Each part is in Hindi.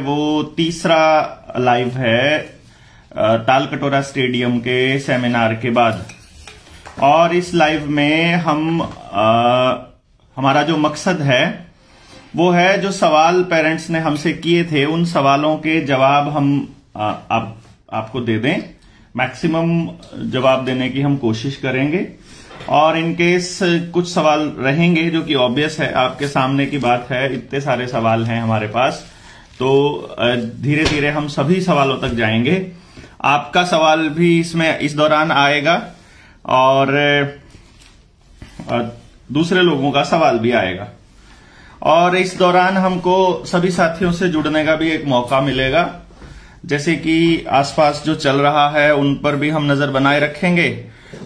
वो तीसरा लाइव है तालकटोरा स्टेडियम के सेमिनार के बाद। और इस लाइव में हमारा जो मकसद है वो है जो सवाल पेरेंट्स ने हमसे किए थे उन सवालों के जवाब हम आपको दे दें। मैक्सिमम जवाब देने की हम कोशिश करेंगे। और इनकेस कुछ सवाल रहेंगे जो कि ऑब्वियस है, आपके सामने की बात है, इतने सारे सवाल हैं हमारे पास, तो धीरे धीरे हम सभी सवालों तक जाएंगे। आपका सवाल भी इस दौरान आएगा और दूसरे लोगों का सवाल भी आएगा। और इस दौरान हमको सभी साथियों से जुड़ने का भी एक मौका मिलेगा। जैसे कि आसपास जो चल रहा है उन पर भी हम नजर बनाए रखेंगे।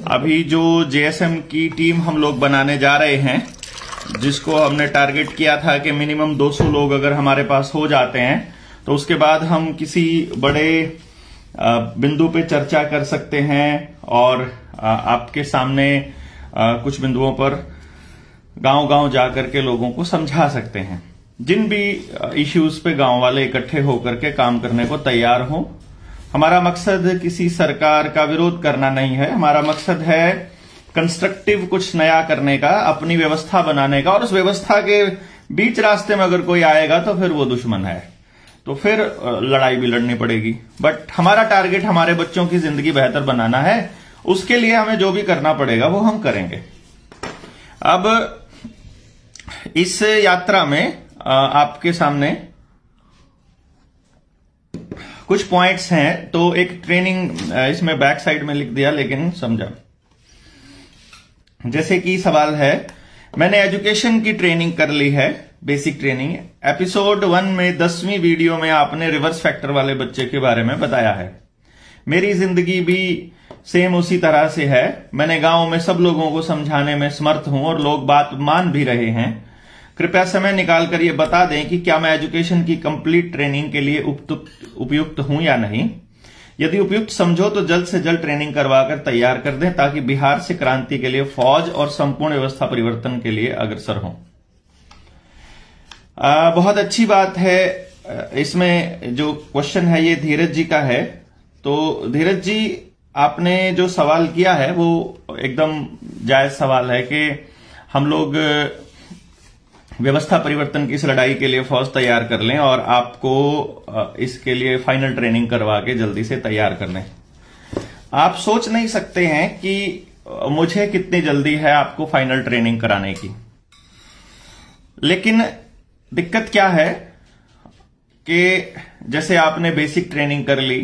अभी जो जेएसएम की टीम हम लोग बनाने जा रहे हैं, जिसको हमने टारगेट किया था कि मिनिमम 200 लोग अगर हमारे पास हो जाते हैं तो उसके बाद हम किसी बड़े बिंदु पे चर्चा कर सकते हैं और आपके सामने कुछ बिंदुओं पर गांव-गांव जाकर के लोगों को समझा सकते हैं। जिन भी इश्यूज पे गांव वाले इकट्ठे होकर के काम करने को तैयार हों। हमारा मकसद किसी सरकार का विरोध करना नहीं है, हमारा मकसद है कंस्ट्रक्टिव कुछ नया करने का, अपनी व्यवस्था बनाने का। और उस व्यवस्था के बीच रास्ते में अगर कोई आएगा तो फिर वो दुश्मन है, तो फिर लड़ाई भी लड़नी पड़ेगी। बट हमारा टारगेट हमारे बच्चों की जिंदगी बेहतर बनाना है। उसके लिए हमें जो भी करना पड़ेगा वो हम करेंगे। अब इस यात्रा में आपके सामने कुछ पॉइंट्स हैं, तो एक ट्रेनिंग इसमें बैक साइड में लिख दिया लेकिन समझा। जैसे कि सवाल है, मैंने एजुकेशन की ट्रेनिंग कर ली है, बेसिक ट्रेनिंग। एपिसोड 1 में 10वीं वीडियो में आपने रिवर्स फैक्टर वाले बच्चे के बारे में बताया है। मेरी जिंदगी भी सेम उसी तरह से है। मैंने गांव में सब लोगों को समझाने में समर्थ हूं और लोग बात मान भी रहे हैं। कृपया समय निकालकर ये बता दें कि क्या मैं एजुकेशन की कंप्लीट ट्रेनिंग के लिए उपयुक्त हूं या नहीं। यदि उपयुक्त समझो तो जल्द से जल्द ट्रेनिंग करवाकर तैयार कर दें ताकि बिहार से क्रांति के लिए फौज और संपूर्ण व्यवस्था परिवर्तन के लिए अग्रसर हों। बहुत अच्छी बात है। इसमें जो क्वेश्चन है ये धीरज जी का है। तो धीरज जी, आपने जो सवाल किया है वो एकदम जायज सवाल है कि हम लोग व्यवस्था परिवर्तन की इस लड़ाई के लिए फौज तैयार कर लें और आपको इसके लिए फाइनल ट्रेनिंग करवा के जल्दी से तैयार कर लें। आप सोच नहीं सकते हैं कि मुझे कितनी जल्दी है आपको फाइनल ट्रेनिंग कराने की। लेकिन दिक्कत क्या है कि जैसे आपने बेसिक ट्रेनिंग कर ली,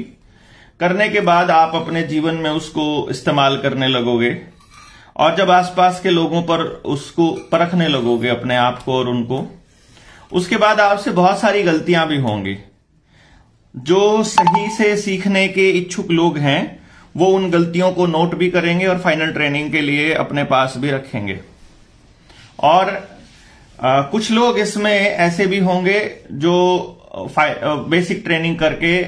करने के बाद आप अपने जीवन में उसको इस्तेमाल करने लगोगे और जब आसपास के लोगों पर उसको परखने लगोगे अपने आप को और उनको, उसके बाद आपसे बहुत सारी गलतियां भी होंगी। जो सही से सीखने के इच्छुक लोग हैं वो उन गलतियों को नोट भी करेंगे और फाइनल ट्रेनिंग के लिए अपने पास भी रखेंगे। और कुछ लोग इसमें ऐसे भी होंगे जो बेसिक ट्रेनिंग करके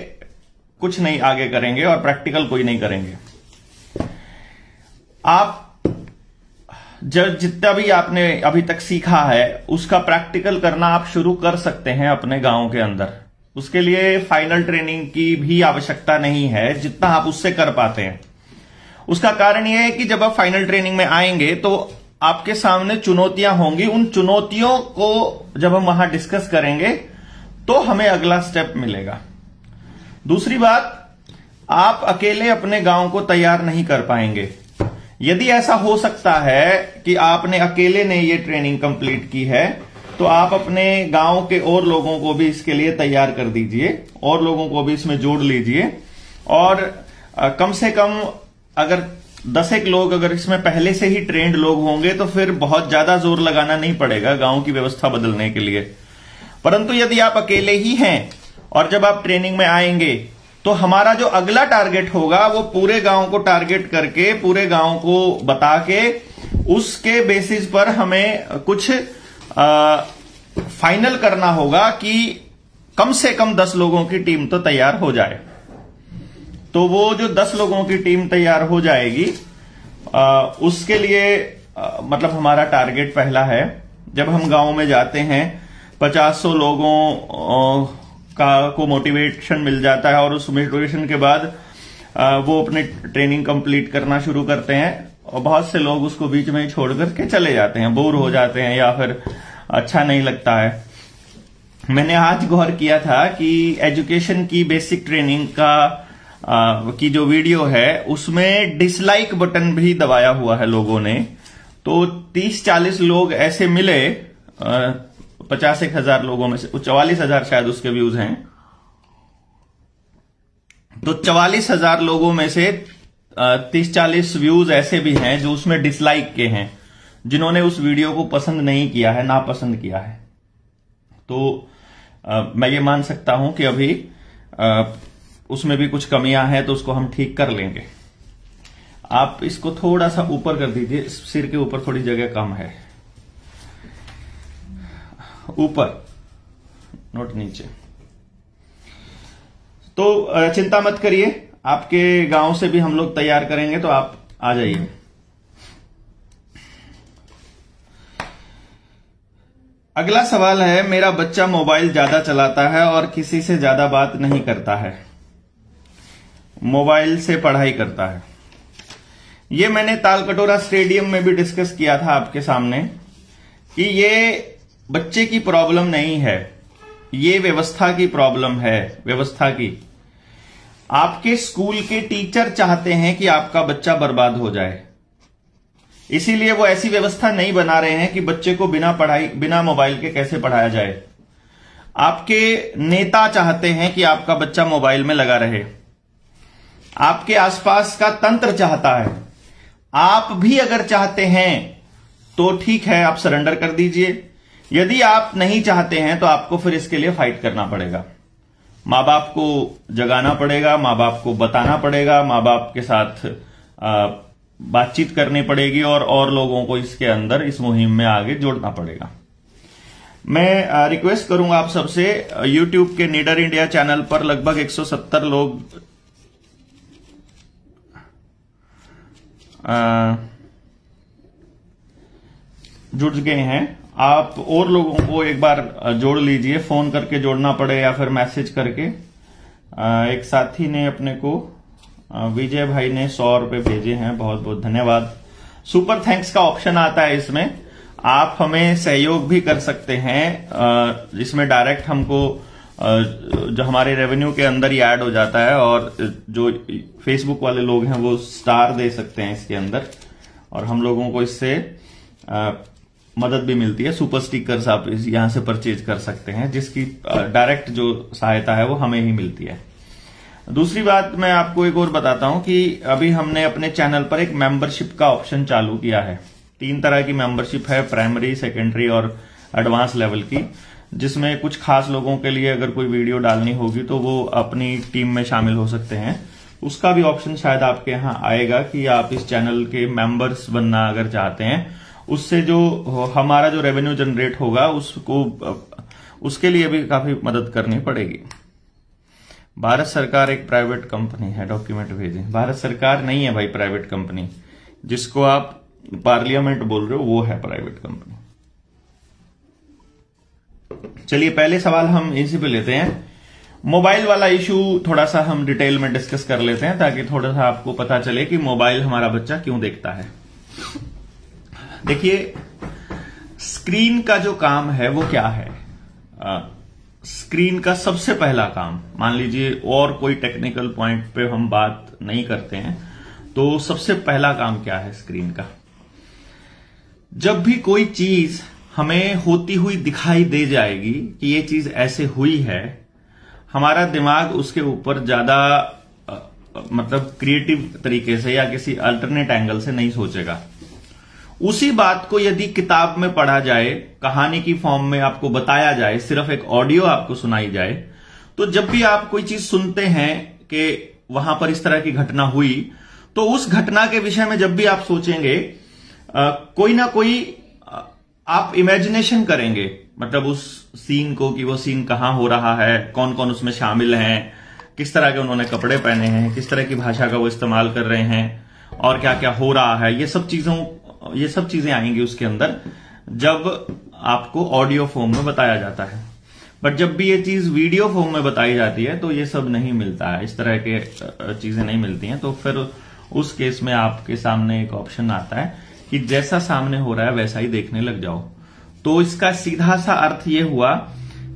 कुछ नहीं आगे करेंगे और प्रैक्टिकल कोई नहीं करेंगे। आप जितना भी आपने अभी तक सीखा है उसका प्रैक्टिकल करना आप शुरू कर सकते हैं अपने गांव के अंदर। उसके लिए फाइनल ट्रेनिंग की भी आवश्यकता नहीं है, जितना आप उससे कर पाते हैं। उसका कारण यह है कि जब आप फाइनल ट्रेनिंग में आएंगे तो आपके सामने चुनौतियां होंगी। उन चुनौतियों को जब हम वहां डिस्कस करेंगे तो हमें अगला स्टेप मिलेगा। दूसरी बात, आप अकेले अपने गांव को तैयार नहीं कर पाएंगे। यदि ऐसा हो सकता है कि आपने अकेले ने ये ट्रेनिंग कंप्लीट की है तो आप अपने गांव के और लोगों को भी इसके लिए तैयार कर दीजिए और लोगों को भी इसमें जोड़ लीजिए। और कम से कम अगर 10 लोग अगर इसमें पहले से ही ट्रेंड लोग होंगे तो फिर बहुत ज्यादा जोर लगाना नहीं पड़ेगा गांव की व्यवस्था बदलने के लिए। परंतु यदि आप अकेले ही हैं और जब आप ट्रेनिंग में आएंगे तो हमारा जो अगला टारगेट होगा वो पूरे गांव को टारगेट करके पूरे गांव को बता के उसके बेसिस पर हमें कुछ फाइनल करना होगा कि कम से कम 10 लोगों की टीम तो तैयार हो जाए। तो वो जो 10 लोगों की टीम तैयार हो जाएगी उसके लिए मतलब हमारा टारगेट पहला है, जब हम गांव में जाते हैं 50-100 लोगों को मोटिवेशन मिल जाता है और उस मोटिवेशन के बाद वो अपने ट्रेनिंग कंप्लीट करना शुरू करते हैं और बहुत से लोग उसको बीच में ही छोड़ करके चले जाते हैं, बोर हो जाते हैं या फिर अच्छा नहीं लगता है। मैंने आज गौर किया था कि एजुकेशन की बेसिक ट्रेनिंग की जो वीडियो है उसमें डिसलाइक बटन भी दबाया हुआ है लोगों ने। तो 30-40 लोग ऐसे मिले 50,000 लोगों में से, 44,000 शायद उसके व्यूज हैं। तो 44,000 लोगों में से 30-40 व्यूज ऐसे भी हैं जो उसमें डिसलाइक के हैं, जिन्होंने उस वीडियो को पसंद नहीं किया है, नापसंद किया है। तो मैं ये मान सकता हूं कि अभी उसमें भी कुछ कमियां हैं, तो उसको हम ठीक कर लेंगे। आप इसको थोड़ा सा ऊपर कर दीजिए, सिर के ऊपर थोड़ी जगह कम है, ऊपर नोट नीचे। तो चिंता मत करिए, आपके गांव से भी हम लोग तैयार करेंगे, तो आप आ जाइए। अगला सवाल है, मेरा बच्चा मोबाइल ज्यादा चलाता है और किसी से ज्यादा बात नहीं करता है, मोबाइल से पढ़ाई करता है। ये मैंने तालकटोरा स्टेडियम में भी डिस्कस किया था आपके सामने कि ये बच्चे की प्रॉब्लम नहीं है, ये व्यवस्था की प्रॉब्लम है, व्यवस्था की। आपके स्कूल के टीचर चाहते हैं कि आपका बच्चा बर्बाद हो जाए, इसीलिए वो ऐसी व्यवस्था नहीं बना रहे हैं कि बच्चे को बिना मोबाइल के कैसे पढ़ाया जाए। आपके नेता चाहते हैं कि आपका बच्चा मोबाइल में लगा रहे, आपके आसपास का तंत्र चाहता है। आप भी अगर चाहते हैं तो ठीक है, आप सरेंडर कर दीजिए। यदि आप नहीं चाहते हैं तो आपको फिर इसके लिए फाइट करना पड़ेगा, मां बाप को जगाना पड़ेगा, मां बाप को बताना पड़ेगा, मां बाप के साथ बातचीत करनी पड़ेगी और लोगों को इसके अंदर इस मुहिम में आगे जोड़ना पड़ेगा। मैं रिक्वेस्ट करूंगा आप सबसे, YouTube के नीडर इंडिया चैनल पर लगभग 170 लोग जुड़ गए हैं। आप और लोगों को एक बार जोड़ लीजिए, फोन करके जोड़ना पड़े या फिर मैसेज करके। एक साथी ने अपने को, विजय भाई ने 100 रुपए भेजे हैं, बहुत बहुत धन्यवाद। सुपर थैंक्स का ऑप्शन आता है इसमें, आप हमें सहयोग भी कर सकते हैं। इसमें डायरेक्ट हमको जो हमारे रेवेन्यू के अंदर ही ऐड हो जाता है और जो फेसबुक वाले लोग हैं वो स्टार दे सकते हैं इसके अंदर, और हम लोगों को इससे मदद भी मिलती है। सुपर स्टिकर्स आप यहां से परचेज कर सकते हैं, जिसकी डायरेक्ट जो सहायता है वो हमें ही मिलती है। दूसरी बात मैं आपको एक और बताता हूं कि अभी हमने अपने चैनल पर एक मेंबरशिप का ऑप्शन चालू किया है। 3 तरह की मेंबरशिप है, प्राइमरी, सेकेंडरी और एडवांस लेवल की, जिसमें कुछ खास लोगों के लिए अगर कोई वीडियो डालनी होगी तो वो अपनी टीम में शामिल हो सकते हैं। उसका भी ऑप्शन शायद आपके यहाँ आएगा कि आप इस चैनल के मेंबर्स बनना अगर चाहते हैं, उससे जो हमारा जो रेवेन्यू जनरेट होगा उसके लिए भी काफी मदद करनी पड़ेगी। भारत सरकार एक प्राइवेट कंपनी है, डॉक्यूमेंट भेजें। भारत सरकार नहीं है भाई प्राइवेट कंपनी, जिसको आप पार्लियामेंट बोल रहे हो वो है प्राइवेट कंपनी। चलिए पहले सवाल हम इसी पे लेते हैं। मोबाइल वाला इशू थोड़ा सा हम डिटेल में डिस्कस कर लेते हैं, ताकि थोड़ा सा आपको पता चले कि मोबाइल हमारा बच्चा क्यों देखता है। देखिए, स्क्रीन का जो काम है वो क्या है। स्क्रीन का सबसे पहला काम, मान लीजिए और कोई टेक्निकल पॉइंट पे हम बात नहीं करते हैं, तो सबसे पहला काम क्या है स्क्रीन का। जब भी कोई चीज हमें होती हुई दिखाई दे जाएगी कि ये चीज ऐसे हुई है, हमारा दिमाग उसके ऊपर ज्यादा मतलब क्रिएटिव तरीके से या किसी अल्टरनेट एंगल से नहीं सोचेगा। उसी बात को यदि किताब में पढ़ा जाए, कहानी की फॉर्म में आपको बताया जाए, सिर्फ एक ऑडियो आपको सुनाई जाए, तो जब भी आप कोई चीज सुनते हैं कि वहां पर इस तरह की घटना हुई, तो उस घटना के विषय में जब भी आप सोचेंगे, कोई ना कोई आप इमेजिनेशन करेंगे, मतलब उस सीन को कि वो सीन कहां हो रहा है, कौन कौन उसमें शामिल हैं, किस तरह के उन्होंने कपड़े पहने हैं, किस तरह की भाषा का वो इस्तेमाल कर रहे हैं और क्या क्या हो रहा है। ये सब चीजें आएंगी उसके अंदर जब आपको ऑडियो फॉर्म में बताया जाता है। बट जब भी ये चीज वीडियो फॉर्म में बताई जाती है तो ये सब नहीं मिलता है, इस तरह के चीजें नहीं मिलती हैं। तो फिर उस केस में आपके सामने एक ऑप्शन आता है कि जैसा सामने हो रहा है वैसा ही देखने लग जाओ। तो इसका सीधा सा अर्थ ये हुआ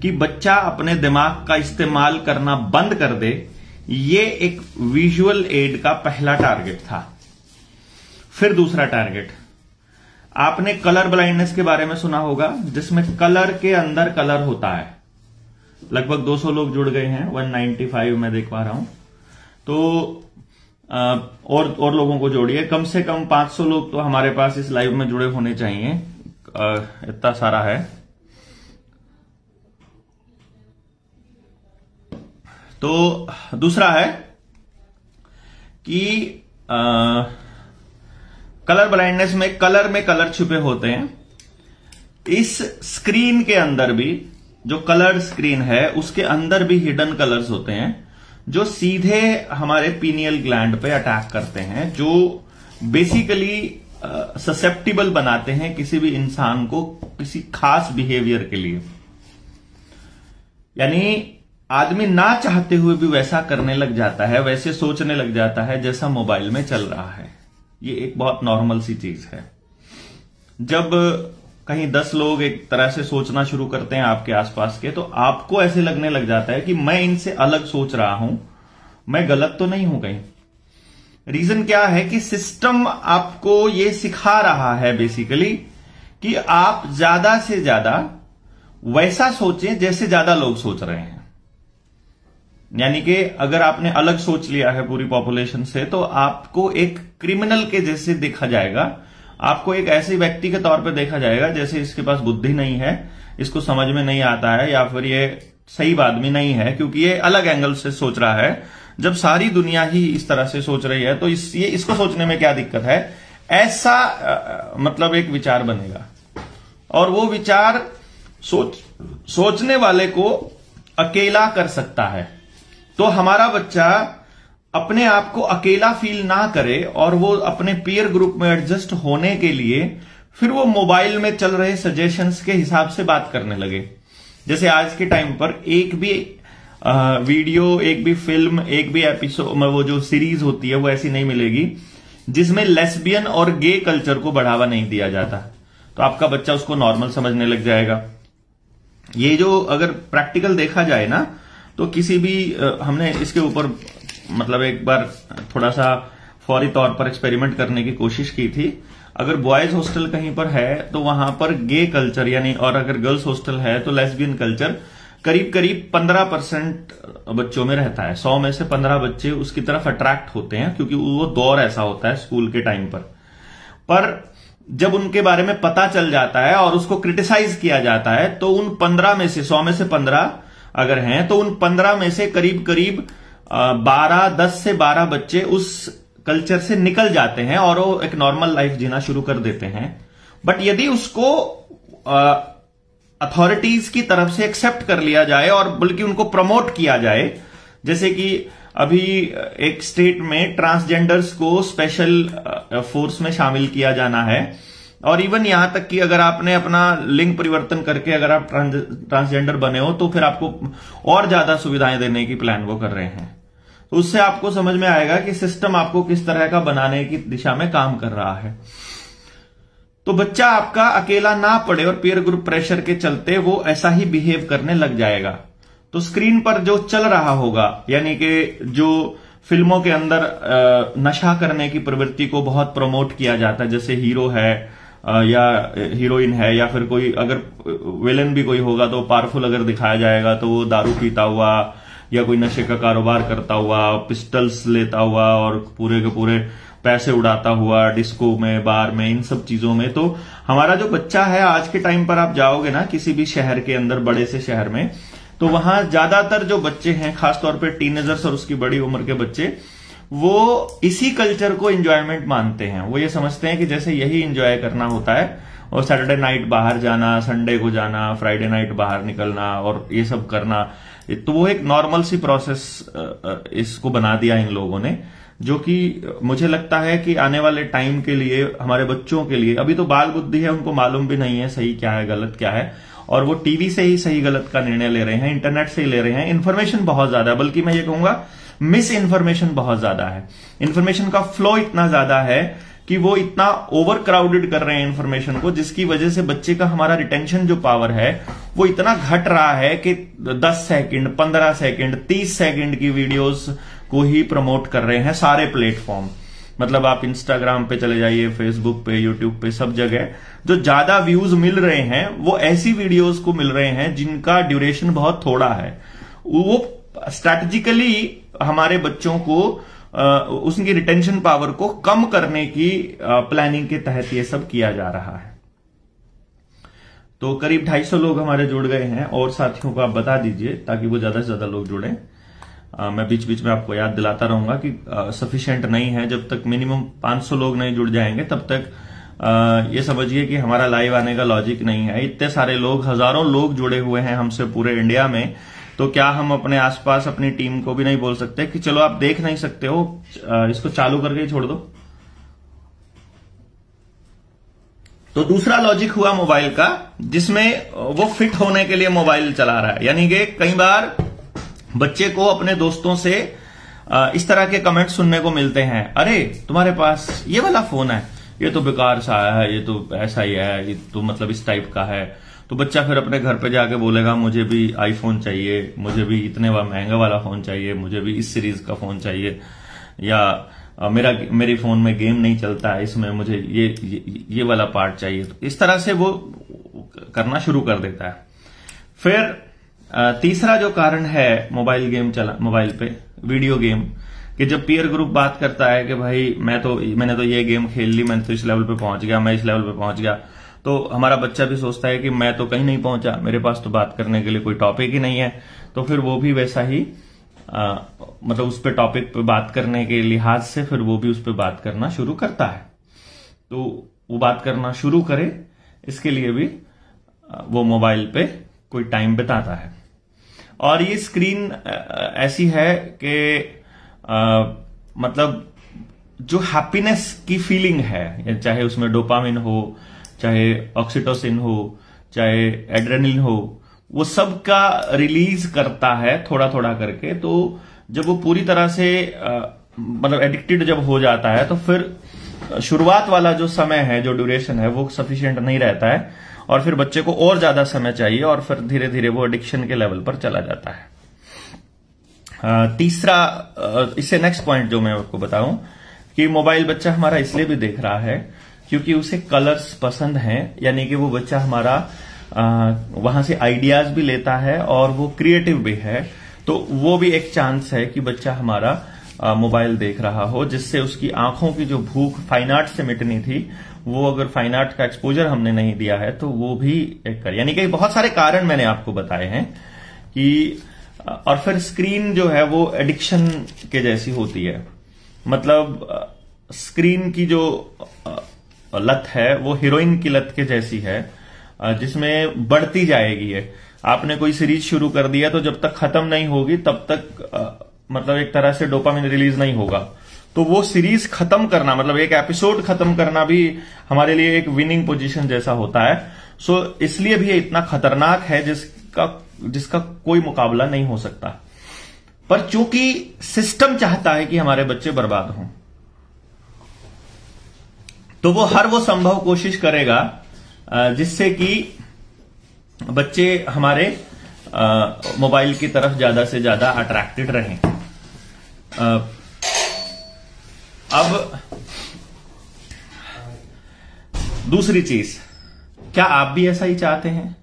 कि बच्चा अपने दिमाग का इस्तेमाल करना बंद कर दे। ये एक विजुअल एड का पहला टारगेट था। फिर दूसरा टारगेट, आपने कलर ब्लाइंडनेस के बारे में सुना होगा, जिसमें कलर के अंदर कलर होता है। लगभग 200 लोग जुड़ गए हैं, 195 मैं देख पा रहा हूं। तो और लोगों को जोड़िए, कम से कम 500 लोग तो हमारे पास इस लाइव में जुड़े होने चाहिए। इतना सारा है। तो दूसरा है कि कलर ब्लाइंडनेस में कलर छुपे होते हैं। इस स्क्रीन के अंदर भी, जो कलर स्क्रीन है उसके अंदर भी हिडन कलर्स होते हैं जो सीधे हमारे पीनियल ग्लैंड पे अटैक करते हैं, जो बेसिकली ससेप्टिबल बनाते हैं किसी भी इंसान को किसी खास बिहेवियर के लिए। यानी आदमी ना चाहते हुए भी वैसा करने लग जाता है, वैसे सोचने लग जाता है जैसा मोबाइल में चल रहा है। ये एक बहुत नॉर्मल सी चीज है। जब कहीं 10 लोग एक तरह से सोचना शुरू करते हैं आपके आसपास के, तो आपको ऐसे लगने लग जाता है कि मैं इनसे अलग सोच रहा हूं, मैं गलत तो नहीं हूं कहीं। रीजन क्या है कि सिस्टम आपको ये सिखा रहा है बेसिकली कि आप ज्यादा से ज्यादा वैसा सोचें जैसे ज्यादा लोग सोच रहे हैं। यानी कि अगर आपने अलग सोच लिया है पूरी पॉपुलेशन से, तो आपको एक क्रिमिनल के जैसे देखा जाएगा, आपको एक ऐसे व्यक्ति के तौर पे देखा जाएगा जैसे इसके पास बुद्धि नहीं है, इसको समझ में नहीं आता है, या फिर ये सही आदमी नहीं है क्योंकि ये अलग एंगल से सोच रहा है। जब सारी दुनिया ही इस तरह से सोच रही है तो इसको सोचने में क्या दिक्कत है, ऐसा मतलब एक विचार बनेगा। और वो विचार सोचने वाले को अकेला कर सकता है। तो हमारा बच्चा अपने आप को अकेला फील ना करे और वो अपने पीयर ग्रुप में एडजस्ट होने के लिए फिर वो मोबाइल में चल रहे सजेशंस के हिसाब से बात करने लगे। जैसे आज के टाइम पर एक भी वीडियो, एक भी फिल्म, एक भी एपिसोड में वो जो सीरीज होती है वो ऐसी नहीं मिलेगी जिसमें लेस्बियन और गे कल्चर को बढ़ावा नहीं दिया जाता। तो आपका बच्चा उसको नॉर्मल समझने लग जाएगा। ये जो अगर प्रैक्टिकल देखा जाए ना, तो किसी भी हमने इसके ऊपर मतलब एक बार थोड़ा सा फौरी तौर पर एक्सपेरिमेंट करने की कोशिश की थी। अगर बॉयज हॉस्टल कहीं पर है तो वहां पर गे कल्चर यानी, और अगर गर्ल्स हॉस्टल है तो लेस्बियन कल्चर करीब करीब 15% बच्चों में रहता है। 100 में से 15 बच्चे उसकी तरफ अट्रैक्ट होते हैं क्योंकि वो दौर ऐसा होता है स्कूल के टाइम पर जब उनके बारे में पता चल जाता है और उसको क्रिटिसाइज किया जाता है तो उन 15 में से 100 में से 15 अगर हैं तो उन 15 में से करीब करीब 10 से 12 बच्चे उस कल्चर से निकल जाते हैं और वो एक नॉर्मल लाइफ जीना शुरू कर देते हैं। बट यदि उसको अथॉरिटीज की तरफ से एक्सेप्ट कर लिया जाए और बल्कि उनको प्रमोट किया जाए, जैसे कि अभी एक स्टेट में ट्रांसजेंडर्स को स्पेशल फोर्स में शामिल किया जाना है, और इवन यहां तक कि अगर आपने अपना लिंग परिवर्तन करके अगर आप ट्रांसजेंडर बने हो तो फिर आपको और ज्यादा सुविधाएं देने की प्लान वो कर रहे हैं। तो उससे आपको समझ में आएगा कि सिस्टम आपको किस तरह का बनाने की दिशा में काम कर रहा है। तो बच्चा आपका अकेला ना पड़े और पीयर ग्रुप प्रेशर के चलते वो ऐसा ही बिहेव करने लग जाएगा। तो स्क्रीन पर जो चल रहा होगा, यानी कि जो फिल्मों के अंदर नशा करने की प्रवृत्ति को बहुत प्रमोट किया जाता है, जैसे हीरो है या हीरोइन है या फिर कोई अगर विलेन भी कोई होगा तो पावरफुल अगर दिखाया जाएगा तो वो दारू पीता हुआ या कोई नशे का कारोबार करता हुआ, पिस्टल्स लेता हुआ और पूरे के पूरे पैसे उड़ाता हुआ डिस्को में, बार में, इन सब चीजों में। तो हमारा जो बच्चा है आज के टाइम पर आप जाओगे ना किसी भी शहर के अंदर, बड़े से शहर में, तो वहां ज्यादातर जो बच्चे हैं खासतौर पर टीनेजर्स और उसकी बड़ी उम्र के बच्चे, वो इसी कल्चर को एंजॉयमेंट मानते हैं। वो ये समझते हैं कि जैसे यही एंजॉय करना होता है, और सैटरडे नाइट बाहर जाना, संडे को जाना, फ्राइडे नाइट बाहर निकलना और ये सब करना, तो वो एक नॉर्मल सी प्रोसेस इसको बना दिया इन लोगों ने, जो कि मुझे लगता है कि आने वाले टाइम के लिए हमारे बच्चों के लिए, अभी तो बाल बुद्धि है, उनको मालूम भी नहीं है सही क्या है गलत क्या है, और वो टीवी से ही सही गलत का निर्णय ले रहे हैं, इंटरनेट से ही ले रहे हैं। इन्फॉर्मेशन बहुत ज्यादा है, बल्कि मैं ये कहूंगा मिस इन्फॉर्मेशन बहुत ज्यादा है। इन्फॉर्मेशन का फ्लो इतना ज्यादा है कि वो इतना ओवर क्राउडेड कर रहे हैं इन्फॉर्मेशन को, जिसकी वजह से बच्चे का हमारा रिटेंशन जो पावर है वो इतना घट रहा है कि 10 सेकंड, 15 सेकंड, 30 सेकंड की वीडियोस को ही प्रमोट कर रहे हैं सारे प्लेटफॉर्म। मतलब आप इंस्टाग्राम पे चले जाइए, फेसबुक पे, यूट्यूब पे, सब जगह जो ज्यादा व्यूज मिल रहे हैं वो ऐसी वीडियोस को मिल रहे हैं जिनका ड्यूरेशन बहुत थोड़ा है। वो स्ट्रैटेजिकली हमारे बच्चों को उसकी रिटेंशन पावर को कम करने की प्लानिंग के तहत ये सब किया जा रहा है। तो करीब 250 लोग हमारे जुड़ गए हैं, और साथियों को आप बता दीजिए ताकि वो ज्यादा से ज्यादा लोग जुड़े। मैं बीच बीच में आपको याद दिलाता रहूंगा कि सफिशिएंट नहीं है। जब तक मिनिमम 500 लोग नहीं जुड़ जाएंगे तब तक ये समझिए कि हमारा लाइव आने का लॉजिक नहीं है। इतने सारे लोग, हजारों लोग जुड़े हुए हैं हमसे पूरे इंडिया में, तो क्या हम अपने आसपास अपनी टीम को भी नहीं बोल सकते कि चलो आप देख नहीं सकते हो, इसको चालू करके ही छोड़ दो। तो दूसरा लॉजिक हुआ मोबाइल का, जिसमें वो फिट होने के लिए मोबाइल चला रहा है। यानी कि कई बार बच्चे को अपने दोस्तों से इस तरह के कमेंट सुनने को मिलते हैं, अरे तुम्हारे पास ये वाला फोन है, ये तो बेकार सा है, ये तो ऐसा ही है, ये तो मतलब इस टाइप का है। तो बच्चा फिर अपने घर पे जाके बोलेगा मुझे भी आईफोन चाहिए, मुझे भी इतने महंगा वाला फोन चाहिए, मुझे भी इस सीरीज का फोन चाहिए, या मेरे फोन में गेम नहीं चलता है, इसमें मुझे ये वाला पार्ट चाहिए। तो इस तरह से वो करना शुरू कर देता है। फिर तीसरा जो कारण है मोबाइल पे वीडियो गेम, कि जब पीयर ग्रुप बात करता है कि भाई मैंने तो ये गेम खेल ली, मैंने तो इस लेवल पे पहुंच गया, मैं इस लेवल पे पहुंच गया, तो हमारा बच्चा भी सोचता है कि मैं तो कहीं नहीं पहुंचा, मेरे पास तो बात करने के लिए कोई टॉपिक ही नहीं है। तो फिर वो भी वैसा ही मतलब उस पे टॉपिक पे बात करने के लिहाज से फिर वो भी उस पे बात करना शुरू करता है। तो वो बात करना शुरू करे, इसके लिए भी वो मोबाइल पे कोई टाइम बिताता है। और ये स्क्रीन ऐसी है कि मतलब जो हैप्पीनेस की फीलिंग है, चाहे उसमें डोपामिन हो, चाहे ऑक्सीटोसिन हो, चाहे एड्रेनलिन हो, वो सब का रिलीज करता है थोड़ा थोड़ा करके। तो जब वो पूरी तरह से मतलब एडिक्टेड जब हो जाता है तो फिर शुरुआत वाला जो समय है, जो ड्यूरेशन है, वो सफिशिएंट नहीं रहता है, और फिर बच्चे को और ज्यादा समय चाहिए, और फिर धीरे धीरे वो एडिक्शन के लेवल पर चला जाता है। तीसरा, इससे नेक्स्ट पॉइंट जो मैं आपको बताऊं कि मोबाइल बच्चा हमारा इसलिए भी देख रहा है क्योंकि उसे कलर्स पसंद हैं। यानी कि वो बच्चा हमारा वहां से आइडियाज भी लेता है और वो क्रिएटिव भी है। तो वो भी एक चांस है कि बच्चा हमारा मोबाइल देख रहा हो, जिससे उसकी आंखों की जो भूख फाइन आर्ट से मिटनी थी, वो अगर फाइन आर्ट का एक्सपोजर हमने नहीं दिया है तो वो भी एक कर, यानी कि बहुत सारे कारण मैंने आपको बताए हैं कि। और फिर स्क्रीन जो है वो एडिक्शन के जैसी होती है। मतलब स्क्रीन की जो लत है वो हीरोइन की लत के जैसी है, जिसमें बढ़ती जाएगी। है आपने कोई सीरीज शुरू कर दिया तो जब तक खत्म नहीं होगी तब तक मतलब एक तरह से डोपामिन रिलीज नहीं होगा। तो वो सीरीज खत्म करना, मतलब एक एपिसोड खत्म करना भी हमारे लिए एक विनिंग पोजीशन जैसा होता है। सो इसलिए भी ये इतना खतरनाक है जिसका कोई मुकाबला नहीं हो सकता। पर चूंकि सिस्टम चाहता है कि हमारे बच्चे बर्बाद हों, तो वो हर वो संभव कोशिश करेगा जिससे कि बच्चे हमारे मोबाइल की तरफ ज्यादा से ज्यादा अट्रैक्टेड रहें। अब दूसरी चीज, क्या आप भी ऐसा ही चाहते हैं?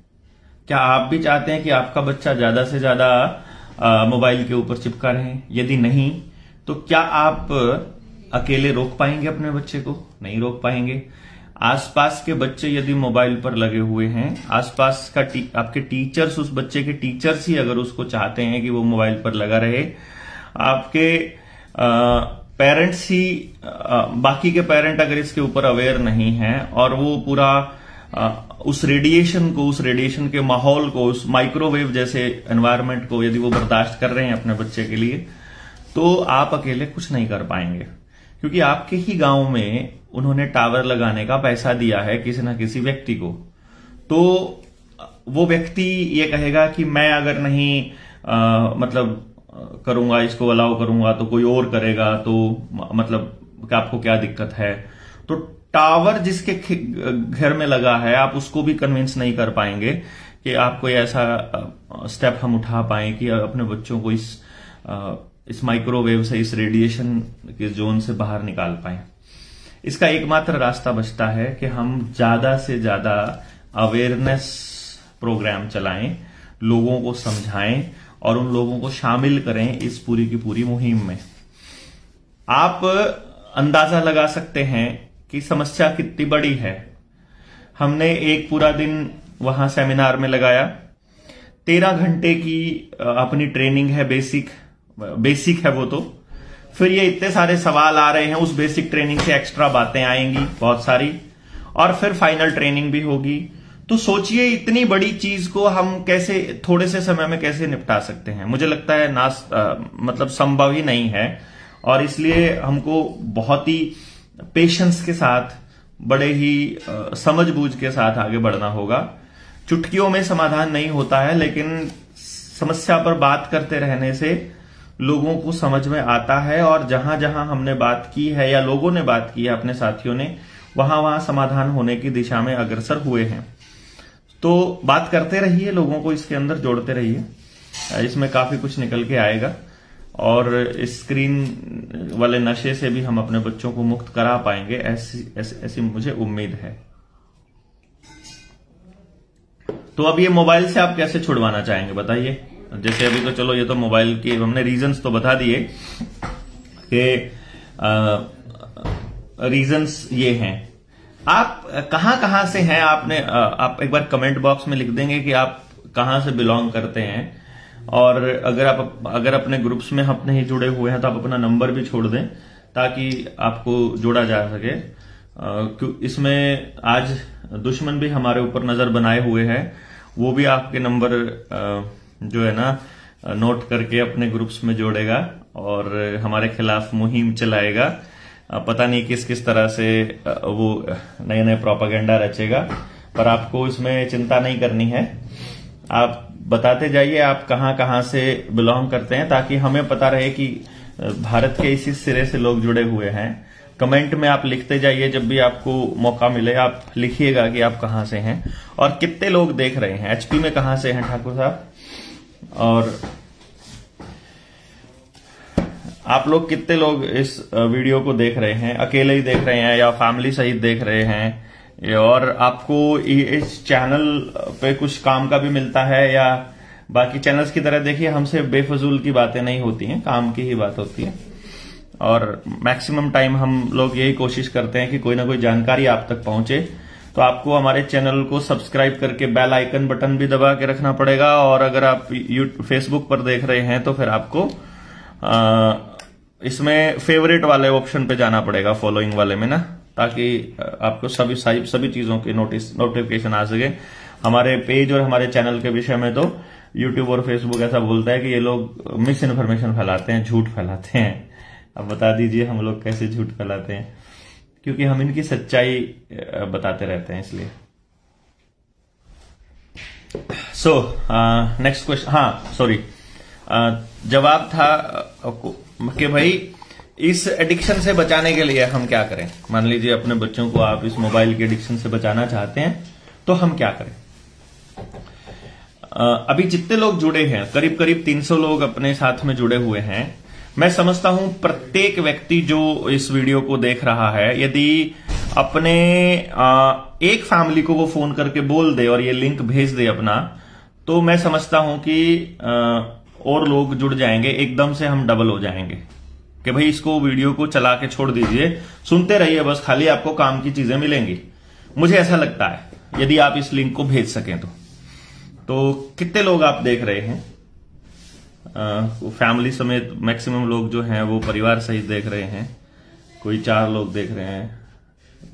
क्या आप भी चाहते हैं कि आपका बच्चा ज्यादा से ज्यादा मोबाइल के ऊपर चिपका रहे? यदि नहीं, तो क्या आप अकेले रोक पाएंगे अपने बच्चे को? नहीं रोक पाएंगे। आसपास के बच्चे यदि मोबाइल पर लगे हुए हैं, आसपास का आपके टीचर्स, उस बच्चे के टीचर्स ही अगर उसको चाहते हैं कि वो मोबाइल पर लगा रहे, आपके पेरेंट्स ही, बाकी के पेरेंट अगर इसके ऊपर अवेयर नहीं हैं और वो पूरा उस रेडिएशन के माहौल को, उस माइक्रोवेव जैसे एनवायरनमेंट को यदि वो बर्दाश्त कर रहे हैं अपने बच्चे के लिए, तो आप अकेले कुछ नहीं कर पाएंगे। क्योंकि आपके ही गांव में उन्होंने टावर लगाने का पैसा दिया है किसी न किसी व्यक्ति को। तो वो व्यक्ति ये कहेगा कि मैं अगर नहीं करूंगा, इसको अलाउ करूंगा तो कोई और करेगा, तो मतलब कि आपको क्या दिक्कत है। तो टावर जिसके घर में लगा है, आप उसको भी कन्विंस नहीं कर पाएंगे कि आप कोई ऐसा स्टेप हम उठा पाए कि अपने बच्चों को इस माइक्रोवेव से, इस रेडिएशन के जोन से बाहर निकाल पाए। इसका एकमात्र रास्ता बचता है कि हम ज्यादा से ज्यादा अवेयरनेस प्रोग्राम चलाएं, लोगों को समझाएं और उन लोगों को शामिल करें इस पूरी की पूरी मुहिम में। आप अंदाजा लगा सकते हैं कि समस्या कितनी बड़ी है। हमने एक पूरा दिन वहां सेमिनार में लगाया, 13 घंटे की अपनी ट्रेनिंग है, बेसिक है वो। तो फिर ये इतने सारे सवाल आ रहे हैं, उस बेसिक ट्रेनिंग से एक्स्ट्रा बातें आएंगी बहुत सारी, और फिर फाइनल ट्रेनिंग भी होगी। तो सोचिए इतनी बड़ी चीज को हम कैसे थोड़े से समय में कैसे निपटा सकते हैं। मुझे लगता है संभव ही नहीं है, और इसलिए हमको बहुत ही पेशेंस के साथ, बड़े ही समझबूझ के साथ आगे बढ़ना होगा। चुटकियों में समाधान नहीं होता है, लेकिन समस्या पर बात करते रहने से लोगों को समझ में आता है, और जहां जहां हमने बात की है या लोगों ने बात की है अपने साथियों ने, वहां वहां समाधान होने की दिशा में अग्रसर हुए हैं। तो बात करते रहिए, लोगों को इसके अंदर जोड़ते रहिए, इसमें काफी कुछ निकल के आएगा, और इस स्क्रीन वाले नशे से भी हम अपने बच्चों को मुक्त करा पाएंगे, ऐसी मुझे उम्मीद है। तो अब ये मोबाइल से आप कैसे छुड़वाना चाहेंगे बताइए। जैसे अभी तो चलो ये तो मोबाइल की हमने रीजंस तो बता दिए कि रीजंस ये हैं। आप कहां से हैं, आप एक बार कमेंट बॉक्स में लिख देंगे कि आप कहां से बिलोंग करते हैं, और अगर अपने ग्रुप्स में अपने ही जुड़े हुए हैं तो आप अपना नंबर भी छोड़ दें ताकि आपको जोड़ा जा सके। इसमें आज दुश्मन भी हमारे ऊपर नजर बनाए हुए हैं, वो भी आपके नंबर जो है ना नोट करके अपने ग्रुप्स में जोड़ेगा और हमारे खिलाफ मुहिम चलाएगा। पता नहीं किस किस तरह से वो नए नए प्रोपागेंडा रचेगा, पर आपको इसमें चिंता नहीं करनी है। आप बताते जाइए आप कहां से बिलोंग करते हैं, ताकि हमें पता रहे कि भारत के इसी सिरे से लोग जुड़े हुए हैं। कमेंट में आप लिखते जाइए, जब भी आपको मौका मिले आप लिखिएगा कि आप कहां से हैं और कितने लोग देख रहे हैं। एचपी में कहां से हैं ठाकुर साहब, और आप लोग कितने लोग इस वीडियो को देख रहे हैं, अकेले ही देख रहे हैं या फैमिली सहित देख रहे हैं, और आपको इस चैनल पे कुछ काम का भी मिलता है, या बाकी चैनल्स की तरह देखिए हमसे बेफजूल की बातें नहीं होती हैं, काम की ही बात होती है। और मैक्सिमम टाइम हम लोग यही कोशिश करते हैं कि कोई ना कोई जानकारी आप तक पहुंचे। तो आपको हमारे चैनल को सब्सक्राइब करके बेल आइकन बटन भी दबा के रखना पड़ेगा, और अगर आप फेसबुक पर देख रहे हैं तो फिर आपको इसमें फेवरेट वाले ऑप्शन पे जाना पड़ेगा, फॉलोइंग वाले में ना, ताकि आपको सभी चीजों के नोटिफिकेशन आ सके। हमारे पेज और हमारे चैनल के विषय में तो यूट्यूब और फेसबुक ऐसा बोलता है कि ये लोग मिस इन्फॉर्मेशन फैलाते हैं, झूठ फैलाते हैं। अब बता दीजिए हम लोग कैसे झूठ फैलाते हैं, क्योंकि हम इनकी सच्चाई बताते रहते हैं इसलिए। सो नेक्स्ट क्वेश्चन, हाँ सॉरी, जवाब था कि भाई इस एडिक्शन से बचाने के लिए हम क्या करें। मान लीजिए अपने बच्चों को आप इस मोबाइल के एडिक्शन से बचाना चाहते हैं, तो हम क्या करें। अभी जितने लोग जुड़े हैं, करीब करीब 300 लोग अपने साथ में जुड़े हुए हैं। मैं समझता हूं प्रत्येक व्यक्ति जो इस वीडियो को देख रहा है, यदि अपने एक फैमिली को वो फोन करके बोल दे और ये लिंक भेज दे अपना, तो मैं समझता हूं कि और लोग जुड़ जाएंगे, एकदम से हम डबल हो जाएंगे कि भाई इसको वीडियो को चला के छोड़ दीजिए, सुनते रहिए बस, खाली आपको काम की चीजें मिलेंगी। मुझे ऐसा लगता है यदि आप इस लिंक को भेज सकें तो कितने लोग आप देख रहे हैं, फैमिली समेत मैक्सिमम लोग जो हैं वो परिवार सहित देख रहे हैं, कोई 4 लोग देख रहे हैं।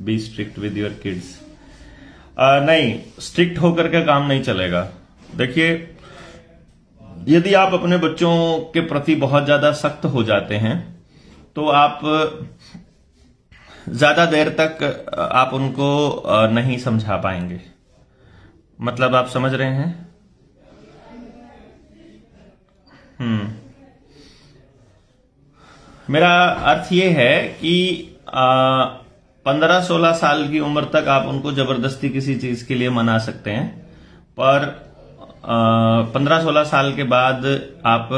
Be strict with your kids. नहीं, स्ट्रिक्ट होकर के काम नहीं चलेगा। देखिए, यदि आप अपने बच्चों के प्रति बहुत ज्यादा सख्त हो जाते हैं तो आप ज्यादा देर तक आप उनको नहीं समझा पाएंगे। मतलब आप समझ रहे हैं? मेरा अर्थ ये है कि 15-16 साल की उम्र तक आप उनको जबरदस्ती किसी चीज के लिए मना सकते हैं, पर 15-16 साल के बाद आप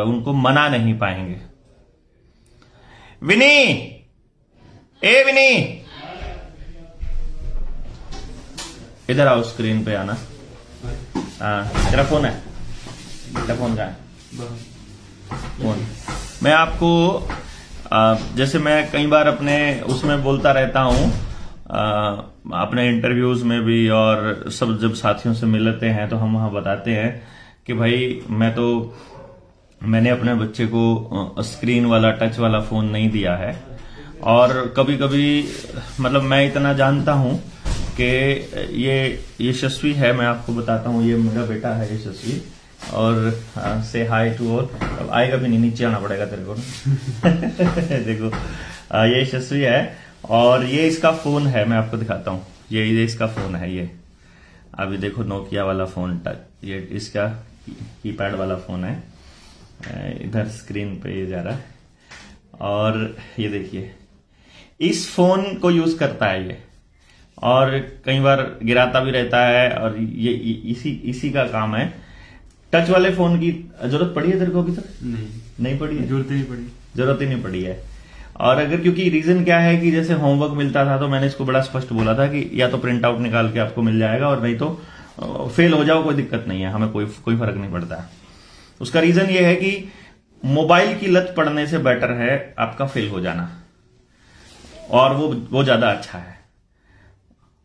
उनको मना नहीं पाएंगे। विनी, ए विनी, इधर आओ, स्क्रीन पे आना। हाँ, तेरा फोन है? तेरा फोन का है फोन। मैं आपको जैसे मैं कई बार अपने उसमें बोलता रहता हूं, अपने इंटरव्यूज में भी, और सब जब साथियों से मिलते हैं तो हम वहां बताते हैं कि भाई मैंने अपने बच्चे को स्क्रीन वाला, टच वाला फोन नहीं दिया है। और कभी कभी मतलब मैं इतना जानता हूं कि ये यशस्वी है, मैं आपको बताता हूं, ये मेरा बेटा है यशस्वी। और से हाय टू ऑल। अब आएगा भी नहीं, नीचे आना पड़ेगा तेरे को। देखो, ये यशस्वी है और ये इसका फोन है, मैं आपको दिखाता हूँ। ये इसका फोन है। ये अभी देखो, नोकिया वाला फोन, टच, ये इसका कीपैड वाला फोन है। इधर स्क्रीन पे ये जा रहा है और ये देखिए, इस फोन को यूज करता है ये, और कई बार गिराता भी रहता है। और ये इसी का काम है। टच वाले फोन की जरूरत पड़ी है तेरे को अभी तक? नहीं पड़ी है, जरूरत ही नहीं पड़ी है। और अगर, क्योंकि रीजन क्या है कि जैसे होमवर्क मिलता था तो मैंने इसको बड़ा स्पष्ट बोला था कि या तो प्रिंट आउट निकाल के आपको मिल जाएगा, और नहीं तो फेल हो जाओ, कोई दिक्कत नहीं है, हमें कोई फर्क नहीं पड़ता। उसका रीजन ये है कि मोबाइल की लत पड़ने से बेटर है आपका फेल हो जाना, और वो ज्यादा अच्छा है।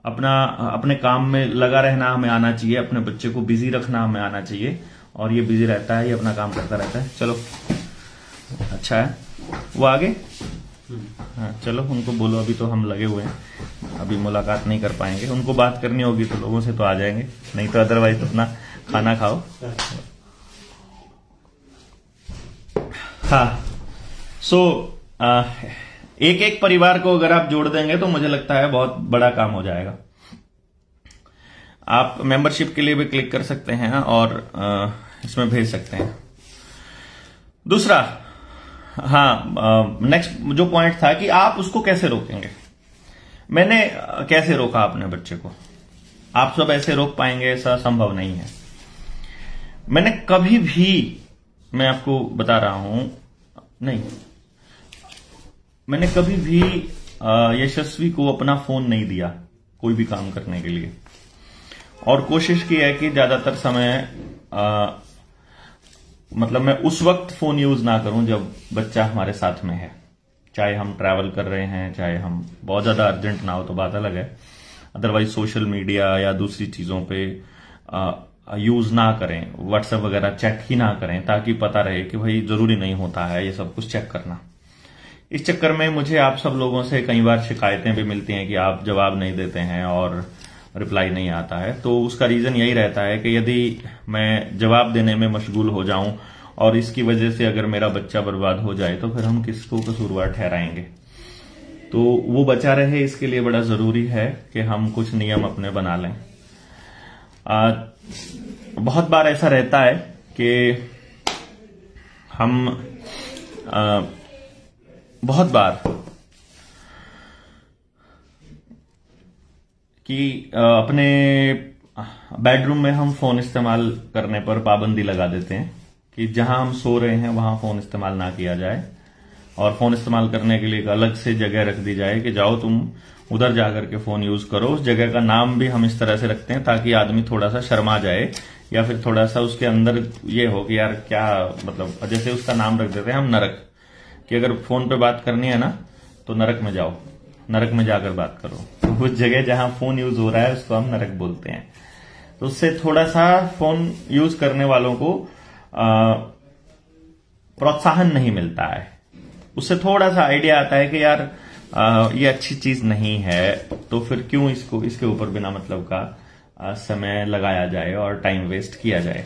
अपने काम में लगा रहना हमें आना चाहिए, अपने बच्चे को बिजी रखना हमें आना चाहिए, और ये बिजी रहता है, ये अपना काम करता रहता है। चलो, अच्छा है। वो आगे, हाँ चलो, उनको बोलो, अभी तो हम लगे हुए हैं, अभी मुलाकात नहीं कर पाएंगे। उनको बात करनी होगी तो लोगों से तो आ जाएंगे, नहीं तो अदरवाइज तो अपना खाना खाओ। हाँ, एक एक परिवार को अगर आप जोड़ देंगे तो मुझे लगता है बहुत बड़ा काम हो जाएगा। आप मेंबरशिप के लिए भी क्लिक कर सकते हैं और इसमें भेज सकते हैं। दूसरा, हाँ, नेक्स्ट जो पॉइंट था कि आप उसको कैसे रोकेंगे। मैंने कैसे रोका अपने बच्चे को? आप सब ऐसे रोक पाएंगे ऐसा संभव नहीं है। मैंने कभी भी, मैं आपको बता रहा हूं, नहीं, मैंने कभी भी यशस्वी को अपना फोन नहीं दिया कोई भी काम करने के लिए, और कोशिश की है कि ज्यादातर समय मतलब मैं उस वक्त फोन यूज ना करूं जब बच्चा हमारे साथ में है। चाहे हम ट्रैवल कर रहे हैं, चाहे हम बहुत ज्यादा अर्जेंट ना हो तो बात अलग है, अदरवाइज सोशल मीडिया या दूसरी चीजों पे यूज ना करें, व्हाट्सएप वगैरह चेक ही ना करें, ताकि पता रहे कि भाई जरूरी नहीं होता है ये सब कुछ चेक करना। इस चक्कर में मुझे आप सब लोगों से कई बार शिकायतें भी मिलती हैं कि आप जवाब नहीं देते हैं और रिप्लाई नहीं आता है। तो उसका रीजन यही रहता है कि यदि मैं जवाब देने में मशगूल हो जाऊं और इसकी वजह से अगर मेरा बच्चा बर्बाद हो जाए तो फिर हम किसको कसूरवार ठहराएंगे। तो वो बचा रहे, इसके लिए बड़ा जरूरी है कि हम कुछ नियम अपने बना लें। बहुत बार ऐसा रहता है कि हम बहुत बार कि अपने बेडरूम में हम फोन इस्तेमाल करने पर पाबंदी लगा देते हैं कि जहां हम सो रहे हैं वहां फोन इस्तेमाल ना किया जाए, और फोन इस्तेमाल करने के लिए एक अलग से जगह रख दी जाए कि जाओ तुम उधर जाकर के फोन यूज करो। उस जगह का नाम भी हम इस तरह से रखते हैं ताकि आदमी थोड़ा सा शर्मा जाए, या फिर थोड़ा सा उसके अंदर ये हो कि यार क्या, मतलब जैसे उसका नाम रख देते हैं हम नरक, कि अगर फोन पे बात करनी है ना तो नरक में जाओ, नरक में जाकर बात करो। तो उस जगह जहां फोन यूज हो रहा है उसको हम नरक बोलते हैं। तो उससे थोड़ा सा फोन यूज करने वालों को प्रोत्साहन नहीं मिलता है, उससे थोड़ा सा आइडिया आता है कि यार ये अच्छी चीज नहीं है, तो फिर क्यों इसके ऊपर बिना मतलब का समय लगाया जाए और टाइम वेस्ट किया जाए।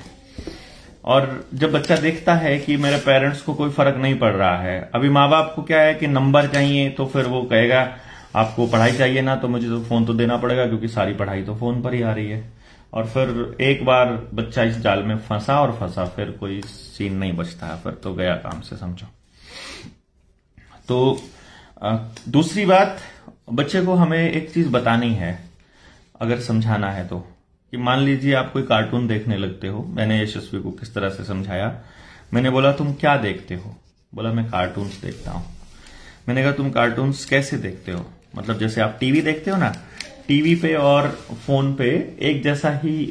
और जब बच्चा देखता है कि मेरे पेरेंट्स को कोई फर्क नहीं पड़ रहा है, अभी माँ बाप को क्या है कि नंबर चाहिए, तो फिर वो कहेगा आपको पढ़ाई चाहिए ना, तो मुझे तो फोन तो देना पड़ेगा क्योंकि सारी पढ़ाई तो फोन पर ही आ रही है। और फिर एक बार बच्चा इस जाल में फंसा और फंसा, फिर कोई सीन नहीं बचता है, फिर तो गया काम से, समझो। तो दूसरी बात, बच्चे को हमें एक चीज बतानी है अगर समझाना है तो, कि मान लीजिए आप कोई कार्टून देखने लगते हो। मैंने यशस्वी को किस तरह से समझाया, मैंने बोला तुम क्या देखते हो? बोला मैं कार्टून्स देखता हूं। मैंने कहा तुम कार्टून्स कैसे देखते हो? मतलब जैसे आप टीवी देखते हो ना, टीवी पे और फोन पे एक जैसा ही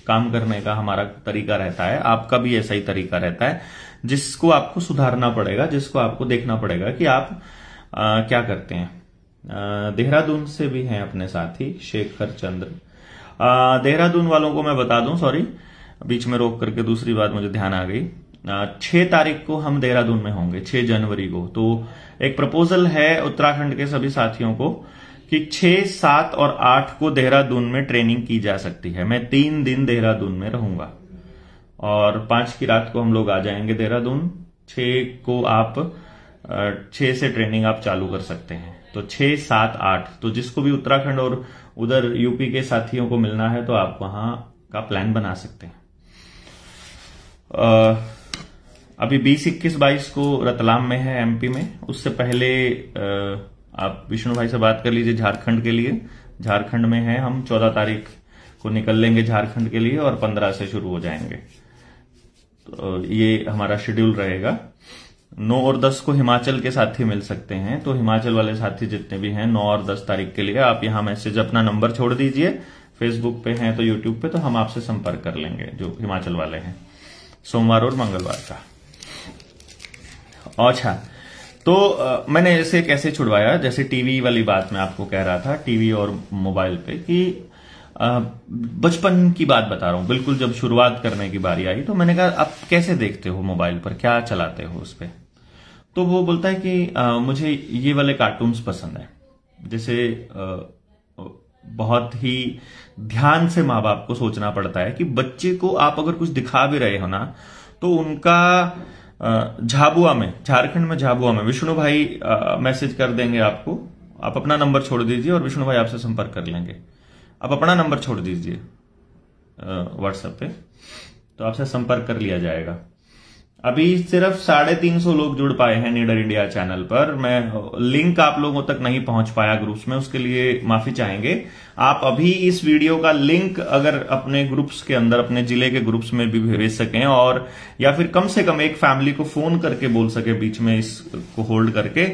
काम करने का हमारा तरीका रहता है, आपका भी ऐसा ही तरीका रहता है, जिसको आपको सुधारना पड़ेगा, जिसको आपको देखना पड़ेगा कि आप क्या करते हैं। देहरादून से भी हैं अपने साथी शेखर चंद्र। देहरादून वालों को मैं बता दूं, सॉरी बीच में रोक करके दूसरी बात मुझे ध्यान आ गई, 6 तारीख को हम देहरादून में होंगे, 6 जनवरी को। तो एक प्रपोजल है उत्तराखंड के सभी साथियों को कि 6, 7 और 8 को देहरादून में ट्रेनिंग की जा सकती है। मैं 3 दिन देहरादून में रहूंगा और 5 की रात को हम लोग आ जाएंगे देहरादून। 6 को आप 6 से ट्रेनिंग आप चालू कर सकते हैं। तो 6, 7, 8, तो जिसको भी उत्तराखंड और उधर यूपी के साथियों को मिलना है तो आप वहां का प्लान बना सकते हैं। अभी 20, 21, 22 को रतलाम में है एमपी में। उससे पहले आप विष्णु भाई से बात कर लीजिए झारखंड के लिए। झारखंड में है, हम 14 तारीख को निकल लेंगे झारखंड के लिए और 15 से शुरू हो जाएंगे। तो ये हमारा शेड्यूल रहेगा। 9 और 10 को हिमाचल के साथी मिल सकते हैं, तो हिमाचल वाले साथी जितने भी हैं 9 और 10 तारीख के लिए आप यहां मैसेज अपना नंबर छोड़ दीजिए। फेसबुक पे हैं तो यूट्यूब पे, तो हम आपसे संपर्क कर लेंगे जो हिमाचल वाले हैं, सोमवार और मंगलवार का। अच्छा, तो मैंने इसे कैसे छुड़वाया, जैसे टीवी वाली बात मैं आपको कह रहा था, टीवी और मोबाइल पे, कि बचपन की बात बता रहा हूं। बिल्कुल जब शुरुआत करने की बारी आई तो मैंने कहा आप कैसे देखते हो मोबाइल पर, क्या चलाते हो उस पे? तो वो बोलता है कि मुझे ये वाले कार्टून्स पसंद है। जैसे बहुत ही ध्यान से माँ बाप को सोचना पड़ता है कि बच्चे को आप अगर कुछ दिखा भी रहे हो ना, तो उनका झाबुआ में, झारखंड में झाबुआ में विष्णु भाई मैसेज कर देंगे आपको। आप अपना नंबर छोड़ दीजिए और विष्णु भाई आपसे संपर्क कर लेंगे। आप अपना नंबर छोड़ दीजिए व्हाट्सएप पे, तो आपसे संपर्क कर लिया जाएगा। अभी सिर्फ 350 लोग जुड़ पाए हैं नीडर इंडिया चैनल पर। मैं लिंक आप लोगों तक नहीं पहुंच पाया ग्रुप्स में, उसके लिए माफी चाहेंगे। आप अभी इस वीडियो का लिंक अगर अपने ग्रुप्स के अंदर, अपने जिले के ग्रुप्स में भी भेज सकें, और या फिर कम से कम एक फैमिली को फोन करके बोल सके बीच में इसको होल्ड करके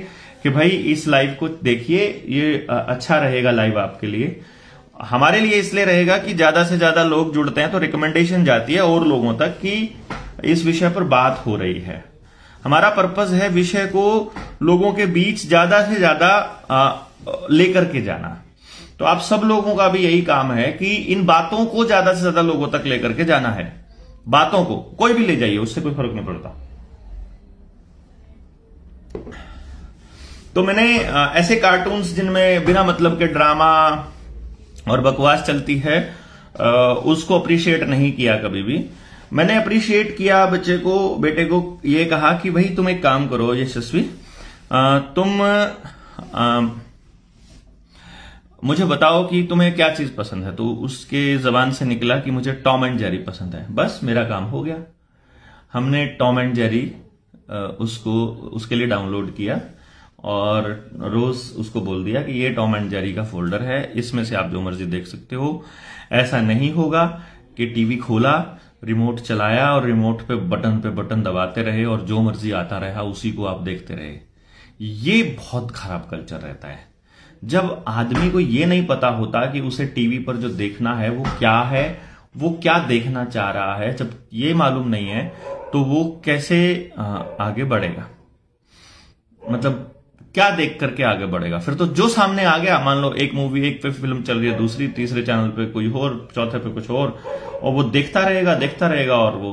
कि भाई इस लाइव को देखिए, ये अच्छा रहेगा लाइव आपके लिए। हमारे लिए इसलिए रहेगा कि ज्यादा से ज्यादा लोग जुड़ते हैं तो रिकमेंडेशन जाती है और लोगों तक कि इस विषय पर बात हो रही है। हमारा पर्पस है विषय को लोगों के बीच ज्यादा से ज्यादा लेकर के जाना। तो आप सब लोगों का भी यही काम है कि इन बातों को ज्यादा से ज्यादा लोगों तक लेकर के जाना है। बातों को कोई भी ले जाइए, उससे कोई फर्क नहीं पड़ता। तो मैंने ऐसे कार्टून्स जिनमें बिना मतलब के ड्रामा और बकवास चलती है, उसको अप्रिशिएट नहीं किया कभी भी। मैंने अप्रिशिएट किया बेटे को ये कहा कि भाई तुम एक काम करो यशस्वी, तुम मुझे बताओ कि तुम्हें क्या चीज पसंद है। तो उसके जबान से निकला कि मुझे टॉम एंड जेरी पसंद है। बस मेरा काम हो गया। हमने टॉम एंड जेरी उसके लिए डाउनलोड किया और रोज उसको बोल दिया कि ये टॉम एंड जेरी का फोल्डर है, इसमें से आप जो मर्जी देख सकते हो। ऐसा नहीं होगा कि टीवी खोला, रिमोट चलाया और रिमोट पे बटन दबाते रहे और जो मर्जी आता रहा उसी को आप देखते रहे। ये बहुत खराब कल्चर रहता है। जब आदमी को ये नहीं पता होता कि उसे टीवी पर जो देखना है वो क्या है, वो क्या देखना चाह रहा है, जब ये मालूम नहीं है तो वो कैसे आगे बढ़ेगा, मतलब क्या देख करके आगे बढ़ेगा। फिर तो जो सामने आ गया, मान लो एक मूवी, एक पे फिल्म चल रही है, दूसरी तीसरे चैनल पे कोई और, चौथे पे कुछ और वो देखता रहेगा और वो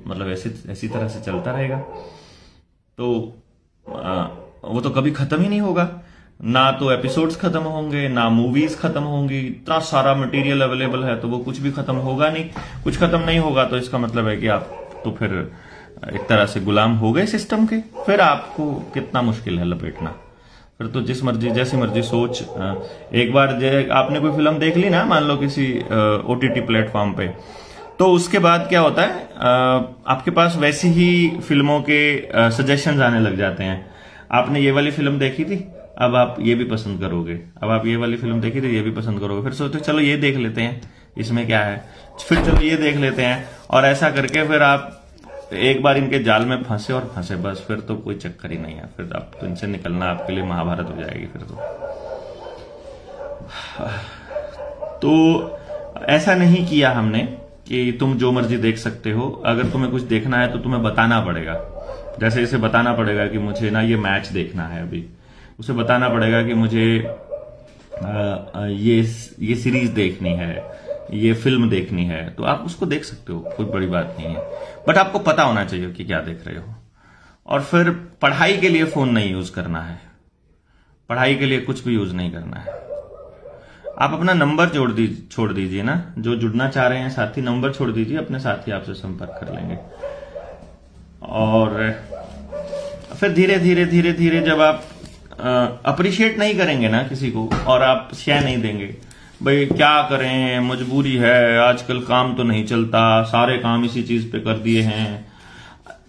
मतलब ऐसी तरह से चलता रहेगा। तो वो तो कभी खत्म ही नहीं होगा। ना तो एपिसोड्स खत्म होंगे, ना मूवीज खत्म होंगी। इतना सारा मटेरियल अवेलेबल है तो वो कुछ भी खत्म होगा नहीं। कुछ खत्म नहीं होगा तो इसका मतलब है कि आप तो फिर एक तरह से गुलाम हो गए सिस्टम के। फिर आपको कितना मुश्किल है लपेटना, फिर तो जिस मर्जी जैसी मर्जी सोच। एक बार आपने कोई फिल्म देख ली ना, मान लो किसी OTT प्लेटफॉर्म पे, तो उसके बाद क्या होता है, आपके पास वैसी ही फिल्मों के सजेशंस आने लग जाते हैं। आपने ये वाली फिल्म देखी थी, अब आप ये भी पसंद करोगे, अब आप ये वाली फिल्म देखी थी, ये भी पसंद करोगे, फिर सोचते चलो ये देख लेते हैं, इसमें क्या है, फिर चलो ये देख लेते हैं, और ऐसा करके फिर आप एक बार इनके जाल में फंसे और फंसे, बस फिर तो कोई चक्कर ही नहीं है। फिर आप तो इनसे निकलना आपके लिए महाभारत हो जाएगी फिर तो ऐसा नहीं किया हमने कि तुम जो मर्जी देख सकते हो। अगर तुम्हें कुछ देखना है तो तुम्हें बताना पड़ेगा, जैसे इसे बताना पड़ेगा कि मुझे ना ये मैच देखना है, अभी उसे बताना पड़ेगा कि मुझे ये सीरीज देखनी है, ये फिल्म देखनी है, तो आप उसको देख सकते हो, कोई बड़ी बात नहीं है। बट आपको पता होना चाहिए कि क्या देख रहे हो। और फिर पढ़ाई के लिए फोन नहीं यूज करना है, पढ़ाई के लिए कुछ भी यूज नहीं करना है। आप अपना नंबर छोड़ दीजिए ना, जो जुड़ना चाह रहे हैं साथी, नंबर छोड़ दीजिए, अपने साथी आपसे संपर्क कर लेंगे। और फिर धीरे धीरे धीरे धीरे जब आप अप्रिशिएट नहीं करेंगे ना किसी को, और आप शेयर नहीं देंगे, भाई क्या करें, मजबूरी है, आजकल काम तो नहीं चलता, सारे काम इसी चीज पे कर दिए हैं,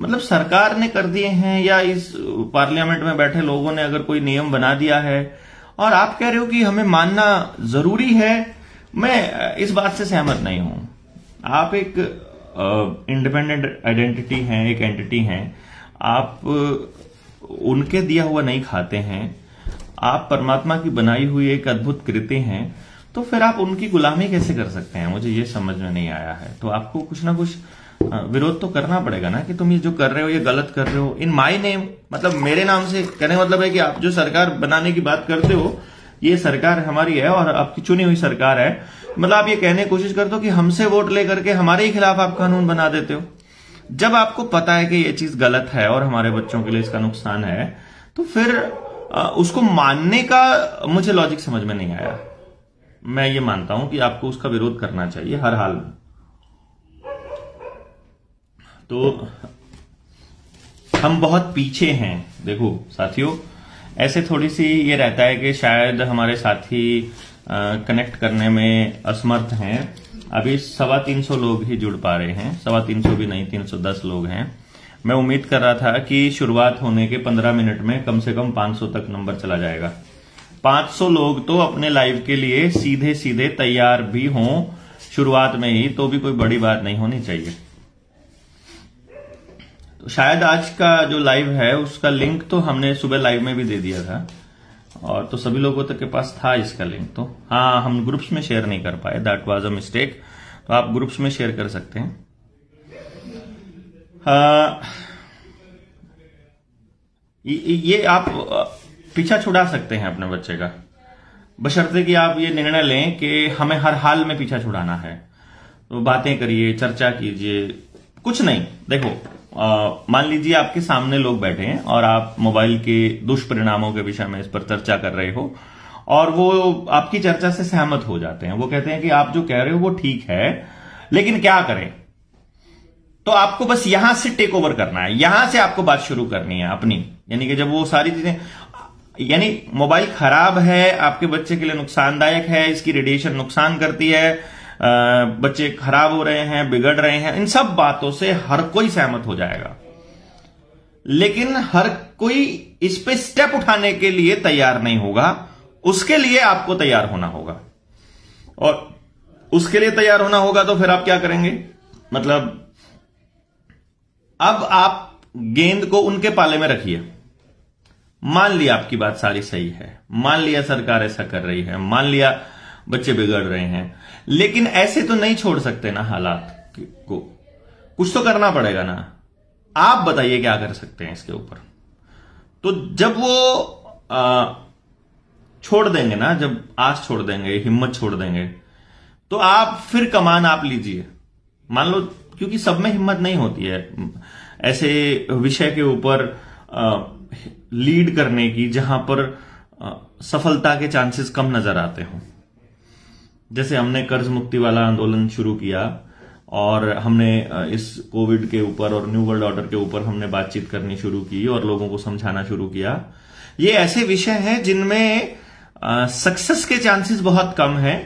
मतलब सरकार ने कर दिए हैं, या इस पार्लियामेंट में बैठे लोगों ने अगर कोई नियम बना दिया है और आप कह रहे हो कि हमें मानना जरूरी है, मैं इस बात से सहमत नहीं हूं। आप एक इंडिपेंडेंट आइडेंटिटी हैं, एक एंटिटी हैं, आप उनके दिया हुआ नहीं खाते हैं, आप परमात्मा की बनाई हुई एक अद्भुत कृति हैं, तो फिर आप उनकी गुलामी कैसे कर सकते हैं, मुझे ये समझ में नहीं आया है। तो आपको कुछ ना कुछ विरोध तो करना पड़ेगा ना, कि तुम ये जो कर रहे हो ये गलत कर रहे हो, इन माय नेम, मतलब मेरे नाम से। कहने का मतलब है कि आप जो सरकार बनाने की बात करते हो, ये सरकार हमारी है और आपकी चुनी हुई सरकार है, मतलब आप ये कहने की कोशिश करते हो कि हमसे वोट लेकर के हमारे ही खिलाफ आप कानून बना देते हो। जब आपको पता है कि ये चीज गलत है और हमारे बच्चों के लिए इसका नुकसान है, तो फिर उसको मानने का मुझे लॉजिक समझ में नहीं आया। मैं ये मानता हूं कि आपको उसका विरोध करना चाहिए हर हाल में। तो हम बहुत पीछे हैं, देखो साथियों, ऐसे थोड़ी सी ये रहता है कि शायद हमारे साथी कनेक्ट करने में असमर्थ हैं। अभी 350 लोग ही जुड़ पा रहे हैं, 350 भी नहीं, 310 लोग हैं। मैं उम्मीद कर रहा था कि शुरुआत होने के 15 मिनट में कम से कम 500 तक नंबर चला जाएगा। 500 लोग तो अपने लाइव के लिए सीधे सीधे तैयार भी हों शुरुआत में ही, तो भी कोई बड़ी बात नहीं होनी चाहिए। तो शायद आज का जो लाइव है उसका लिंक तो हमने सुबह लाइव में भी दे दिया था, और तो सभी लोगों तक के पास था इसका लिंक। तो हाँ, हम ग्रुप्स में शेयर नहीं कर पाए, दैट वाज अ मिस्टेक। तो आप ग्रुप्स में शेयर कर सकते हैं। ये आप पीछा छुड़ा सकते हैं अपने बच्चे का, बशर्ते कि आप ये निर्णय लें कि हमें हर हाल में पीछा छुड़ाना है। तो बातें करिए, चर्चा कीजिए, कुछ नहीं। देखो, मान लीजिए आपके सामने लोग बैठे हैं और आप मोबाइल के दुष्परिणामों के विषय में इस पर चर्चा कर रहे हो, और वो आपकी चर्चा से सहमत हो जाते हैं। वो कहते हैं कि आप जो कह रहे हो वो ठीक है, लेकिन क्या करें। तो आपको बस यहां से टेक ओवर करना है, यहां से आपको बात शुरू करनी है अपनी। यानी कि जब वो सारी चीजें, यानी मोबाइल खराब है, आपके बच्चे के लिए नुकसानदायक है, इसकी रेडिएशन नुकसान करती है, बच्चे खराब हो रहे हैं, बिगड़ रहे हैं, इन सब बातों से हर कोई सहमत हो जाएगा, लेकिन हर कोई इस पे स्टेप उठाने के लिए तैयार नहीं होगा। उसके लिए आपको तैयार होना होगा, और उसके लिए तैयार होना होगा तो फिर आप क्या करेंगे, मतलब अब आप गेंद को उनके पाले में रखिए। मान लिया आपकी बात सारी सही है, मान लिया सरकार ऐसा कर रही है, मान लिया बच्चे बिगड़ रहे हैं, लेकिन ऐसे तो नहीं छोड़ सकते ना हालात को, कुछ तो करना पड़ेगा ना। आप बताइए क्या कर सकते हैं इसके ऊपर। तो जब वो छोड़ देंगे ना, जब आस छोड़ देंगे, हिम्मत छोड़ देंगे, तो आप फिर कमान आप लीजिए। मान लो, क्योंकि सब में हिम्मत नहीं होती है ऐसे विषय के ऊपर लीड करने की जहां पर सफलता के चांसेस कम नजर आते हों। जैसे हमने कर्ज मुक्ति वाला आंदोलन शुरू किया और हमने इस कोविड के ऊपर और न्यू वर्ल्ड ऑर्डर के ऊपर हमने बातचीत करनी शुरू की और लोगों को समझाना शुरू किया। ये ऐसे विषय हैं जिनमें सक्सेस के चांसेस बहुत कम हैं।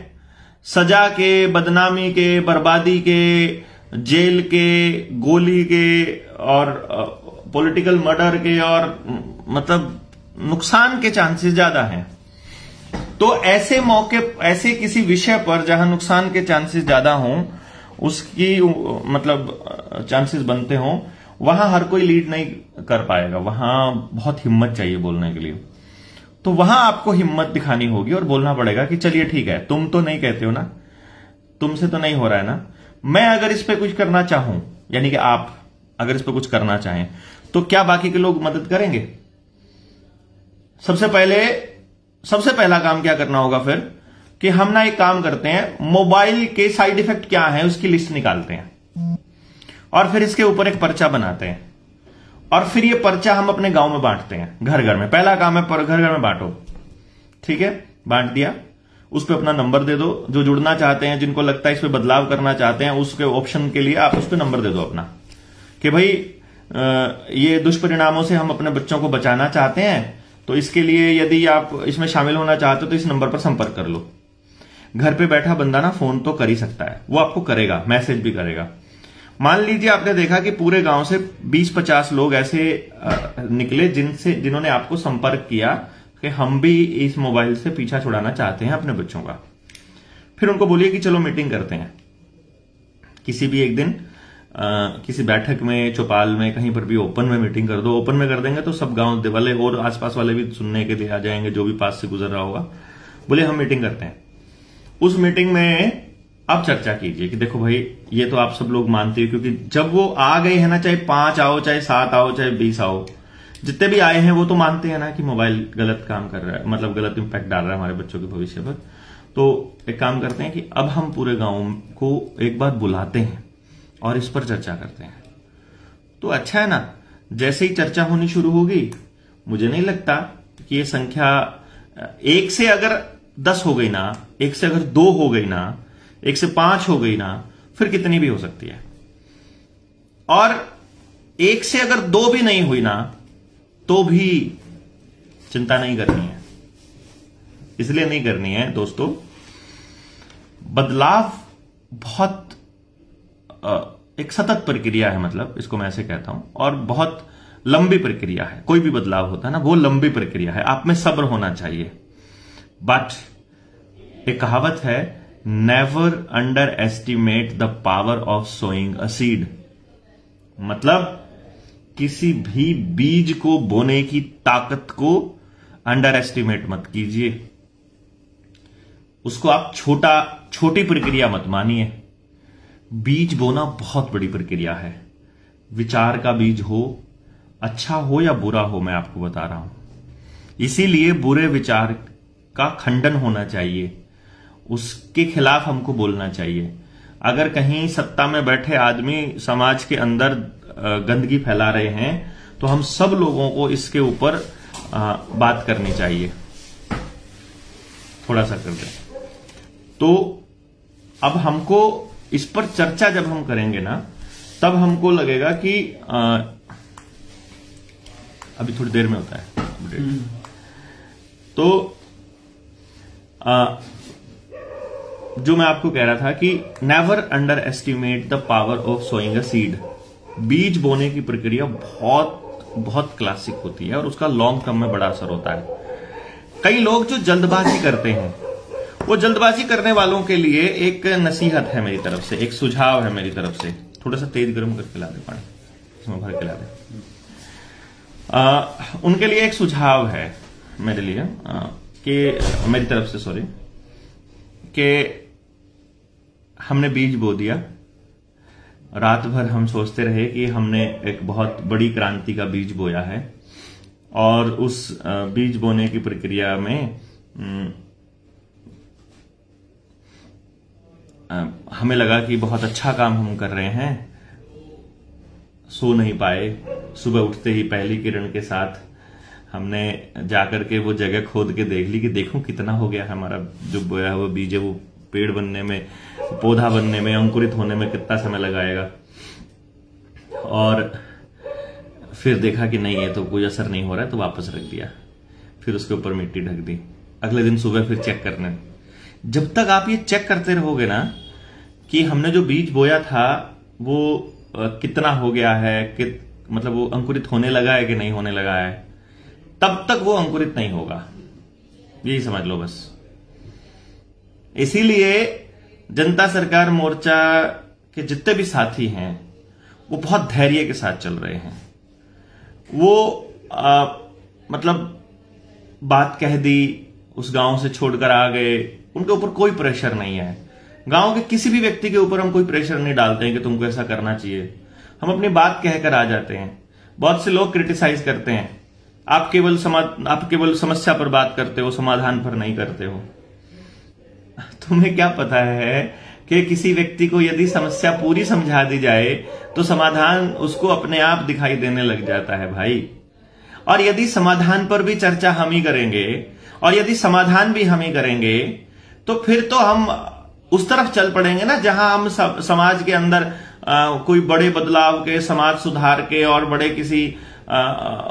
सजा के, बदनामी के, बर्बादी के, जेल के, गोली के और पॉलिटिकल मर्डर के और मतलब नुकसान के चांसेस ज्यादा हैं। तो ऐसे मौके, ऐसे किसी विषय पर जहां नुकसान के चांसेस ज्यादा हों, उसकी मतलब चांसेस बनते हों, वहां हर कोई लीड नहीं कर पाएगा। वहां बहुत हिम्मत चाहिए बोलने के लिए। तो वहां आपको हिम्मत दिखानी होगी और बोलना पड़ेगा कि चलिए ठीक है, तुम तो नहीं कहते हो ना, तुमसे तो नहीं हो रहा है ना, मैं अगर इस पे कुछ करना चाहूं, यानी कि आप अगर इस पे कुछ करना चाहें, तो क्या बाकी के लोग मदद करेंगे? सबसे पहला काम क्या करना होगा फिर कि हम ना एक काम करते हैं, मोबाइल के साइड इफेक्ट क्या है उसकी लिस्ट निकालते हैं और फिर इसके ऊपर एक पर्चा बनाते हैं और फिर ये पर्चा हम अपने गांव में बांटते हैं, घर घर में। पहला काम है पर घर घर में बांटो, ठीक है, बांट दिया। उस पर अपना नंबर दे दो। जो जुड़ना चाहते हैं, जिनको लगता है इस पर बदलाव करना चाहते हैं, उसके ऑप्शन के लिए आप उस पर नंबर दे दो अपना कि भाई ये दुष्परिणामों से हम अपने बच्चों को बचाना चाहते हैं, तो इसके लिए यदि आप इसमें शामिल होना चाहते हो तो इस नंबर पर संपर्क कर लो। घर पे बैठा बंदा ना फोन तो कर ही सकता है, वो आपको करेगा, मैसेज भी करेगा। मान लीजिए आपने देखा कि पूरे गांव से 20-50 लोग ऐसे निकले जिन्होंने आपको संपर्क किया कि हम भी इस मोबाइल से पीछा छुड़ाना चाहते हैं अपने बच्चों का। फिर उनको बोलिए कि चलो मीटिंग करते हैं किसी भी एक दिन, किसी बैठक में, चौपाल में, कहीं पर भी ओपन में मीटिंग कर दो। ओपन में कर देंगे तो सब गांव वाले और आसपास वाले भी सुनने के लिए आ जाएंगे, जो भी पास से गुजर रहा होगा। बोले हम मीटिंग करते हैं। उस मीटिंग में आप चर्चा कीजिए कि देखो भाई, ये तो आप सब लोग मानते हो, क्योंकि जब वो आ गए हैं ना, चाहे 5 आओ, चाहे 7 आओ, चाहे 20 आओ, जितने भी आए हैं वो तो मानते हैं ना कि मोबाइल गलत काम कर रहा है, मतलब गलत इंपैक्ट डाल रहा है हमारे बच्चों के भविष्य पर। तो एक काम करते हैं कि अब हम पूरे गांव को एक बार बुलाते हैं और इस पर चर्चा करते हैं। तो अच्छा है ना, जैसे ही चर्चा होनी शुरू होगी, मुझे नहीं लगता कि ये संख्या 1 से अगर 10 हो गई ना, 1 से अगर 2 हो गई ना, 1 से 5 हो गई ना, फिर कितनी भी हो सकती है। और 1 से अगर 2 भी नहीं हुई ना, तो भी चिंता नहीं करनी है। इसलिए नहीं करनी है दोस्तों, बदलाव बहुत एक सतत प्रक्रिया है, मतलब इसको मैं ऐसे कहता हूं, और बहुत लंबी प्रक्रिया है। कोई भी बदलाव होता है ना, वो लंबी प्रक्रिया है, आप में सब्र होना चाहिए। बट एक कहावत है, never underestimate the power of sowing a seed. मतलब किसी भी बीज को बोने की ताकत को अंडर एस्टिमेट मत कीजिए, उसको आप छोटी प्रक्रिया मत मानिए। बीज बोना बहुत बड़ी प्रक्रिया है। विचार का बीज हो, अच्छा हो या बुरा हो, मैं आपको बता रहा हूं। इसीलिए बुरे विचार का खंडन होना चाहिए, उसके खिलाफ हमको बोलना चाहिए। अगर कहीं सत्ता में बैठे आदमी समाज के अंदर गंदगी फैला रहे हैं, तो हम सब लोगों को इसके ऊपर बात करनी चाहिए। थोड़ा सा कर दें तो अब हमको इस पर चर्चा जब हम करेंगे ना, तब हमको लगेगा कि अभी थोड़ी देर में होता है तो जो मैं आपको कह रहा था कि never underestimate the power of sowing a seed. बीज बोने की प्रक्रिया बहुत क्लासिक होती है और उसका लॉन्ग टर्म में बड़ा असर होता है। कई लोग जो जल्दबाजी करते हैं, वो जल्दबाजी करने वालों के लिए एक नसीहत है मेरी तरफ से, एक सुझाव है मेरी तरफ से। थोड़ा सा तेज गर्म करके ला दे पानी, इसमें भर के ला दे। उनके लिए एक सुझाव है मेरे लिए, कि मेरी तरफ से, सॉरी, कि हमने बीज बो दिया, रात भर हम सोचते रहे कि हमने एक बहुत बड़ी क्रांति का बीज बोया है, और उस बीज बोने की प्रक्रिया में हमें लगा कि बहुत अच्छा काम हम कर रहे हैं, सो नहीं पाए। सुबह उठते ही पहली किरण के साथ हमने जाकर के वो जगह खोद के देख ली कि देखो कितना हो गया, हमारा जो बोया हुआ बीज है वो पेड़ बनने में, पौधा बनने में, अंकुरित होने में कितना समय लगाएगा। और फिर देखा कि नहीं, ये तो कोई असर नहीं हो रहा है, तो वापस रख दिया, फिर उसके ऊपर मिट्टी ढक दी। अगले दिन सुबह फिर चेक करने। जब तक आप ये चेक करते रहोगे ना कि हमने जो बीज बोया था वो कितना हो गया है, मतलब वो अंकुरित होने लगा है कि नहीं होने लगा है, तब तक वो अंकुरित नहीं होगा। यही समझ लो बस। इसीलिए जनता सरकार मोर्चा के जितने भी साथी हैं वो बहुत धैर्य के साथ चल रहे हैं। वो मतलब बात कह दी, उस गांव से छोड़कर आ गए, उनके ऊपर कोई प्रेशर नहीं है। गांव के किसी भी व्यक्ति के ऊपर हम कोई प्रेशर नहीं डालते हैं कि तुमको ऐसा करना चाहिए। हम अपनी बात कहकर आ जाते हैं। बहुत से लोग क्रिटिसाइज करते हैं, आप केवल समस्या पर बात करते हो, समाधान पर नहीं करते हो। तुम्हें क्या पता है कि किसी व्यक्ति को यदि समस्या पूरी समझा दी जाए तो समाधान उसको अपने आप दिखाई देने लग जाता है भाई। और यदि समाधान पर भी चर्चा हम ही करेंगे और यदि समाधान भी हम ही करेंगे तो फिर तो हम उस तरफ चल पड़ेंगे ना जहां हम समाज के अंदर कोई बड़े बदलाव के, समाज सुधार के और बड़े किसी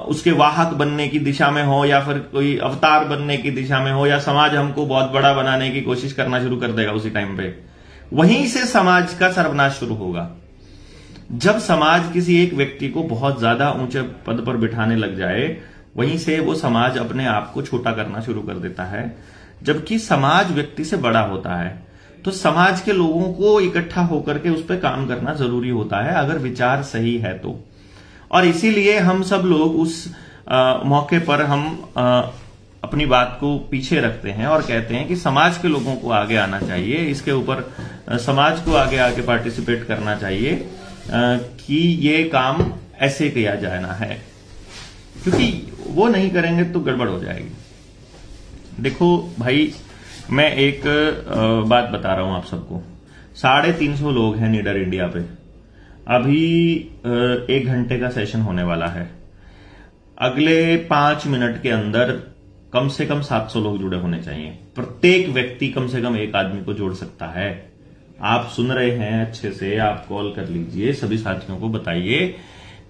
उसके वाहक बनने की दिशा में हो, या फिर कोई अवतार बनने की दिशा में हो, या समाज हमको बहुत बड़ा बनाने की कोशिश करना शुरू कर देगा उसी टाइम पे। वहीं से समाज का सर्वनाश शुरू होगा। जब समाज किसी एक व्यक्ति को बहुत ज्यादा ऊंचे पद पर बिठाने लग जाए, वहीं से वो समाज अपने आप को छोटा करना शुरू कर देता है। जबकि समाज व्यक्ति से बड़ा होता है, तो समाज के लोगों को इकट्ठा होकर के उस पर काम करना जरूरी होता है, अगर विचार सही है तो। और इसीलिए हम सब लोग उस मौके पर हम अपनी बात को पीछे रखते हैं और कहते हैं कि समाज के लोगों को आगे आना चाहिए, इसके ऊपर समाज को आगे आके पार्टिसिपेट करना चाहिए कि ये काम ऐसे किया जाना है, क्योंकि वो नहीं करेंगे तो गड़बड़ हो जाएगी। देखो भाई, मैं एक बात बता रहा हूं आप सबको। 350 लोग हैं नीडर इंडिया पे। अभी 1 घंटे का सेशन होने वाला है। अगले 5 मिनट के अंदर कम से कम 700 लोग जुड़े होने चाहिए। प्रत्येक व्यक्ति कम से कम एक आदमी को जोड़ सकता है। आप सुन रहे हैं अच्छे से, आप कॉल कर लीजिए, सभी साथियों को बताइए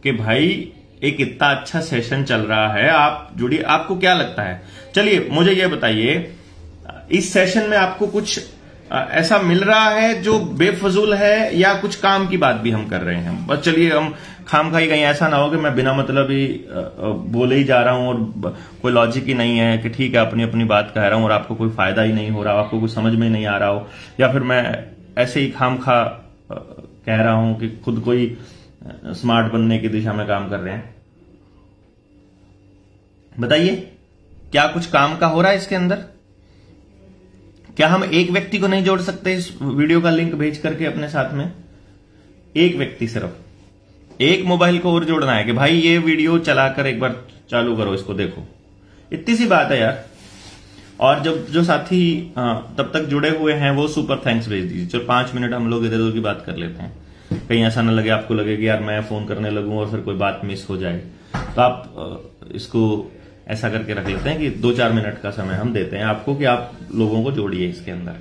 कि भाई एक इतना अच्छा सेशन चल रहा है, आप जुड़िए। आपको क्या लगता है? चलिए मुझे ये बताइए, इस सेशन में आपको कुछ ऐसा मिल रहा है जो बेफजूल है, या कुछ काम की बात भी हम कर रहे हैं? बस चलिए, हम खामखाई कहीं ऐसा ना हो कि मैं बिना मतलब ही बोले ही जा रहा हूं और कोई लॉजिक ही नहीं है, कि ठीक है अपनी अपनी बात कह रहा हूं और आपको कोई फायदा ही नहीं हो रहा, आपको कुछ समझ में नहीं आ रहा हो, या फिर मैं ऐसे ही खामखा कह रहा हूं कि खुद कोई स्मार्ट बनने की दिशा में काम कर रहे हैं। बताइए, क्या कुछ काम का हो रहा है इसके अंदर? क्या हम एक व्यक्ति को नहीं जोड़ सकते इस वीडियो का लिंक भेज करके अपने साथ में? एक व्यक्ति, सिर्फ एक मोबाइल को और जोड़ना है कि भाई ये वीडियो चलाकर एक बार चालू करो, इसको देखो। इतनी सी बात है यार। और जब जो साथी तब तक जुड़े हुए हैं वो सुपर थैंक्स भेज दीजिए। चलो 5 मिनट हम लोग इधर उधर की बात कर लेते हैं, कहीं ऐसा ना लगे आपको लगे कि यार मैं फोन करने लगूं और फिर कोई बात मिस हो जाए। तो आप इसको ऐसा करके रख लेते हैं कि 2-4 मिनट का समय हम देते हैं आपको कि आप लोगों को जोड़िए इसके अंदर।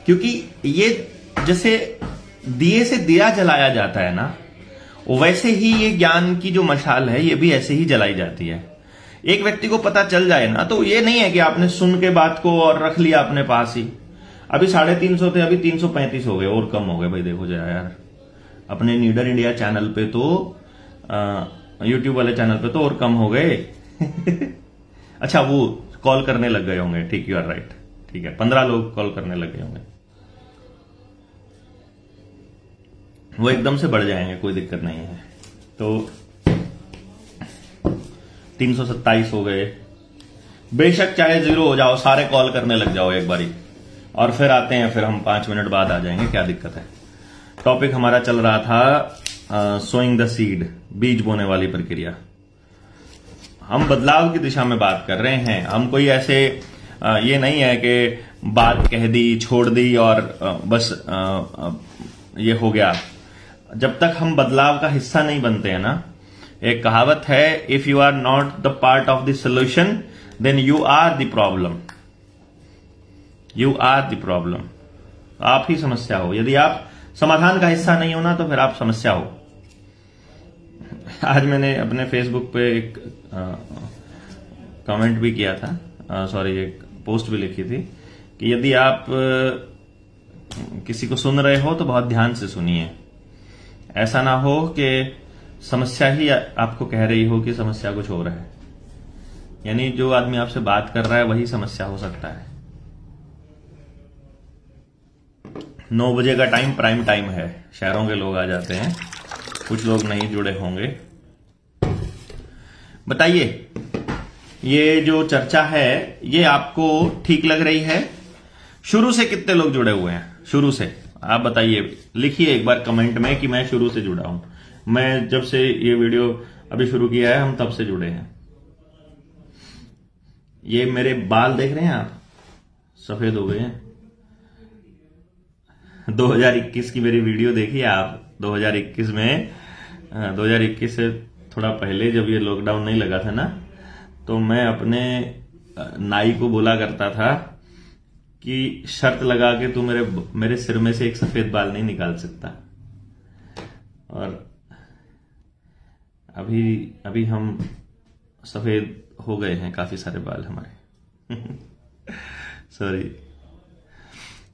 क्योंकि ये जैसे दिए से दिया जलाया जाता है ना, वैसे ही ये ज्ञान की जो मशाल है ये भी ऐसे ही जलाई जाती है। एक व्यक्ति को पता चल जाए ना, तो ये नहीं है कि आपने सुन के बात को और रख लिया अपने पास ही। अभी 350 थे, अभी 335 हो गए और कम हो गए भाई। देखो जरा यार, अपने नीडर इंडिया चैनल पे तो यूट्यूब वाले चैनल पे तो और कम हो गए। अच्छा, वो कॉल करने लग गए होंगे। ठीक, यू आर राइट। ठीक है, 15 लोग कॉल करने लग गए होंगे। वो एकदम से बढ़ जाएंगे, कोई दिक्कत नहीं है। तो 327 हो गए। बेशक चाहे 0 हो जाओ, सारे कॉल करने लग जाओ एक बारी, और फिर आते हैं, फिर हम 5 मिनट बाद आ जाएंगे, क्या दिक्कत है। टॉपिक हमारा चल रहा था सोइंग द सीड, बीज बोने वाली प्रक्रिया। हम बदलाव की दिशा में बात कर रहे हैं। हम कोई ऐसे ये नहीं है कि बात कह दी, छोड़ दी और बस ये हो गया। जब तक हम बदलाव का हिस्सा नहीं बनते हैं ना, एक कहावत है, if you are not the part of the solution then you are the problem. You are the problem. आप ही समस्या हो। यदि आप समाधान का हिस्सा नहीं हो ना, तो फिर आप समस्या हो। आज मैंने अपने फेसबुक पे एक कमेंट भी किया था, एक पोस्ट भी लिखी थी कि यदि आप किसी को सुन रहे हो तो बहुत ध्यान से सुनिए। ऐसा ना हो कि समस्या ही आपको कह रही हो कि समस्या कुछ और है। यानी जो आदमी आपसे बात कर रहा है वही समस्या हो सकता है। 9 बजे का टाइम प्राइम टाइम है, शहरों के लोग आ जाते हैं, कुछ लोग नहीं जुड़े होंगे। बताइए, ये जो चर्चा है ये आपको ठीक लग रही है? शुरू से कितने लोग जुड़े हुए हैं? शुरू से आप बताइए, लिखिए एक बार कमेंट में कि मैं शुरू से जुड़ा हूं। मैं जब से ये वीडियो अभी शुरू किया है, हम तब से जुड़े हैं। ये मेरे बाल देख रहे हैं आप, सफेद हो गए हैं। 2021 की मेरी वीडियो देखिए आप। 2021 में 2021 से थोड़ा पहले जब ये लॉकडाउन नहीं लगा था ना, तो मैं अपने नाई को बोला करता था कि शर्त लगा के तू मेरे सिर में से एक सफेद बाल नहीं निकाल सकता। और अभी हम सफेद हो गए हैं, काफी सारे बाल हमारे। सॉरी,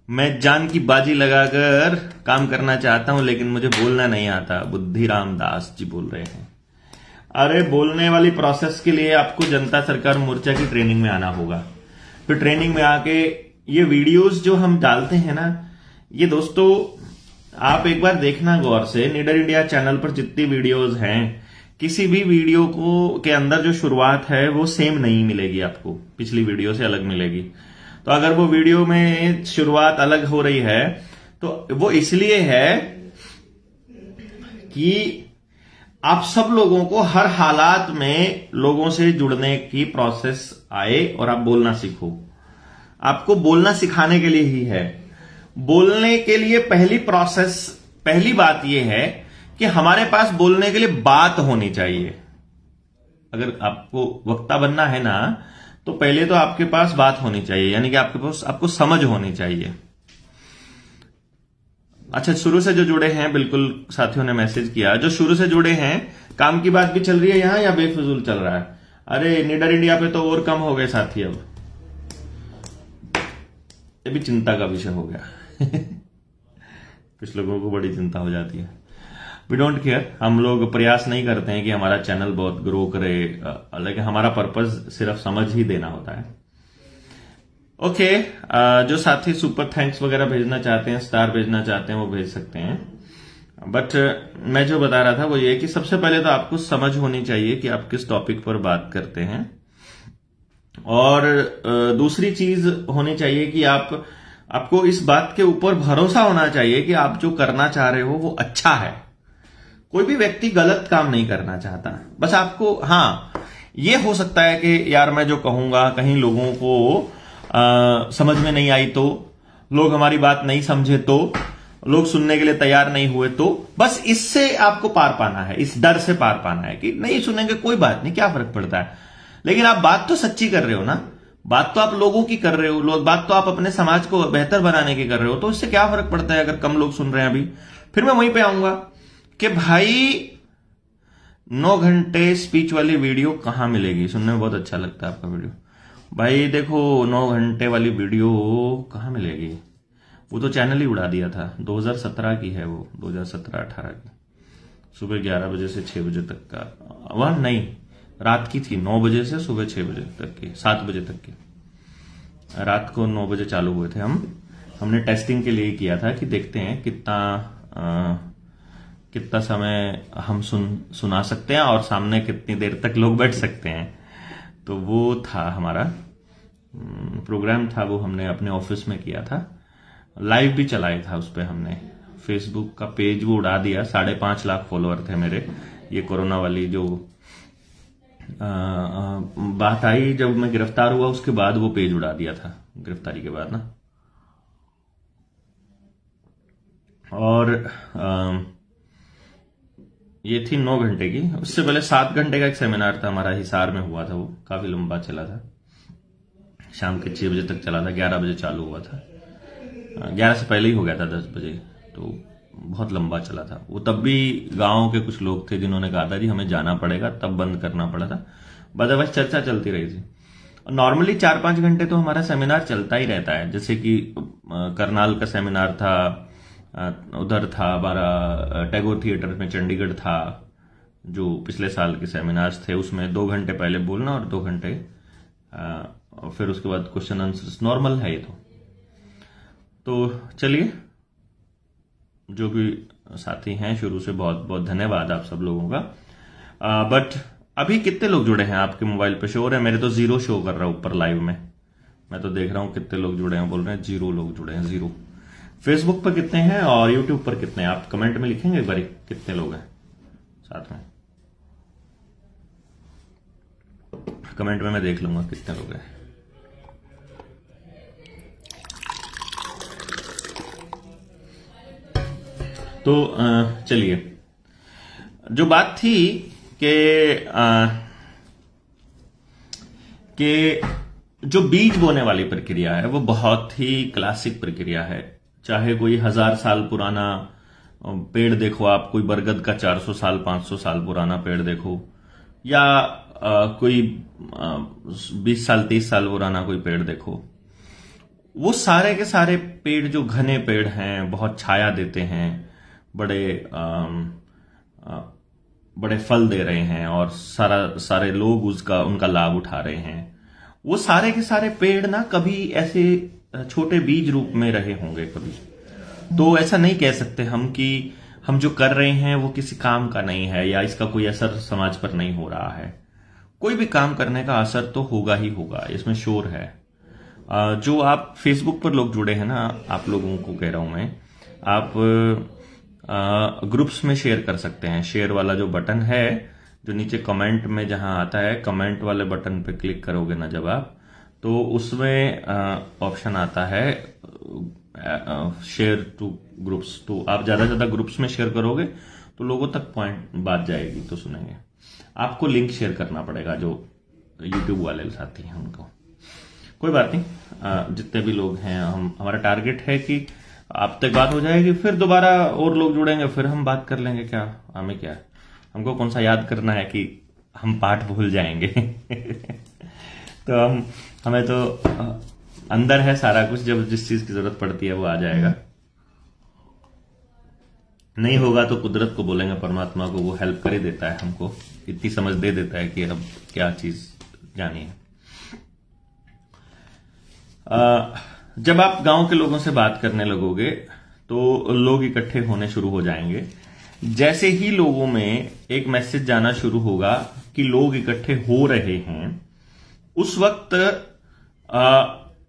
मैं जान की बाजी लगाकर काम करना चाहता हूं, लेकिन मुझे बोलना नहीं आता। बुद्धिराम दास जी बोल रहे हैं। अरे, बोलने वाली प्रोसेस के लिए आपको जनता सरकार मोर्चा की ट्रेनिंग में आना होगा। फिर ट्रेनिंग में आके ये वीडियोस जो हम डालते हैं ना, ये दोस्तों आप एक बार देखना गौर से। निडर इंडिया चैनल पर जितनी वीडियोस हैं, किसी भी वीडियो के अंदर जो शुरुआत है वो सेम नहीं मिलेगी आपको, पिछली वीडियो से अलग मिलेगी। तो अगर वो वीडियो में शुरुआत अलग हो रही है तो वो इसलिए है कि आप सब लोगों को हर हालात में लोगों से जुड़ने की प्रोसेस आए और आप बोलना सीखो। आपको बोलना सिखाने के लिए ही है। बोलने के लिए पहली बात यह है कि हमारे पास बोलने के लिए बात होनी चाहिए। अगर आपको वक्ता बनना है ना, तो पहले तो आपके पास बात होनी चाहिए, यानी कि आपको समझ होनी चाहिए। अच्छा, शुरू से जो जुड़े हैं, बिल्कुल साथियों ने मैसेज किया, जो शुरू से जुड़े हैं, काम की बात भी चल रही है यहां या बेफिजूल चल रहा है? अरे, निडर इंडिया पे तो और कम हो गए साथी। अब ये भी चिंता का विषय हो गया। कुछ लोगों को बड़ी चिंता हो जाती है। We don't care. हम लोग प्रयास नहीं करते हैं कि हमारा चैनल बहुत ग्रो करे, लेकिन हमारा पर्पस सिर्फ समझ ही देना होता है। ओके, जो साथी सुपर थैंक्स वगैरह भेजना चाहते हैं, स्टार भेजना चाहते हैं, वो भेज सकते हैं। बट मैं जो बता रहा था वो ये कि सबसे पहले तो आपको समझ होनी चाहिए कि आप किस टॉपिक पर बात करते हैं। और दूसरी चीज होनी चाहिए कि आपको इस बात के ऊपर भरोसा होना चाहिए कि आप जो करना चाह रहे हो वो अच्छा है। कोई भी व्यक्ति गलत काम नहीं करना चाहता। बस आपको, हाँ, ये हो सकता है कि यार मैं जो कहूंगा कहीं लोगों को समझ में नहीं आई, तो लोग हमारी बात नहीं समझे, तो लोग सुनने के लिए तैयार नहीं हुए, तो बस इससे आपको पार पाना है। इस डर से पार पाना है कि नहीं सुनेंगे, कोई बात नहीं, क्या फर्क पड़ता है। लेकिन आप बात तो सच्ची कर रहे हो ना, बात तो आप लोगों की कर रहे हो, बात तो आप अपने समाज को बेहतर बनाने की कर रहे हो, तो इससे क्या फर्क पड़ता है अगर कम लोग सुन रहे हैं अभी। फिर मैं वहीं पे आऊंगा कि भाई 9 घंटे स्पीच वाली वीडियो कहां मिलेगी? सुनने में बहुत अच्छा लगता है आपका वीडियो। भाई देखो, 9 घंटे वाली वीडियो कहां मिलेगी? वो तो चैनल ही उड़ा दिया था। 2017 की है वो, 2017-18 की, सुबह 11 बजे से 6 बजे तक का। वह नहीं, रात की थी, 9 बजे से सुबह 6 बजे तक की, 7 बजे तक की। रात को 9 बजे चालू हुए थे हमने टेस्टिंग के लिए किया था कि देखते हैं कितना समय हम सुना सकते हैं और सामने कितनी देर तक लोग बैठ सकते हैं। तो वो था हमारा प्रोग्राम था, वो हमने अपने ऑफिस में किया था। लाइव भी चलाया था उस पर हमने। फेसबुक का पेज वो उड़ा दिया। 5.5 लाख फॉलोअर थे मेरे। ये कोरोना वाली जो बात आई, जब मैं गिरफ्तार हुआ उसके बाद वो पेज उड़ा दिया था, गिरफ्तारी के बाद ना। और ये थी 9 घंटे की। उससे पहले 7 घंटे का एक सेमिनार था हमारा, हिसार में हुआ था, वो काफी लंबा चला था। शाम के 6 बजे तक चला था, 11 बजे चालू हुआ था, 11 से पहले ही हो गया था 10 बजे, तो बहुत लंबा चला था वो। तब भी गांव के कुछ लोग थे जिन्होंने कहा था जी हमें जाना पड़ेगा, तब बंद करना पड़ा था, अदरवाइज चर्चा चलती रही थी। नॉर्मली 4-5 घंटे तो हमारा सेमिनार चलता ही रहता है, जैसे कि करनाल का सेमिनार था, उधर था हमारा टैगोर थिएटर में चंडीगढ़ था, जो पिछले साल के सेमिनार्स थे उसमें 2 घंटे पहले बोलना और 2 घंटे फिर उसके बाद क्वेश्चन आंसर्स, नॉर्मल है ये तो चलिए, जो भी साथी हैं शुरू से बहुत बहुत धन्यवाद आप सब लोगों का। बट अभी कितने लोग जुड़े हैं आपके मोबाइल पे? शो हो रहे हैं? मेरे तो 0 शो कर रहा है ऊपर लाइव में, मैं तो देख रहा हूं कितने लोग जुड़े हैं, बोल रहे हैं 0 लोग जुड़े हैं, 0। फेसबुक पर कितने हैं और यूट्यूब पर कितने हैं? आप कमेंट में लिखेंगे एक बार कितने लोग हैं साथ में, कमेंट में मैं देख लूंगा कितने लोग हैं। तो चलिए, जो बात थी कि जो बीज बोने वाली प्रक्रिया है वो बहुत ही क्लासिक प्रक्रिया है। चाहे कोई 1000 साल पुराना पेड़ देखो आप, कोई बरगद का 400 साल 500 साल पुराना पेड़ देखो, या कोई 20 साल 30 साल पुराना कोई पेड़ देखो, वो सारे के सारे पेड़ जो घने पेड़ हैं, बहुत छाया देते हैं, बड़े फल दे रहे हैं और सारे लोग उनका लाभ उठा रहे हैं, वो सारे के सारे पेड़ ना कभी ऐसे छोटे बीज रूप में रहे होंगे कभी। तो ऐसा नहीं कह सकते हम कि हम जो कर रहे हैं वो किसी काम का नहीं है या इसका कोई असर समाज पर नहीं हो रहा है। कोई भी काम करने का असर तो होगा ही होगा, इसमें श्योर है। जो आप फेसबुक पर लोग जुड़े हैं ना, आप लोगों को कह रहा हूं मैं, आप ग्रुप्स में शेयर कर सकते हैं। शेयर वाला जो बटन है जो नीचे कमेंट में जहां आता है, कमेंट वाले बटन पे क्लिक करोगे ना जब आप, तो उसमें ऑप्शन आता है शेयर टू ग्रुप्स। तो आप ज्यादा से ज्यादा ग्रुप्स में शेयर करोगे तो लोगों तक पॉइंट बात जाएगी तो सुनेंगे। आपको लिंक शेयर करना पड़ेगा, जो यूट्यूब वाले साथी हैं उनको। कोई बात नहीं, जितने भी लोग हैं, हमारा टारगेट है कि आप तक बात हो जाएगी, फिर दोबारा और लोग जुड़ेंगे, फिर हम बात कर लेंगे। क्या हमें क्या, हमको कौन सा याद करना है कि हम पाठ भूल जाएंगे तो हमें तो अंदर है सारा कुछ, जब जिस चीज की जरूरत पड़ती है वो आ जाएगा। नहीं होगा तो कुदरत को बोलेंगे, परमात्मा को, वो हेल्प कर ही देता है, हमको इतनी समझ दे देता है कि अब क्या चीज जानी है। जब आप गांव के लोगों से बात करने लगोगे तो लोग इकट्ठे होने शुरू हो जाएंगे। जैसे ही लोगों में एक मैसेज जाना शुरू होगा कि लोग इकट्ठे हो रहे हैं, उस वक्त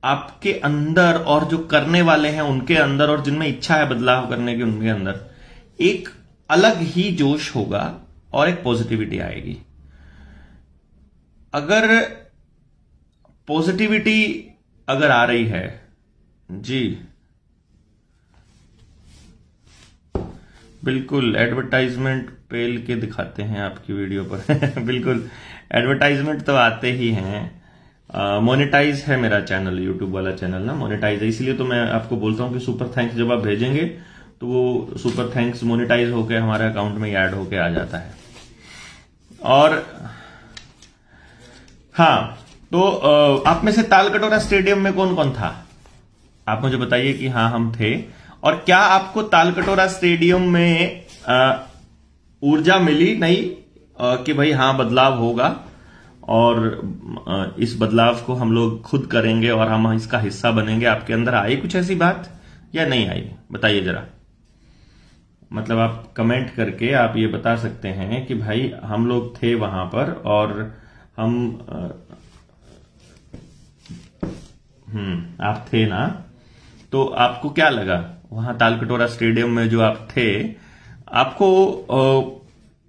आपके अंदर और जो करने वाले हैं उनके अंदर, और जिनमें इच्छा है बदलाव करने की उनके अंदर एक अलग ही जोश होगा और एक पॉजिटिविटी आएगी। अगर पॉजिटिविटी अगर आ रही है जी, बिल्कुल एडवर्टाइजमेंट पेल के दिखाते हैं आपकी वीडियो पर बिल्कुल एडवर्टाइजमेंट तो आते ही हैं। मोनेटाइज है मेरा चैनल, यूट्यूब वाला चैनल ना मोनेटाइज है, इसलिए तो मैं आपको बोलता हूं कि सुपर थैंक्स जब आप भेजेंगे तो वो सुपर थैंक्स मोनेटाइज होकर हमारे अकाउंट में ऐड होके आ जाता है। और हाँ, तो आप में से तालकटोरा स्टेडियम में कौन कौन था? आप मुझे बताइए कि हाँ हम थे। और क्या आपको तालकटोरा स्टेडियम में ऊर्जा मिली नहीं कि भाई हाँ बदलाव होगा और इस बदलाव को हम लोग खुद करेंगे और हम इसका हिस्सा बनेंगे? आपके अंदर आई कुछ ऐसी बात या नहीं आई? बताइए जरा। मतलब आप कमेंट करके आप ये बता सकते हैं कि भाई हम लोग थे वहां पर और हम आप थे ना, तो आपको क्या लगा वहां तालकटोरा स्टेडियम में जो आप थे? आपको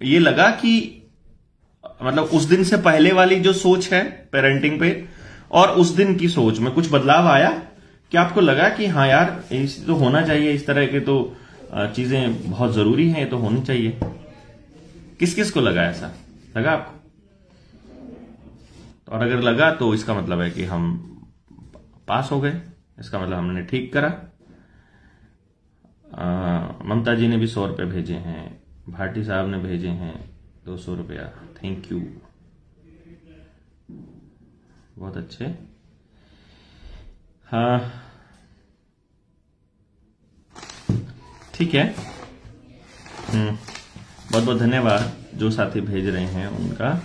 ये लगा कि मतलब उस दिन से पहले वाली जो सोच है पेरेंटिंग पे और उस दिन की सोच में कुछ बदलाव आया? क्या आपको लगा कि हाँ यार इस तो होना चाहिए, इस तरह के तो चीजें बहुत जरूरी हैं, ये तो होनी चाहिए? किस किस को लगा ऐसा? लगा आपको? और अगर लगा तो इसका मतलब है कि हम पास हो गए, इसका मतलब हमने ठीक करा। ममता जी ने भी 100 रुपये भेजे हैं, भाटी साहब ने भेजे हैं 200 रुपया, थैंक यू, बहुत अच्छे। हाँ ठीक है, बहुत बहुत धन्यवाद जो साथी भेज रहे हैं उनका।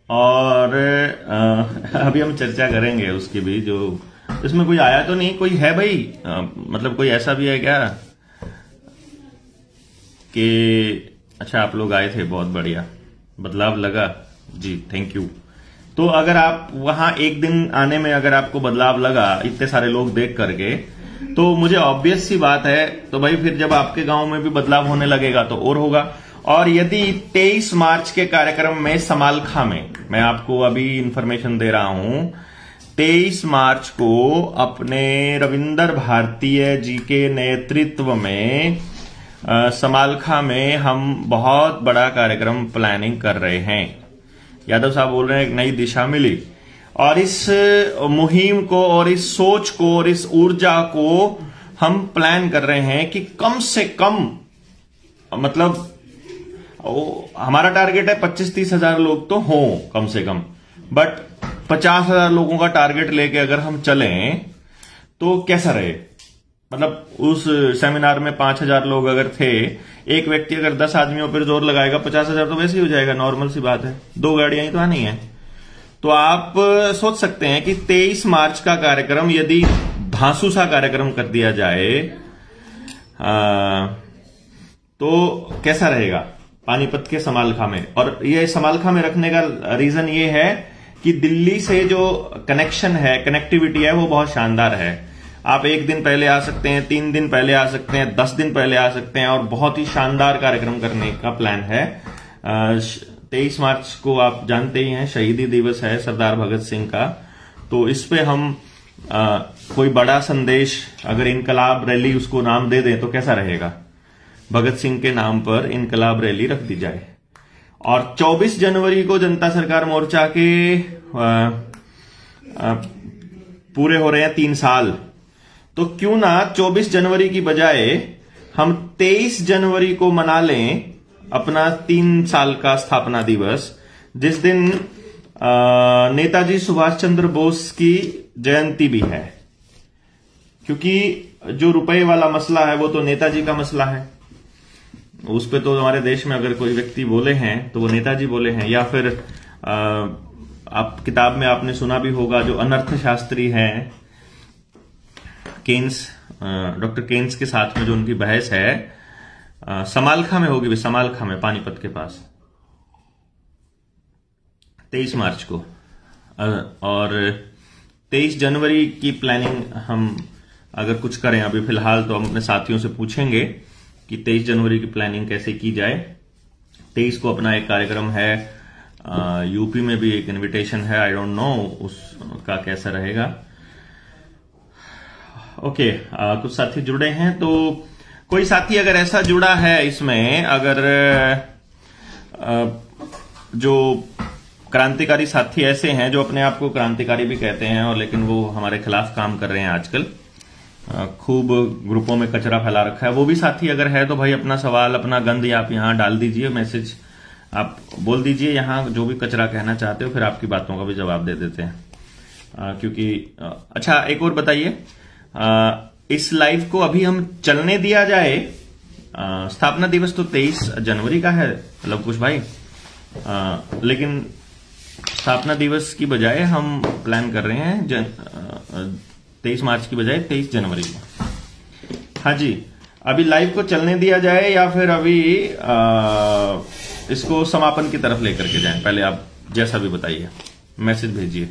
और अभी हम चर्चा करेंगे उसकी भी, जो इसमें कोई आया तो नहीं, कोई है भाई, मतलब कोई ऐसा भी है क्या कि अच्छा आप लोग आए थे, बहुत बढ़िया, बदलाव लगा जी, थैंक यू। तो अगर आप वहां एक दिन आने में अगर आपको बदलाव लगा इतने सारे लोग देख करके, तो मुझे ऑब्वियस सी बात है, तो भाई फिर जब आपके गांव में भी बदलाव होने लगेगा तो और होगा। और यदि 23 मार्च के कार्यक्रम में समालखा में, मैं आपको अभी इंफॉर्मेशन दे रहा हूं, 23 मार्च को अपने रविंदर भारतीय जी के नेतृत्व में समालखा में हम बहुत बड़ा कार्यक्रम प्लानिंग कर रहे हैं। यादव साहब बोल रहे हैं एक नई दिशा मिली, और इस मुहिम को और इस सोच को और इस ऊर्जा को हम प्लान कर रहे हैं कि कम से कम, मतलब हमारा टारगेट है 25-30 हजार लोग तो हों कम से कम, बट 50,000 लोगों का टारगेट लेके अगर हम चलें तो कैसा रहे। मतलब उस सेमिनार में 5,000 लोग अगर थे, एक व्यक्ति अगर 10 आदमियों पर जोर लगाएगा, 50,000 तो वैसे ही हो जाएगा, नॉर्मल सी बात है, 2 गाड़ियां ही तो आनी है। तो आप सोच सकते हैं कि 23 मार्च का कार्यक्रम यदि धांसू सा कार्यक्रम कर दिया जाए तो कैसा रहेगा पानीपत के समालखा में। और ये समालखा में रखने का रीजन ये है कि दिल्ली से जो कनेक्शन है, कनेक्टिविटी है, वो बहुत शानदार है। आप 1 दिन पहले आ सकते हैं, 3 दिन पहले आ सकते हैं, 10 दिन पहले आ सकते हैं, और बहुत ही शानदार कार्यक्रम करने का प्लान है। 23 मार्च को आप जानते ही हैं शहीदी दिवस है सरदार भगत सिंह का, तो इस पे हम कोई बड़ा संदेश, अगर इनकलाब रैली उसको नाम दे दें तो कैसा रहेगा, भगत सिंह के नाम पर इनकलाब रैली रख दी जाए। और 24 जनवरी को जनता सरकार मोर्चा के पूरे हो रहे हैं 3 साल, तो क्यों ना 24 जनवरी की बजाय हम 23 जनवरी को मना लें अपना 3 साल का स्थापना दिवस, जिस दिन नेताजी सुभाष चंद्र बोस की जयंती भी है। क्योंकि जो रुपए वाला मसला है वो तो नेताजी का मसला है, उस पे तो हमारे देश में अगर कोई व्यक्ति बोले हैं तो वो नेताजी बोले हैं। या फिर आप किताब में आपने सुना भी होगा, जो अनर्थशास्त्री हैं केन्स, डॉक्टर केन्स के साथ में जो उनकी बहस है, समालखा में होगी, समालखा में पानीपत के पास 23 मार्च को। और 23 जनवरी की प्लानिंग हम अगर कुछ करें, अभी फिलहाल तो हम अपने साथियों से पूछेंगे कि 23 जनवरी की प्लानिंग कैसे की जाए। 23 को अपना एक कार्यक्रम है, यूपी में भी एक इनविटेशन है, आई डोंट नो उसका कैसा रहेगा। ओके, कुछ साथी जुड़े हैं, तो कोई साथी अगर ऐसा जुड़ा है इसमें, अगर जो क्रांतिकारी साथी ऐसे हैं जो अपने आप को क्रांतिकारी भी कहते हैं, और लेकिन वो हमारे खिलाफ काम कर रहे हैं आजकल, खूब ग्रुपों में कचरा फैला रखा है, वो भी साथी अगर है तो भाई अपना सवाल, अपना गंद आप यहां डाल दीजिए, मैसेज आप बोल दीजिए यहां जो भी कचरा कहना चाहते हो, फिर आपकी बातों का भी जवाब दे देते हैं। क्योंकि अच्छा एक और बताइए, इस लाइव को अभी हम चलने दिया जाए, स्थापना दिवस तो 23 जनवरी का है लव कुश भाई, लेकिन स्थापना दिवस की बजाय हम प्लान कर रहे हैं 23 मार्च की बजाय 23 जनवरी को। हाँ जी, अभी लाइव को चलने दिया जाए या फिर अभी इसको समापन की तरफ लेकर के जाएं, पहले आप जैसा भी बताइए, मैसेज भेजिए।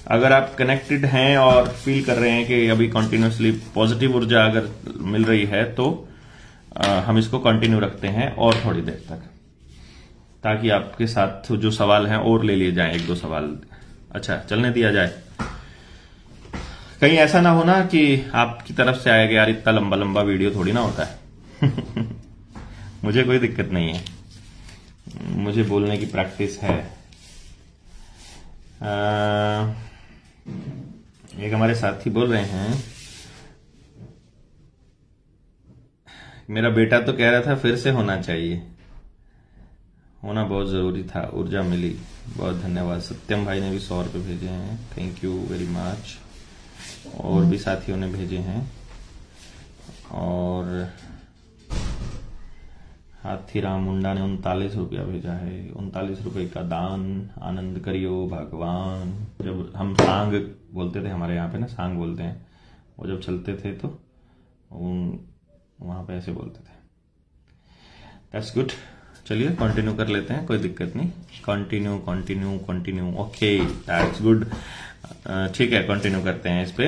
अगर आप कनेक्टेड हैं और फील कर रहे हैं कि अभी कंटिन्यूसली पॉजिटिव ऊर्जा अगर मिल रही है तो हम इसको कंटिन्यू रखते हैं और थोड़ी देर तक, ताकि आपके साथ जो सवाल हैं और ले लिए जाएं, 1-2 सवाल। अच्छा, चलने दिया जाए। कहीं ऐसा ना हो ना कि आपकी तरफ से आएगा यार इतना लंबा लंबा वीडियो थोड़ी ना होता है। मुझे कोई दिक्कत नहीं है, मुझे बोलने की प्रैक्टिस है। एक हमारे साथी बोल रहे हैं, मेरा बेटा तो कह रहा था फिर से होना चाहिए, होना बहुत जरूरी था, ऊर्जा मिली। बहुत धन्यवाद। सत्यम भाई ने भी 100 रुपये भेजे हैं, थैंक यू वेरी मच। और भी साथियों ने भेजे हैं। और हाथीराम मुंडा ने 39 रुपया भेजा है। 39 रुपये का दान, आनंद करियो भगवान। जब हम सांग बोलते थे, हमारे यहाँ पे ना सांग बोलते हैं, वो जब चलते थे तो वहां पे ऐसे बोलते थे। That's good. चलिए कंटिन्यू कर लेते हैं, कोई दिक्कत नहीं। Continue continue continue, okay that's good. ठीक है, कंटिन्यू करते हैं इस पे।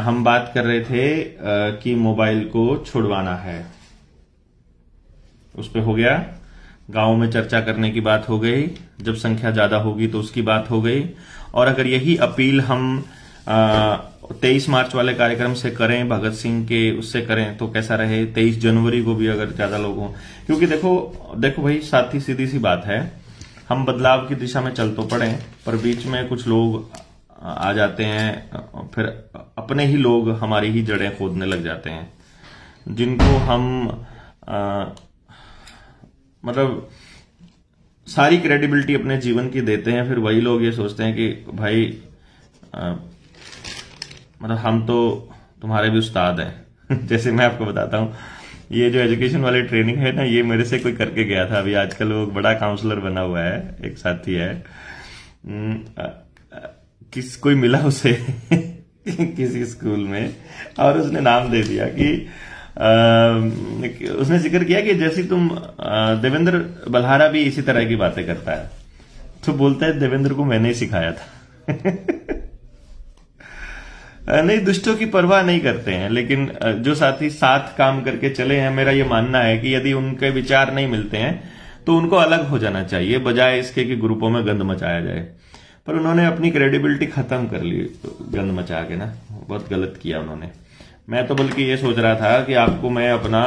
हम बात कर रहे थे कि मोबाइल को छुड़वाना है, उस पे हो गया। गांव में चर्चा करने की बात हो गई, जब संख्या ज्यादा होगी तो उसकी बात हो गई। और अगर यही अपील हम 23 मार्च वाले कार्यक्रम से करें, भगत सिंह के उससे करें तो कैसा रहे। 23 जनवरी को भी अगर ज्यादा लोग हों, क्योंकि देखो भाई साथी, सीधी सी बात है, हम बदलाव की दिशा में चल तो पड़े, पर बीच में कुछ लोग आ जाते हैं, फिर अपने ही लोग हमारी ही जड़ें खोदने लग जाते हैं, जिनको हम मतलब सारी क्रेडिबिलिटी अपने जीवन की देते हैं। फिर वही लोग ये सोचते हैं कि भाई मतलब हम तो तुम्हारे भी उस्ताद हैं। जैसे मैं आपको बताता हूँ, ये जो एजुकेशन वाली ट्रेनिंग है ना, ये मेरे से कोई करके गया था। अभी आजकल वो बड़ा काउंसलर बना हुआ है, एक साथी है, कोई मिला उसे किसी स्कूल में, और उसने नाम दे दिया कि उसने जिक्र किया कि जैसे तुम देवेंद्र बल्हारा भी इसी तरह की बातें करता है, तो बोलता है देवेंद्र को मैंने ही सिखाया था। नहीं, दुष्टों की परवाह नहीं करते हैं, लेकिन जो साथी साथ काम करके चले हैं, मेरा ये मानना है कि यदि उनके विचार नहीं मिलते हैं तो उनको अलग हो जाना चाहिए, बजाय इसके कि ग्रुपों में गंद मचाया जाए। पर उन्होंने अपनी क्रेडिबिलिटी खत्म कर ली गंद मचा के ना, बहुत गलत किया उन्होंने। मैं तो बल्कि ये सोच रहा था कि आपको मैं अपना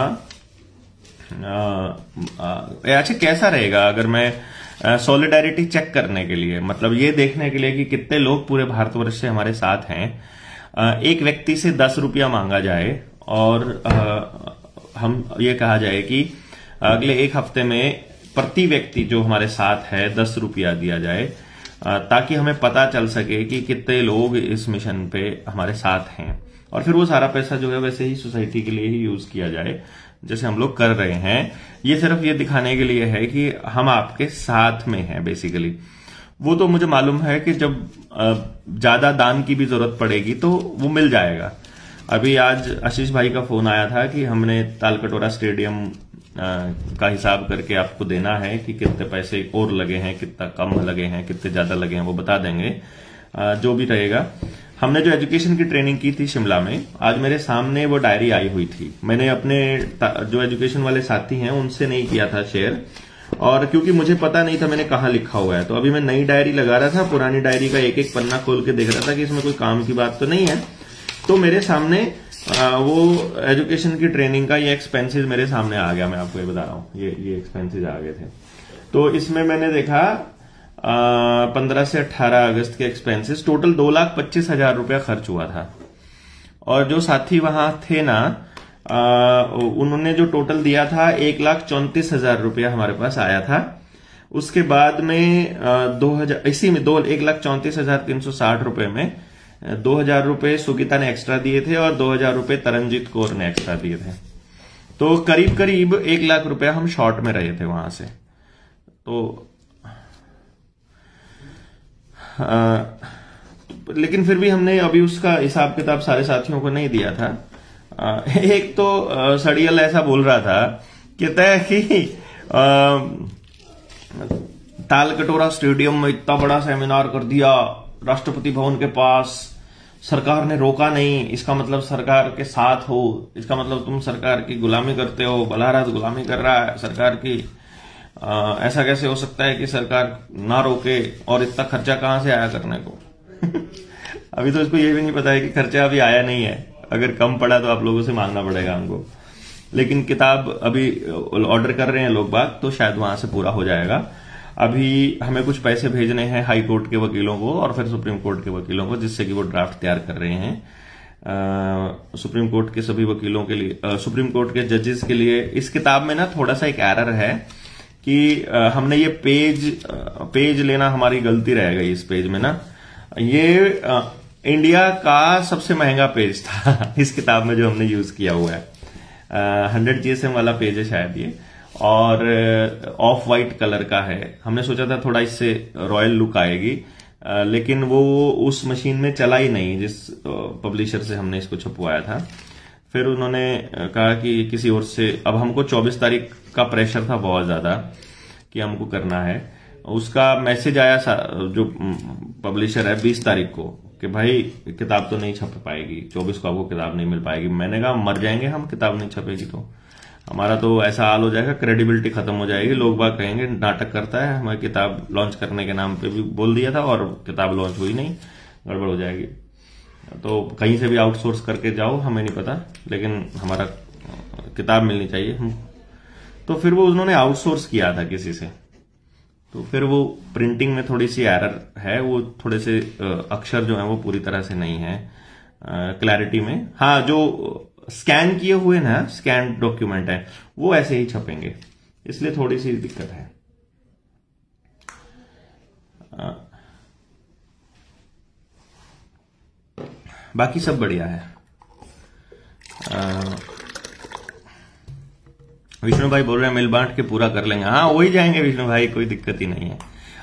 अच्छा कैसा रहेगा अगर मैं सॉलिडारिटी चेक करने के लिए, मतलब ये देखने के लिए कि कितने लोग पूरे भारतवर्ष से हमारे साथ हैं, एक व्यक्ति से 10 रुपया मांगा जाए और हम ये कहा जाए कि अगले एक हफ्ते में प्रति व्यक्ति जो हमारे साथ है 10 रुपया दिया जाए, ताकि हमें पता चल सके कि कितने लोग इस मिशन पे हमारे साथ हैं। और फिर वो सारा पैसा जो है वैसे ही सोसाइटी के लिए ही यूज किया जाए, जैसे हम लोग कर रहे हैं। ये सिर्फ ये दिखाने के लिए है कि हम आपके साथ में हैं बेसिकली। वो तो मुझे मालूम है कि जब ज्यादा दान की भी जरूरत पड़ेगी तो वो मिल जाएगा। अभी आज आशीष भाई का फोन आया था कि हमने तालकटोरा स्टेडियम का हिसाब करके आपको देना है कि कितने पैसे और लगे हैं, कितना कम लगे हैं, कितने ज्यादा लगे हैं, वो बता देंगे जो भी रहेगा। हमने जो एजुकेशन की ट्रेनिंग की थी शिमला में, आज मेरे सामने वो डायरी आई हुई थी। मैंने अपने जो एजुकेशन वाले साथी हैं उनसे नहीं किया था शेयर, और क्योंकि मुझे पता नहीं था मैंने कहाँ लिखा हुआ है, तो अभी मैं नई डायरी लगा रहा था, पुरानी डायरी का एक एक पन्ना खोल के देख रहा था कि इसमें कोई काम की बात तो नहीं है। तो मेरे सामने वो एजुकेशन की ट्रेनिंग का ये एक्सपेंसेस मेरे सामने आ गया। मैं आपको ये बता रहा हूँ, ये एक्सपेंसेस आ गए थे। तो इसमें मैंने देखा 15 से 18 अगस्त के एक्सपेंसेस टोटल 2,25,000 रुपया खर्च हुआ था। और जो साथी वहां थे ना, उन्होंने जो टोटल दिया था 1,34,000 रुपया हमारे पास आया था। उसके बाद में 2000 इसी में 1,34,360 रुपए में 2,000 रुपए सुगीता ने एक्स्ट्रा दिए थे और 2,000 रुपए तरनजीत कौर ने एक्स्ट्रा दिए थे। तो करीब करीब 1 लाख रुपया हम शॉर्ट में रहे थे वहां से। तो लेकिन फिर भी हमने अभी उसका हिसाब किताब सारे साथियों को नहीं दिया था। एक तो सड़ियल ऐसा बोल रहा था, कहता है कि तालकटोरा स्टेडियम में इतना बड़ा सेमिनार कर दिया राष्ट्रपति भवन के पास, सरकार ने रोका नहीं, इसका मतलब सरकार के साथ हो, इसका मतलब तुम सरकार की गुलामी करते हो। बल्हारा गुलामी कर रहा है सरकार की, ऐसा कैसे हो सकता है कि सरकार ना रोके, और इतना खर्चा कहां से आया करने को। अभी तो इसको ये भी नहीं पता है कि खर्चा अभी आया नहीं है, अगर कम पड़ा तो आप लोगों से मांगना पड़ेगा हमको। लेकिन किताब अभी ऑर्डर कर रहे हैं लोग बाग, तो शायद वहां से पूरा हो जाएगा। अभी हमें कुछ पैसे भेजने हैं हाई कोर्ट के वकीलों को और फिर सुप्रीम कोर्ट के वकीलों को, जिससे कि वो ड्राफ्ट तैयार कर रहे हैं सुप्रीम कोर्ट के सभी वकीलों के लिए, सुप्रीम कोर्ट के जजेस के लिए। इस किताब में ना थोड़ा सा एक एरर है कि हमने ये पेज लेना हमारी गलती रह गई। इस पेज में ना ये इंडिया का सबसे महंगा पेज था इस किताब में जो हमने यूज किया हुआ है। 100 GSM वाला पेज है शायद ये, और ऑफ वाइट कलर का है। हमने सोचा था थोड़ा इससे रॉयल लुक आएगी, लेकिन वो उस मशीन में चला ही नहीं जिस पब्लिशर से हमने इसको छपवाया था। फिर उन्होंने कहा कि किसी और से, अब हमको 24 तारीख का प्रेशर था बहुत ज्यादा कि हमको करना है। उसका मैसेज आया जो पब्लिशर है 20 तारीख को कि भाई किताब तो नहीं छप पाएगी, 24 को आपको किताब नहीं मिल पाएगी। मैंने कहा मर जाएंगे हम, किताब नहीं छपेगी तो हमारा तो ऐसा हाल हो जाएगा, क्रेडिबिलिटी खत्म हो जाएगी, लोग बाग कहेंगे नाटक करता है। हमें किताब लॉन्च करने के नाम पे भी बोल दिया था और किताब लॉन्च हुई नहीं, गड़बड़ हो जाएगी। तो कहीं से भी आउटसोर्स करके जाओ, हमें नहीं पता, लेकिन हमारा किताब मिलनी चाहिए हम। तो फिर वो उन्होंने आउटसोर्स किया था किसी से, तो फिर वो प्रिंटिंग में थोड़ी सी एरर है, वो थोड़े से अक्षर जो है वो पूरी तरह से नहीं है क्लैरिटी में। हाँ, जो स्कैन किए हुए ना, स्कैन डॉक्यूमेंट है वो ऐसे ही छपेंगे, इसलिए थोड़ी सी दिक्कत है। बाकी सब बढ़िया है। विष्णु भाई बोल रहे हैं मिल बांट के पूरा कर लेंगे। हाँ, हो ही जाएंगे विष्णु भाई, कोई दिक्कत ही नहीं है।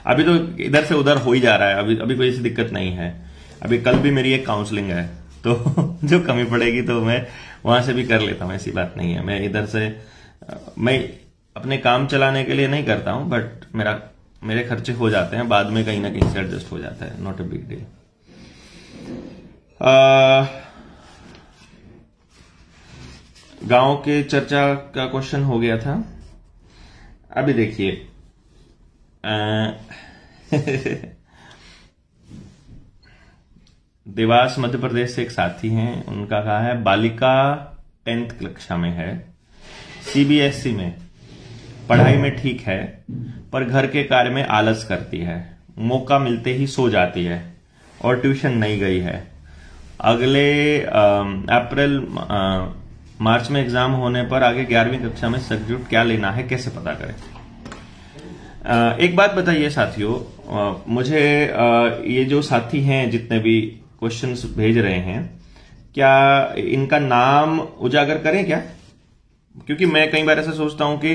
अभी तो इधर से उधर हो ही जा रहा है, अभी कोई ऐसी दिक्कत नहीं है। अभी कल भी मेरी एक काउंसलिंग है, तो जो कमी पड़ेगी तो मैं वहां से भी कर लेता हूं, ऐसी बात नहीं है। मैं इधर से मैं अपने काम चलाने के लिए नहीं करता हूं, बट मेरे खर्चे हो जाते हैं, बाद में कहीं ना कहीं से एडजस्ट हो जाता है, नॉट अ बिग डील। गांव के चर्चा का क्वेश्चन हो गया था। अभी देखिए देवास मध्य प्रदेश से एक साथी हैं, उनका कहा है बालिका 10th कक्षा में है, CBSE में, पढ़ाई में ठीक है पर घर के कार्य में आलस करती है, मौका मिलते ही सो जाती है और ट्यूशन नहीं गई है। अगले अप्रैल मार्च में एग्जाम होने पर आगे 11वीं कक्षा में सब्जेक्ट क्या लेना है, कैसे पता करें? एक बात बताइए साथियों, मुझे ये जो साथी हैं जितने भी क्वेश्चंस भेज रहे हैं, क्या इनका नाम उजागर करें क्या? क्योंकि मैं कई बार ऐसा सोचता हूं कि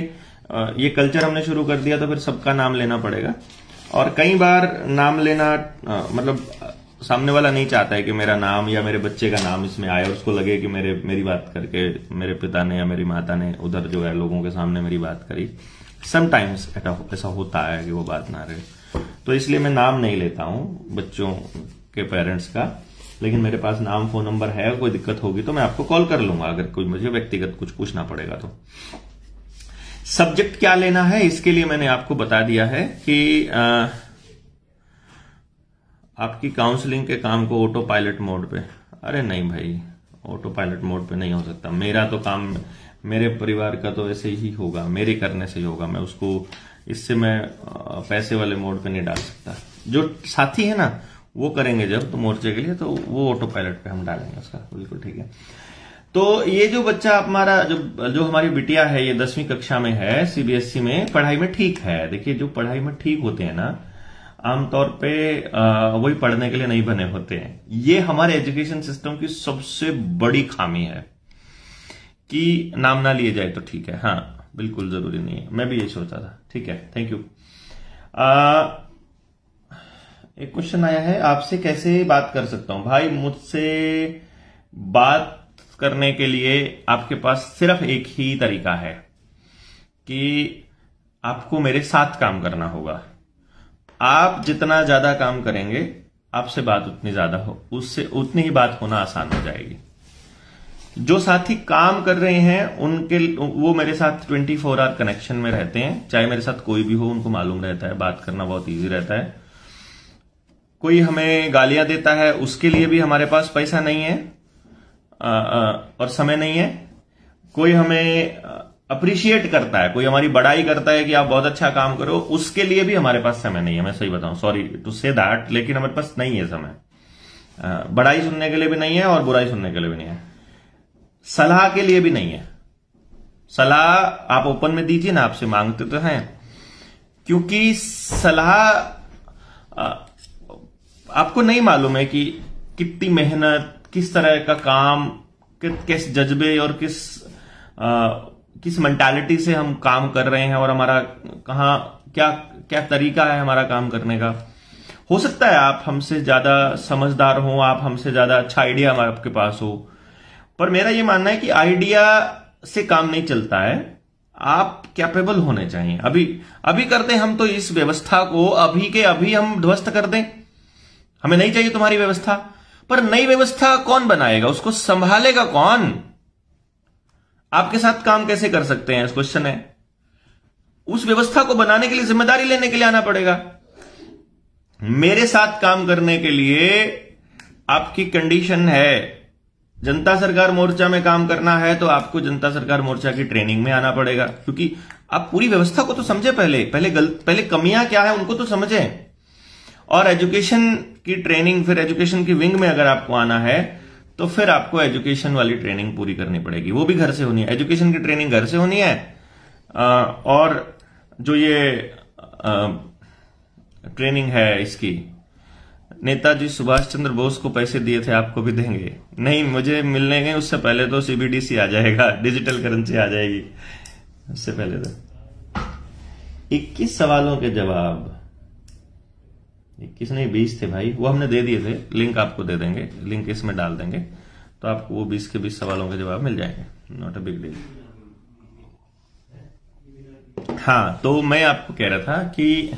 ये कल्चर हमने शुरू कर दिया तो फिर सबका नाम लेना पड़ेगा, और कई बार नाम लेना मतलब सामने वाला नहीं चाहता है कि मेरा नाम या मेरे बच्चे का नाम इसमें आए, उसको लगे कि मेरी बात करके मेरे पिता ने या मेरी माता ने उधर जो है लोगों के सामने मेरी बात करी। समटाइम्स ऐसा होता है कि वो बात ना रहे, तो इसलिए मैं नाम नहीं लेता हूं बच्चों के पेरेंट्स का, लेकिन मेरे पास नाम फोन नंबर है। कोई दिक्कत होगी तो मैं आपको कॉल कर लूंगा, अगर कोई मुझे व्यक्तिगत कुछ पूछना पड़ेगा तो। सब्जेक्ट क्या लेना है इसके लिए मैंने आपको बता दिया है कि आपकी काउंसलिंग के काम को ऑटो पायलट मोड पे, अरे नहीं भाई, ऑटो पायलट मोड पे नहीं हो सकता। मेरा तो काम, मेरे परिवार का तो ऐसे ही होगा, मेरे करने से ही होगा। मैं उसको इससे मैं पैसे वाले मोड पे नहीं डाल सकता। जो साथी है ना वो करेंगे जब तो मोर्चे के लिए, तो वो ऑटो पायलट पे हम डालेंगे उसका, बिल्कुल ठीक है। तो ये जो बच्चा हमारा जो हमारी बिटिया है, ये 10वीं कक्षा में है, CBSE में, पढ़ाई में ठीक है। देखिए जो पढ़ाई में ठीक होते हैं ना, आमतौर पे वही पढ़ने के लिए नहीं बने होते हैं। ये हमारे एजुकेशन सिस्टम की सबसे बड़ी खामी है कि नाम ना लिए जाए तो ठीक है। हाँ, बिल्कुल जरूरी नहीं है, मैं भी यही सोचा था। ठीक है, थैंक यू। एक क्वेश्चन आया है, आपसे कैसे बात कर सकता हूं? भाई मुझसे बात करने के लिए आपके पास सिर्फ एक ही तरीका है कि आपको मेरे साथ काम करना होगा। आप जितना ज्यादा काम करेंगे आपसे बात उतनी ज्यादा हो, उससे उतनी ही बात होना आसान हो जाएगी। जो साथी काम कर रहे हैं वो मेरे साथ 24 आवर कनेक्शन में रहते हैं, चाहे मेरे साथ कोई भी हो, उनको मालूम रहता है, बात करना बहुत इजी रहता है। कोई हमें गालियां देता है, उसके लिए भी हमारे पास पैसा नहीं है और समय नहीं है। कोई हमें अप्रिशिएट करता है, कोई हमारी बड़ाई करता है कि आप बहुत अच्छा काम करो, उसके लिए भी हमारे पास समय नहीं है। मैं सही बताऊं, सॉरी टू से दैट, लेकिन हमारे पास नहीं है समय। बड़ाई सुनने के लिए भी नहीं है और बुराई सुनने के लिए भी नहीं है, सलाह के लिए भी नहीं है। सलाह आप ओपन में दीजिए ना, आपसे मांगते तो हैं, क्योंकि सलाह आपको नहीं मालूम है कि कितनी मेहनत, किस तरह का काम, किस जज्बे और किस मेंटालिटी से हम काम कर रहे हैं, और हमारा कहां क्या क्या तरीका है हमारा काम करने का। हो सकता है आप हमसे ज्यादा समझदार हो, आप हमसे ज्यादा अच्छा आइडिया आपके पास हो, पर मेरा यह मानना है कि आइडिया से काम नहीं चलता है, आप कैपेबल होने चाहिए। अभी कर दें हम तो इस व्यवस्था को अभी के अभी हम ध्वस्त कर दें, हमें नहीं चाहिए तुम्हारी व्यवस्था, पर नई व्यवस्था कौन बनाएगा, उसको संभालेगा कौन? आपके साथ काम कैसे कर सकते हैं, इस क्वेश्चन है। उस व्यवस्था को बनाने के लिए जिम्मेदारी लेने के लिए आना पड़ेगा। मेरे साथ काम करने के लिए आपकी कंडीशन है, जनता सरकार मोर्चा में काम करना है तो आपको जनता सरकार मोर्चा की ट्रेनिंग में आना पड़ेगा, क्योंकि आप पूरी व्यवस्था को तो समझे, पहले कमियां क्या है उनको तो समझें। और एजुकेशन की ट्रेनिंग, फिर एजुकेशन की विंग में अगर आपको आना है तो फिर आपको एजुकेशन वाली ट्रेनिंग पूरी करनी पड़ेगी, वो भी घर से होनी है। एजुकेशन की ट्रेनिंग घर से होनी है, और जो ये ट्रेनिंग है इसकी, नेताजी सुभाष चंद्र बोस को पैसे दिए थे, आपको भी देंगे? नहीं, मुझे मिलने गए उससे पहले तो सीबीडीसी आ जाएगा, डिजिटल करेंसी आ जाएगी, उससे पहले तो 21 सवालों के जवाब, 21 नहीं 20 थे भाई, वो हमने दे दिए थे, लिंक आपको दे देंगे, लिंक इसमें डाल देंगे तो आपको वो 20 के 20 सवालों के जवाब मिल जाएंगे, नॉट अ बिग डील। हाँ, तो मैं आपको कह रहा था कि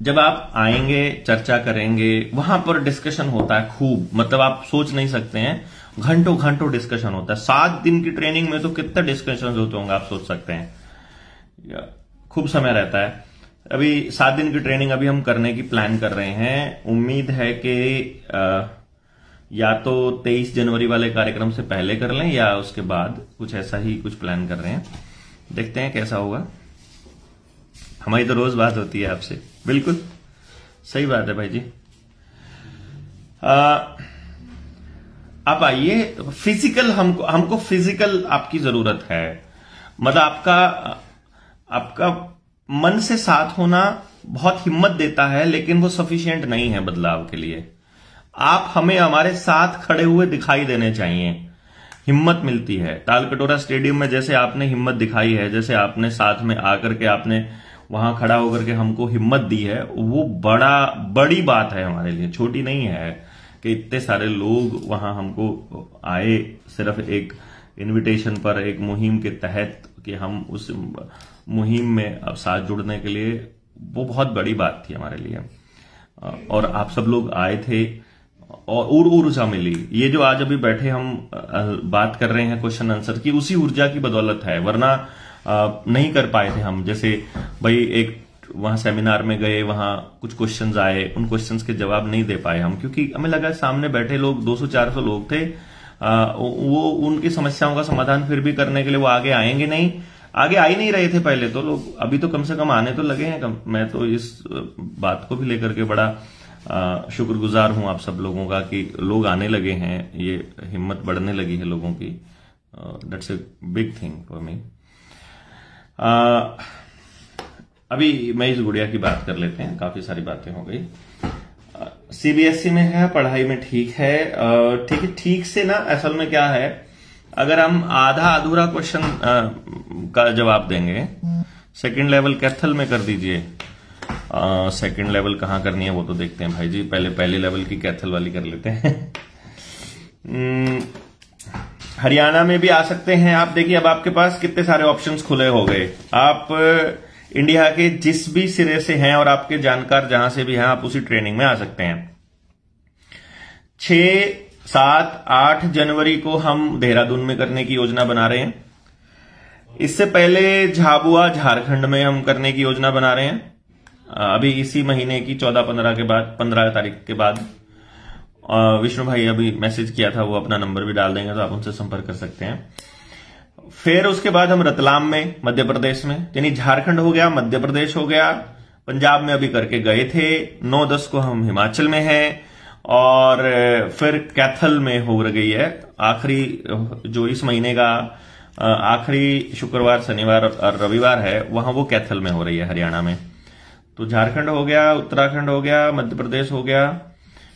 जब आप आएंगे, चर्चा करेंगे, वहां पर डिस्कशन होता है खूब, मतलब आप सोच नहीं सकते हैं, घंटों घंटों डिस्कशन होता है। 7 दिन की ट्रेनिंग में तो कितने डिस्कशन होते होंगे आप सोच सकते हैं, खूब समय रहता है। अभी 7 दिन की ट्रेनिंग अभी हम करने की प्लान कर रहे हैं। उम्मीद है कि या तो 23 जनवरी वाले कार्यक्रम से पहले कर लें या उसके बाद, कुछ ऐसा ही कुछ प्लान कर रहे हैं, देखते हैं कैसा होगा। हमारी तो रोज बात होती है आपसे, बिल्कुल सही बात है भाई जी। आप आइए, फिजिकल हमको फिजिकल आपकी जरूरत है, मतलब आपका मन से साथ होना बहुत हिम्मत देता है, लेकिन वो सफिशिएंट नहीं है बदलाव के लिए। आप हमें हमारे साथ खड़े हुए दिखाई देने चाहिए, हिम्मत मिलती है। तालकटोरा स्टेडियम में जैसे आपने हिम्मत दिखाई है, जैसे आपने साथ में आकर के आपने वहां खड़ा होकर के हमको हिम्मत दी है, वो बड़ी बात है हमारे लिए, छोटी नहीं है कि इतने सारे लोग वहां हमको आए सिर्फ एक इनविटेशन पर, एक मुहिम के तहत, कि हम उस मुहिम में अब साथ जुड़ने के लिए, वो बहुत बड़ी बात थी हमारे लिए। और आप सब लोग आए थे और ऊर्जा मिली। ये जो आज अभी बैठे हम बात कर रहे हैं क्वेश्चन आंसर की, उसी ऊर्जा की बदौलत है, वरना नहीं कर पाए थे हम। जैसे भाई एक वहां सेमिनार में गए, वहां कुछ क्वेश्चंस आए, उन क्वेश्चंस के जवाब नहीं दे पाए हम, क्योंकि हमें लगा सामने बैठे लोग 200-400 लोग थे, वो उनकी समस्याओं का समाधान फिर भी करने के लिए वो आगे आएंगे नहीं, आगे आ ही नहीं रहे थे पहले तो लोग, अभी तो कम से कम आने तो लगे हैं। मैं तो इस बात को भी लेकर के बड़ा शुक्रगुजार हूं आप सब लोगों का कि लोग आने लगे हैं, ये हिम्मत बढ़ने लगी है लोगों की। That's a big thing for me. अभी मैं इस गुड़िया की बात कर लेते हैं, काफी सारी बातें हो गई। सीबीएसई में है, पढ़ाई में ठीक है, ठीक से ना, असल में क्या है, अगर हम आधा अधूरा क्वेश्चन का जवाब देंगे, सेकंड लेवल कैथल में कर दीजिए। सेकंड लेवल कहां करनी है वो तो देखते हैं भाई जी, पहले लेवल की कैथल वाली कर लेते हैं। हरियाणा में भी आ सकते हैं आप। देखिए अब आपके पास कितने सारे ऑप्शंस खुले हो गए। आप इंडिया के जिस भी सिरे से हैं और आपके जानकार जहां से भी हैं, आप उसी ट्रेनिंग में आ सकते हैं। 6, 7, 8 जनवरी को हम देहरादून में करने की योजना बना रहे हैं। इससे पहले झाबुआ झारखंड में हम करने की योजना बना रहे हैं, अभी इसी महीने की 14-15 के बाद, 15 तारीख के बाद। विष्णु भाई अभी मैसेज किया था, वो अपना नंबर भी डाल देंगे तो आप उनसे संपर्क कर सकते हैं। फिर उसके बाद हम रतलाम में, मध्य प्रदेश में, यानी झारखंड हो गया, मध्य प्रदेश हो गया, पंजाब में अभी करके गए थे। 9-10 को हम हिमाचल में हैं और फिर कैथल में हो गई है। आखिरी जो इस महीने का आखिरी शुक्रवार, शनिवार और रविवार है, वहां वो कैथल में हो रही है, हरियाणा में। तो झारखंड हो गया, उत्तराखंड हो गया, मध्य प्रदेश हो गया।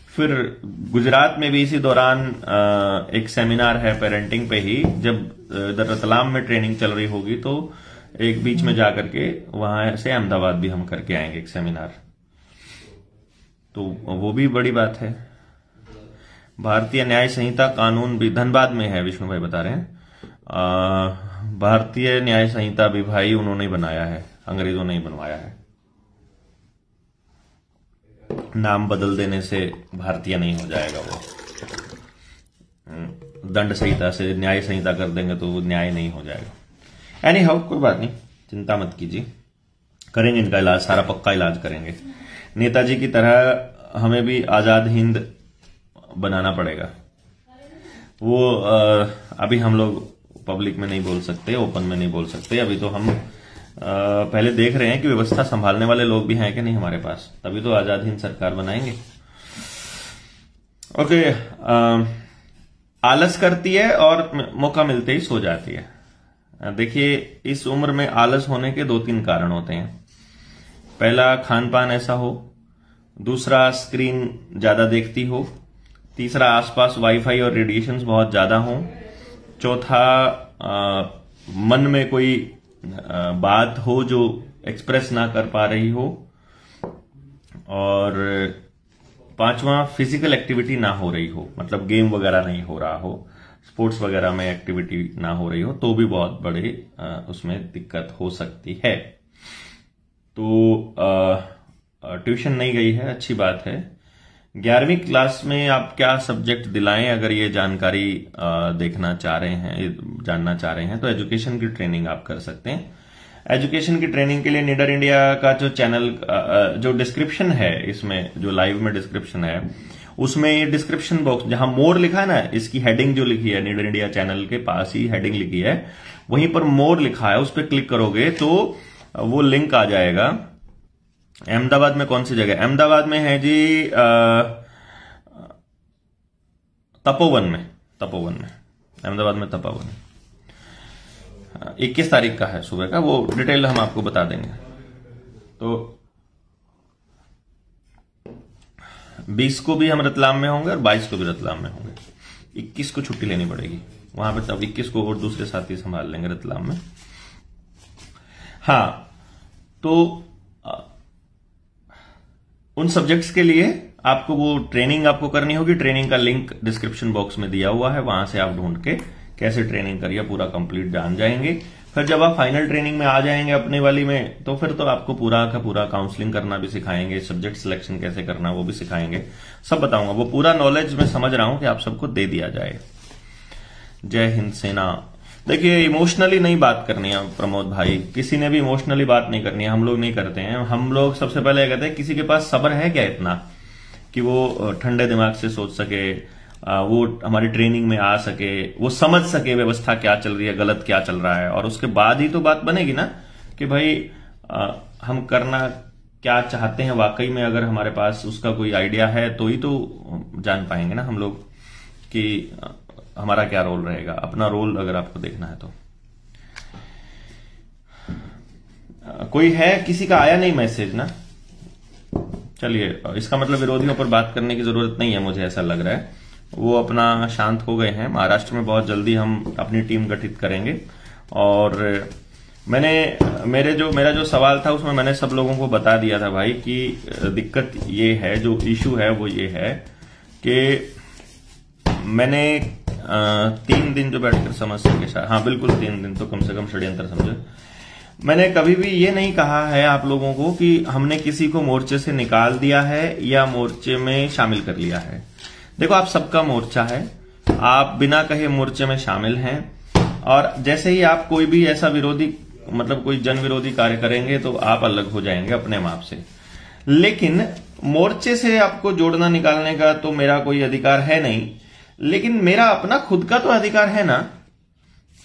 फिर गुजरात में भी इसी दौरान एक सेमिनार है पेरेंटिंग पे ही। जब इधर रतलाम में ट्रेनिंग चल रही होगी तो एक बीच में जाकर के वहां से अहमदाबाद भी हम करके आएंगे एक सेमिनार। तो वो भी बड़ी बात है। भारतीय न्याय संहिता कानून भी धनबाद में है, विष्णु भाई बता रहे हैं। भारतीय न्याय संहिता भी भाई उन्होंने ही बनाया है, अंग्रेजों ने ही बनवाया है। नाम बदल देने से भारतीय नहीं हो जाएगा वो। दंड संहिता से न्याय संहिता कर देंगे तो वो न्याय नहीं हो जाएगा। एनी हाउ, कोई बात नहीं, चिंता मत कीजिए, करेंगे इनका इलाज, सारा पक्का इलाज करेंगे। नेताजी की तरह हमें भी आजाद हिंद बनाना पड़ेगा। वो अभी हम लोग पब्लिक में नहीं बोल सकते, ओपन में नहीं बोल सकते। अभी तो हम पहले देख रहे हैं कि व्यवस्था संभालने वाले लोग भी हैं कि नहीं हमारे पास, तभी तो आजाद हिंद सरकार बनाएंगे। ओके, आलस करती है और मौका मिलते ही सो जाती है। देखिए, इस उम्र में आलस होने के 2-3 कारण होते हैं। पहला, खान पान ऐसा हो, दूसरा स्क्रीन ज्यादा देखती हो, तीसरा आसपास वाईफाई और रेडिएशंस बहुत ज्यादा हों, चौथा मन में कोई बात हो जो एक्सप्रेस ना कर पा रही हो, और पांचवा फिजिकल एक्टिविटी ना हो रही हो, मतलब गेम वगैरह नहीं हो रहा हो, स्पोर्ट्स वगैरह में एक्टिविटी ना हो रही हो, तो भी बहुत बड़े उसमें दिक्कत हो सकती है। तो ट्यूशन नहीं गई है, अच्छी बात है। 11वीं क्लास में आप क्या सब्जेक्ट दिलाएं, अगर ये जानकारी देखना चाह रहे हैं, जानना चाह रहे हैं, तो एजुकेशन की ट्रेनिंग आप कर सकते हैं। एजुकेशन की ट्रेनिंग के लिए निडर इंडिया का जो चैनल, जो डिस्क्रिप्शन है, इसमें जो लाइव में डिस्क्रिप्शन है, उसमें ये डिस्क्रिप्शन बॉक्स जहां मोर लिखा है ना, इसकी हेडिंग जो लिखी है, निडर इंडिया चैनल के पास ही हेडिंग लिखी है, वहीं पर मोर लिखा है, उस पर क्लिक करोगे तो वो लिंक आ जाएगा। अहमदाबाद में कौन सी जगह? अहमदाबाद में है जी तपोवन में अहमदाबाद में तपोवन 21 तारीख का है सुबह का, वो डिटेल हम आपको बता देंगे। तो 20 को भी हम रतलाम में होंगे और 22 को भी रतलाम में होंगे। 21 को छुट्टी लेनी पड़ेगी वहां पर, तब 21 को और दूसरे साथी संभाल लेंगे रतलाम में। हाँ, तो उन सब्जेक्ट्स के लिए आपको वो ट्रेनिंग आपको करनी होगी। ट्रेनिंग का लिंक डिस्क्रिप्शन बॉक्स में दिया हुआ है, वहां से आप ढूंढ के कैसे ट्रेनिंग करिए पूरा कंप्लीट जान जाएंगे। फिर जब आप फाइनल ट्रेनिंग में आ जाएंगे अपनी वाली में, तो फिर तो आपको पूरा का पूरा काउंसलिंग करना भी सिखाएंगे, सब्जेक्ट सिलेक्शन कैसे करना वो भी सिखाएंगे, सब बताऊंगा। वो पूरा नॉलेज मैं समझ रहा हूं कि आप सबको दे दिया जाए। जय हिंद सेना। देखिए, इमोशनली नहीं बात करनी है प्रमोद भाई, किसी ने भी इमोशनली बात नहीं करनी है, हम लोग नहीं करते हैं। हम लोग सबसे पहले कहते हैं किसी के पास सब्र है क्या इतना कि वो ठंडे दिमाग से सोच सके, वो हमारी ट्रेनिंग में आ सके, वो समझ सके व्यवस्था क्या चल रही है, गलत क्या चल रहा है, और उसके बाद ही तो बात बनेगी ना कि भाई हम करना क्या चाहते हैं वाकई में। अगर हमारे पास उसका कोई आइडिया है तो ही तो जान पाएंगे ना हम लोग कि हमारा क्या रोल रहेगा, अपना रोल अगर आपको देखना है तो। कोई है, किसी का आया नहीं मैसेज ना? चलिए, इसका मतलब विरोधियों पर बात करने की जरूरत नहीं है, मुझे ऐसा लग रहा है वो अपना शांत हो गए हैं। महाराष्ट्र में बहुत जल्दी हम अपनी टीम गठित करेंगे। और मेरा जो सवाल था उसमें मैंने सब लोगों को बता दिया था भाई कि दिक्कत ये है, जो इशू है वो ये है कि मैंने 3 दिन जो बैठकर समझ सके, हाँ बिल्कुल 3 दिन तो कम से कम षड्यंत्र समझे। मैंने कभी भी ये नहीं कहा है आप लोगों को कि हमने किसी को मोर्चे से निकाल दिया है या मोर्चे में शामिल कर लिया है। देखो, आप सबका मोर्चा है, आप बिना कहे मोर्चे में शामिल हैं, और जैसे ही आप कोई भी ऐसा विरोधी, मतलब कोई जन विरोधी कार्य करेंगे तो आप अलग हो जाएंगे अपने माप से। लेकिन मोर्चे से आपको जोड़ना निकालने का तो मेरा कोई अधिकार है नहीं, लेकिन मेरा अपना खुद का तो अधिकार है ना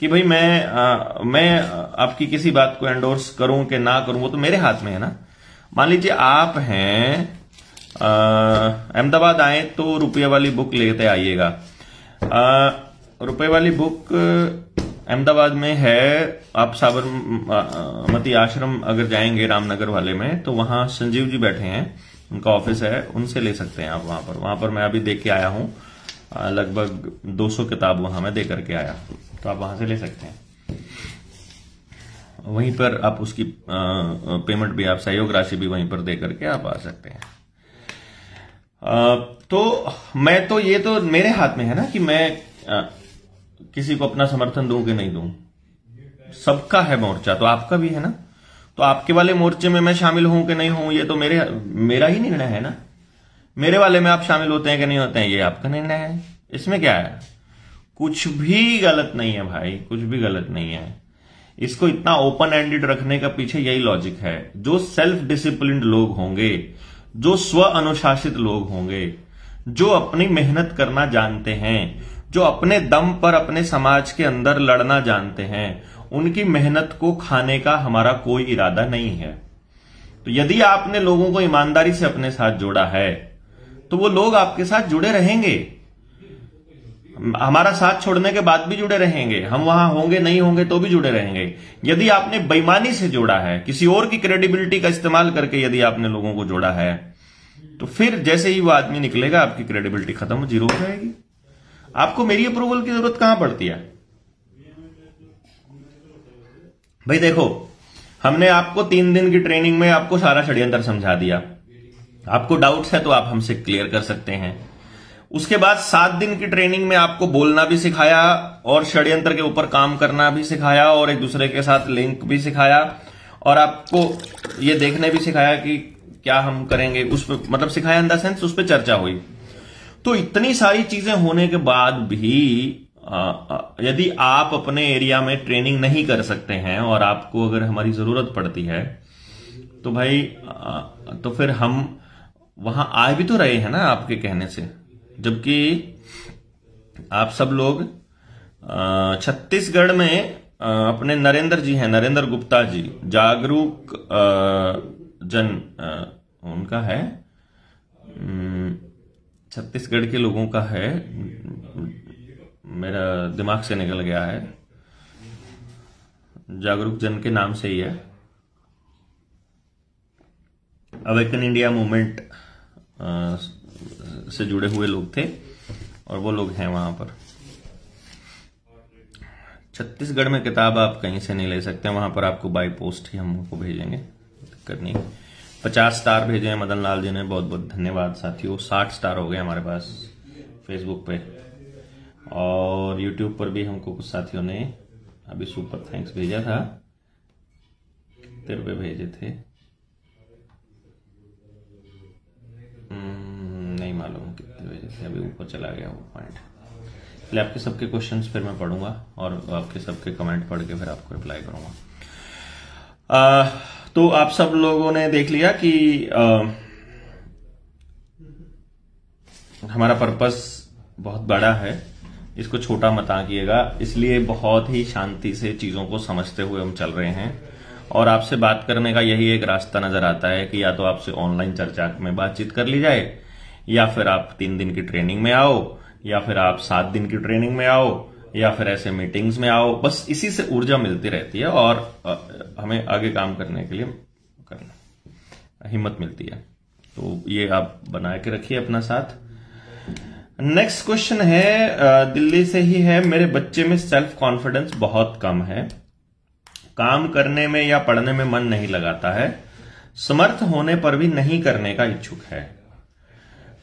कि भाई मैं आपकी किसी बात को एंडोर्स करूं कि ना करूं, वो तो मेरे हाथ में है ना। मान लीजिए आप हैं अहमदाबाद आए तो रुपये वाली बुक लेते आइएगा। रुपये वाली बुक अहमदाबाद में है। आप साबरमती आश्रम अगर जाएंगे रामनगर वाले में, तो वहां संजीव जी बैठे हैं, उनका ऑफिस है, उनसे ले सकते हैं आप। वहां पर मैं अभी देख के आया हूं, लगभग 200 किताब वहां मैं दे करके आया, तो आप वहां से ले सकते हैं। वहीं पर आप उसकी पेमेंट भी, आप सहयोग राशि भी वहीं पर दे करके आप आ सकते हैं। तो मैं तो, ये तो मेरे हाथ में है ना कि मैं किसी को अपना समर्थन दूं कि नहीं दूं। सबका है मोर्चा, तो आपका भी है ना। तो आपके वाले मोर्चे में मैं शामिल हूं कि नहीं हूं, ये तो मेरा ही निर्णय है ना। मेरे वाले में आप शामिल होते हैं कि नहीं होते हैं, ये आपका निर्णय है। इसमें क्या है, कुछ भी गलत नहीं है भाई, कुछ भी गलत नहीं है। इसको इतना ओपन एंडेड रखने का पीछे यही लॉजिक है। जो सेल्फ डिसिप्लिन्ड लोग होंगे, जो स्व अनुशासित लोग होंगे, जो अपनी मेहनत करना जानते हैं, जो अपने दम पर अपने समाज के अंदर लड़ना जानते हैं, उनकी मेहनत को खाने का हमारा कोई इरादा नहीं है। तो यदि आपने लोगों को ईमानदारी से अपने साथ जोड़ा है, तो वो लोग आपके साथ जुड़े रहेंगे, हमारा साथ छोड़ने के बाद भी जुड़े रहेंगे। हम वहां होंगे नहीं होंगे तो भी जुड़े रहेंगे। यदि आपने बेईमानी से जोड़ा है, किसी और की क्रेडिबिलिटी का इस्तेमाल करके यदि आपने लोगों को जोड़ा है, तो फिर जैसे ही वो आदमी निकलेगा, आपकी क्रेडिबिलिटी खत्म, जीरो हो जाएगी। आपको मेरी अप्रूवल की जरूरत कहां पड़ती है भाई। देखो, हमने आपको 3 दिन की ट्रेनिंग में आपको सारा षड्यंत्र समझा दिया। आपको डाउट्स है तो आप हमसे क्लियर कर सकते हैं। उसके बाद 7 दिन की ट्रेनिंग में आपको बोलना भी सिखाया और षड्यंत्र के ऊपर काम करना भी सिखाया और एक दूसरे के साथ लिंक भी सिखाया, और आपको ये देखने भी सिखाया कि क्या हम करेंगे, उस पर मतलब सिखाया इन द सेंस उस पर चर्चा हुई। तो इतनी सारी चीजें होने के बाद भी यदि आप अपने एरिया में ट्रेनिंग नहीं कर सकते हैं और आपको अगर हमारी जरूरत पड़ती है, तो भाई तो फिर हम वहां आ भी तो रहे हैं ना आपके कहने से। जबकि आप सब लोग छत्तीसगढ़ में अपने नरेंद्र जी हैं, नरेंद्र गुप्ता जी, जागरूक जन उनका है, छत्तीसगढ़ के लोगों का है, मेरा दिमाग से निकल गया है, जागरूक जन के नाम से ही है। अवेकन इंडिया मूवमेंट से जुड़े हुए लोग थे और वो लोग हैं वहां पर। छत्तीसगढ़ में किताब आप कहीं से नहीं ले सकते, वहां पर आपको बाय पोस्ट ही हमको भेजेंगे, दिक्कत नहीं। 50 स्टार भेजे हैं मदन लाल जी ने, बहुत बहुत धन्यवाद साथियों। 60 स्टार हो गए हमारे पास फेसबुक पे, और यूट्यूब पर भी हमको कुछ साथियों ने अभी सुपर थैंक्स भेजा था। कितने रुपए भेजे थे नहीं मालूम कितने भेजे थे, अभी ऊपर चला गया वो पॉइंट। इसलिए आपके सबके क्वेश्चंस फिर मैं पढ़ूंगा और आपके सबके कमेंट पढ़ के फिर आपको रिप्लाई करूंगा। तो आप सब लोगों ने देख लिया कि हमारा पर्पस बहुत बड़ा है, इसको छोटा मत आंकिएगा। इसलिए बहुत ही शांति से चीजों को समझते हुए हम चल रहे हैं, और आपसे बात करने का यही एक रास्ता नजर आता है कि या तो आपसे ऑनलाइन चर्चा में बातचीत कर ली जाए, या फिर आप 3 दिन की ट्रेनिंग में आओ, या फिर आप 7 दिन की ट्रेनिंग में आओ, या फिर ऐसे मीटिंग्स में आओ। बस इसी से ऊर्जा मिलती रहती है और हमें आगे काम करने के लिए हिम्मत मिलती है। तो ये आप बना के रखिए अपना साथ। नेक्स्ट क्वेश्चन है, दिल्ली से ही है। मेरे बच्चे में सेल्फ कॉन्फिडेंस बहुत कम है, काम करने में या पढ़ने में मन नहीं लगाता है, समर्थ होने पर भी नहीं करने का इच्छुक है,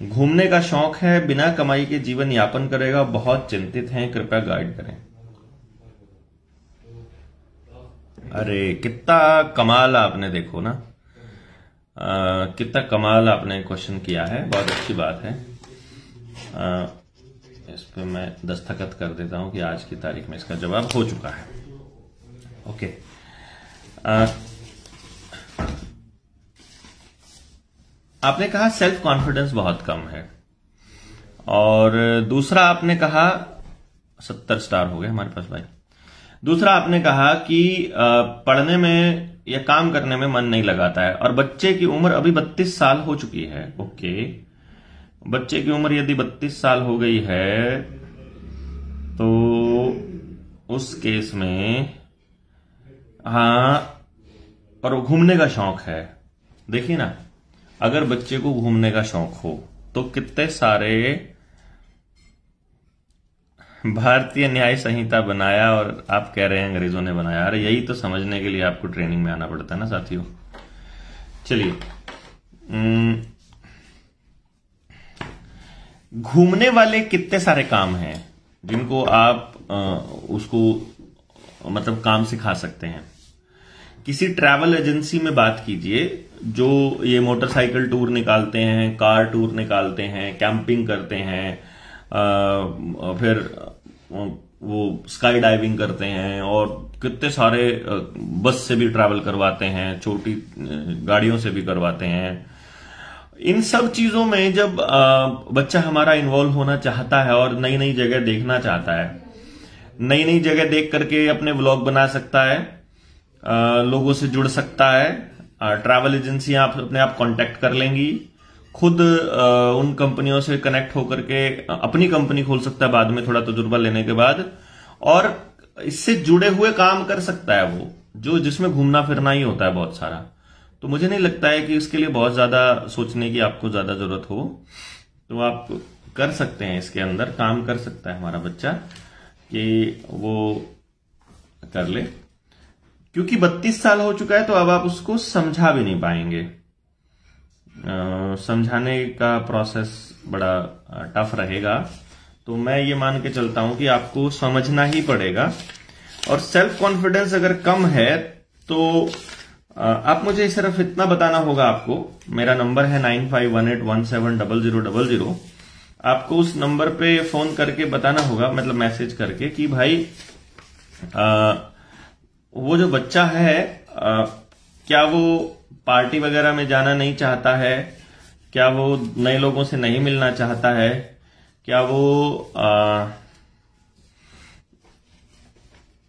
घूमने का शौक है, बिना कमाई के जीवन यापन करेगा, बहुत चिंतित हैं, कृपया गाइड करें। अरे कितना कमाल आपने, देखो ना कितना कमाल आपने क्वेश्चन किया है, बहुत अच्छी बात है। इस पे मैं दस्तखत कर देता हूं कि आज की तारीख में इसका जवाब हो चुका है। ओके, आपने कहा सेल्फ कॉन्फिडेंस बहुत कम है, और दूसरा आपने कहा 70 स्टार हो गए हमारे पास भाई। दूसरा, आपने कहा कि पढ़ने में या काम करने में मन नहीं लगाता है, और बच्चे की उम्र अभी 32 साल हो चुकी है। ओके, बच्चे की उम्र यदि 32 साल हो गई है तो उस केस में हाँ, और घूमने का शौक है। देखिए ना, अगर बच्चे को घूमने का शौक हो तो कितने सारे भारतीय न्याय संहिता बनाया और आप कह रहे हैं अंग्रेजों ने बनाया। अरे यही तो समझने के लिए आपको ट्रेनिंग में आना पड़ता है ना साथियों। चलिए, घूमने वाले कितने सारे काम हैं जिनको आप उसको मतलब काम सिखा सकते हैं। किसी ट्रैवल एजेंसी में बात कीजिए जो ये मोटरसाइकिल टूर निकालते हैं, कार टूर निकालते हैं, कैंपिंग करते हैं, फिर वो स्काई डाइविंग करते हैं, और कितने सारे बस से भी ट्रैवल करवाते हैं, छोटी गाड़ियों से भी करवाते हैं। इन सब चीजों में जब बच्चा हमारा इन्वॉल्व होना चाहता है और नई नई जगह देखना चाहता है, नई नई जगह देख करके अपने व्लॉग बना सकता है, लोगों से जुड़ सकता है, ट्रैवल एजेंसियां आप अपने आप कांटेक्ट कर लेंगी, खुद उन कंपनियों से कनेक्ट होकर के अपनी कंपनी खोल सकता है बाद में थोड़ा तजुर्बा लेने के बाद, और इससे जुड़े हुए काम कर सकता है वो जो जिसमें घूमना फिरना ही होता है बहुत सारा। तो मुझे नहीं लगता है कि इसके लिए बहुत ज्यादा सोचने की आपको ज्यादा जरूरत हो, तो आप कर सकते हैं, इसके अंदर काम कर सकता है हमारा बच्चा कि वो कर ले। क्योंकि 32 साल हो चुका है तो अब आप उसको समझा भी नहीं पाएंगे। समझाने का प्रोसेस बड़ा टफ रहेगा, तो मैं ये मान के चलता हूं कि आपको समझना ही पड़ेगा। और सेल्फ कॉन्फिडेंस अगर कम है तो आप मुझे सिर्फ इतना बताना होगा आपको, मेरा नंबर है 9518170000। आपको उस नंबर पे फोन करके बताना होगा, मतलब मैसेज करके, कि भाई वो जो बच्चा है क्या वो पार्टी वगैरह में जाना नहीं चाहता है, क्या वो नए लोगों से नहीं मिलना चाहता है, क्या वो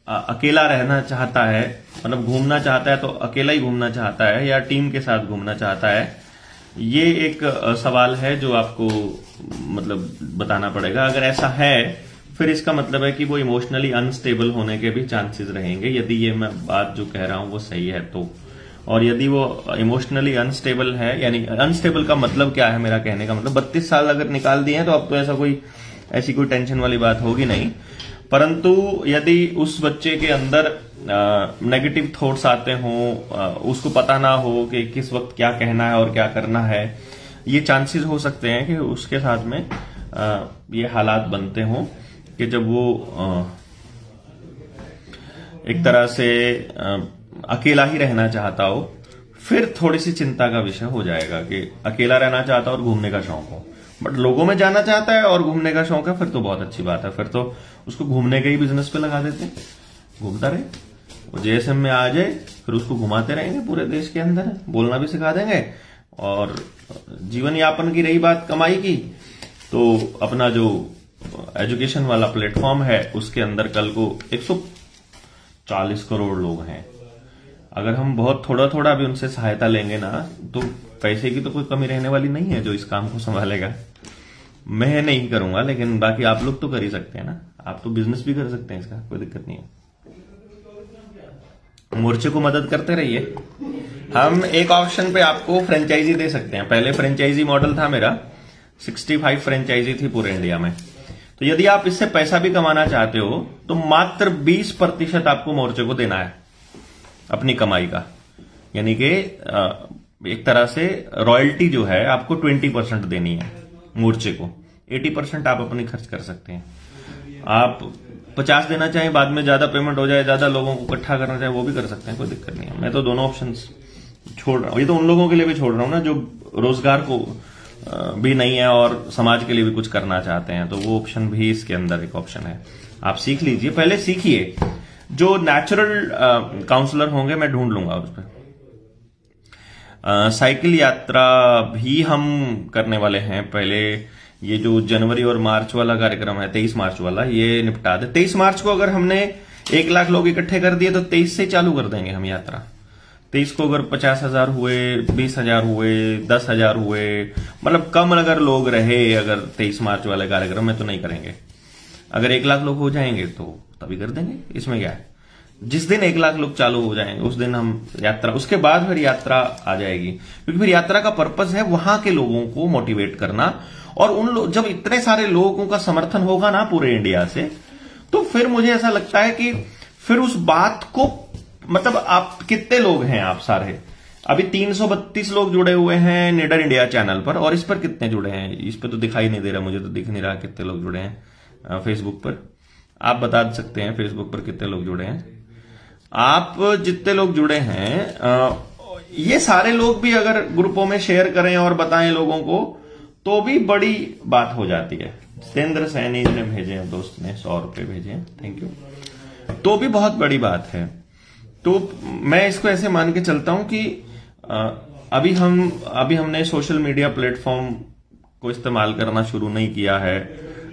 अकेला रहना चाहता है, मतलब घूमना चाहता है तो अकेला ही घूमना चाहता है या टीम के साथ घूमना चाहता है। ये एक सवाल है जो आपको मतलब बताना पड़ेगा। अगर ऐसा है फिर इसका मतलब है कि वो इमोशनली अनस्टेबल होने के भी चांसेस रहेंगे, यदि ये मैं बात जो कह रहा हूं वो सही है तो। और यदि वो इमोशनली अनस्टेबल है, यानी अनस्टेबल का मतलब क्या है, मेरा कहने का मतलब 32 साल अगर निकाल दिए हैं तो अब तो ऐसी कोई टेंशन वाली बात होगी नहीं। परंतु यदि उस बच्चे के अंदर नेगेटिव थॉट्स आते हों, उसको पता ना हो कि किस वक्त क्या कहना है और क्या करना है, ये चांसेस हो सकते हैं कि उसके साथ में ये हालात बनते हों कि जब वो एक तरह से अकेला ही रहना चाहता हो। फिर थोड़ी सी चिंता का विषय हो जाएगा कि अकेला रहना चाहता और घूमने का शौक हो, बट लोगों में जाना चाहता है और घूमने का शौक है, फिर तो बहुत अच्छी बात है। फिर तो उसको घूमने के ही बिजनेस पे लगा देते हैं, घूमता रहे, वो जेएसएम में आ जाए, फिर उसको घुमाते रहेंगे पूरे देश के अंदर, बोलना भी सिखा देंगे। और जीवन यापन की रही बात कमाई की, तो अपना जो एजुकेशन वाला प्लेटफॉर्म है उसके अंदर कल को 140 करोड़ लोग हैं। अगर हम बहुत थोड़ा थोड़ा भी उनसे सहायता लेंगे ना, तो पैसे की तो कोई कमी रहने वाली नहीं है जो इस काम को संभालेगा। मैं नहीं करूंगा, लेकिन बाकी आप लोग तो कर ही सकते हैं ना, आप तो बिजनेस भी कर सकते हैं, इसका कोई दिक्कत नहीं है। मोर्चे को मदद करते रहिए। हम एक ऑप्शन पे आपको फ्रेंचाइजी दे सकते हैं। पहले फ्रेंचाइजी मॉडल था मेरा, 65 फ्रेंचाइजी थी पूरे इंडिया में। तो यदि आप इससे पैसा भी कमाना चाहते हो तो मात्र 20% आपको मोर्चे को देना है अपनी कमाई का, यानी कि एक तरह से रॉयल्टी जो है आपको 20% देनी है मोर्चे को, 80% आप अपनी खर्च कर सकते हैं। आप 50 देना चाहें, बाद में ज्यादा पेमेंट हो जाए, ज्यादा लोगों को इकट्ठा करना चाहे, वो भी कर सकते हैं, कोई दिक्कत नहीं है। मैं तो दोनों ऑप्शन छोड़ रहा हूं, ये तो उन लोगों के लिए भी छोड़ रहा हूं ना जो रोजगार को भी नहीं है और समाज के लिए भी कुछ करना चाहते हैं, तो वो ऑप्शन भी इसके अंदर एक ऑप्शन है। आप सीख लीजिए, पहले सीखिए। जो नेचुरल काउंसलर होंगे मैं ढूंढ लूंगा उस पर। साइकिल यात्रा भी हम करने वाले हैं। पहले ये जो जनवरी और मार्च वाला कार्यक्रम है, 23 मार्च वाला, ये निपटा दे। 23 मार्च को अगर हमने 1 लाख लोग इकट्ठे कर दिए तो 23 से चालू कर देंगे हम यात्रा। 23 को अगर 50,000 हुए, 20,000 हुए, 10,000 हुए, मतलब कम अगर लोग रहे अगर 23 मार्च वाले कार्यक्रम में तो नहीं करेंगे। अगर 1 लाख लोग हो जाएंगे तो तभी कर देंगे, इसमें क्या है। जिस दिन 1 लाख लोग चालू हो जाएंगे उस दिन हम यात्रा, उसके बाद फिर यात्रा आ जाएगी, क्योंकि फिर यात्रा का पर्पस है वहां के लोगों को मोटिवेट करना। और उन लोग, जब इतने सारे लोगों का समर्थन होगा ना पूरे इंडिया से, तो फिर मुझे ऐसा लगता है कि फिर उस बात को, मतलब आप कितने लोग हैं, आप सारे अभी 332 लोग जुड़े हुए हैं निडर इंडिया चैनल पर, और इस पर कितने जुड़े हैं, इस पर तो दिखाई नहीं दे रहा, मुझे तो दिख नहीं रहा कितने लोग जुड़े हैं। फेसबुक पर आप बता सकते हैं फेसबुक पर कितने लोग जुड़े हैं। आप जितने लोग जुड़े हैं, ये सारे लोग भी अगर ग्रुपों में शेयर करें और बताएं लोगों को, तो भी बड़ी बात हो जाती है। जितेंद्र सैनी ने भेजे हैं, दोस्त ने 100 रुपए भेजे हैं, थैंक यू। तो भी बहुत बड़ी बात है। तो मैं इसको ऐसे मान के चलता हूं कि अभी हमने सोशल मीडिया प्लेटफॉर्म को इस्तेमाल करना शुरू नहीं किया है।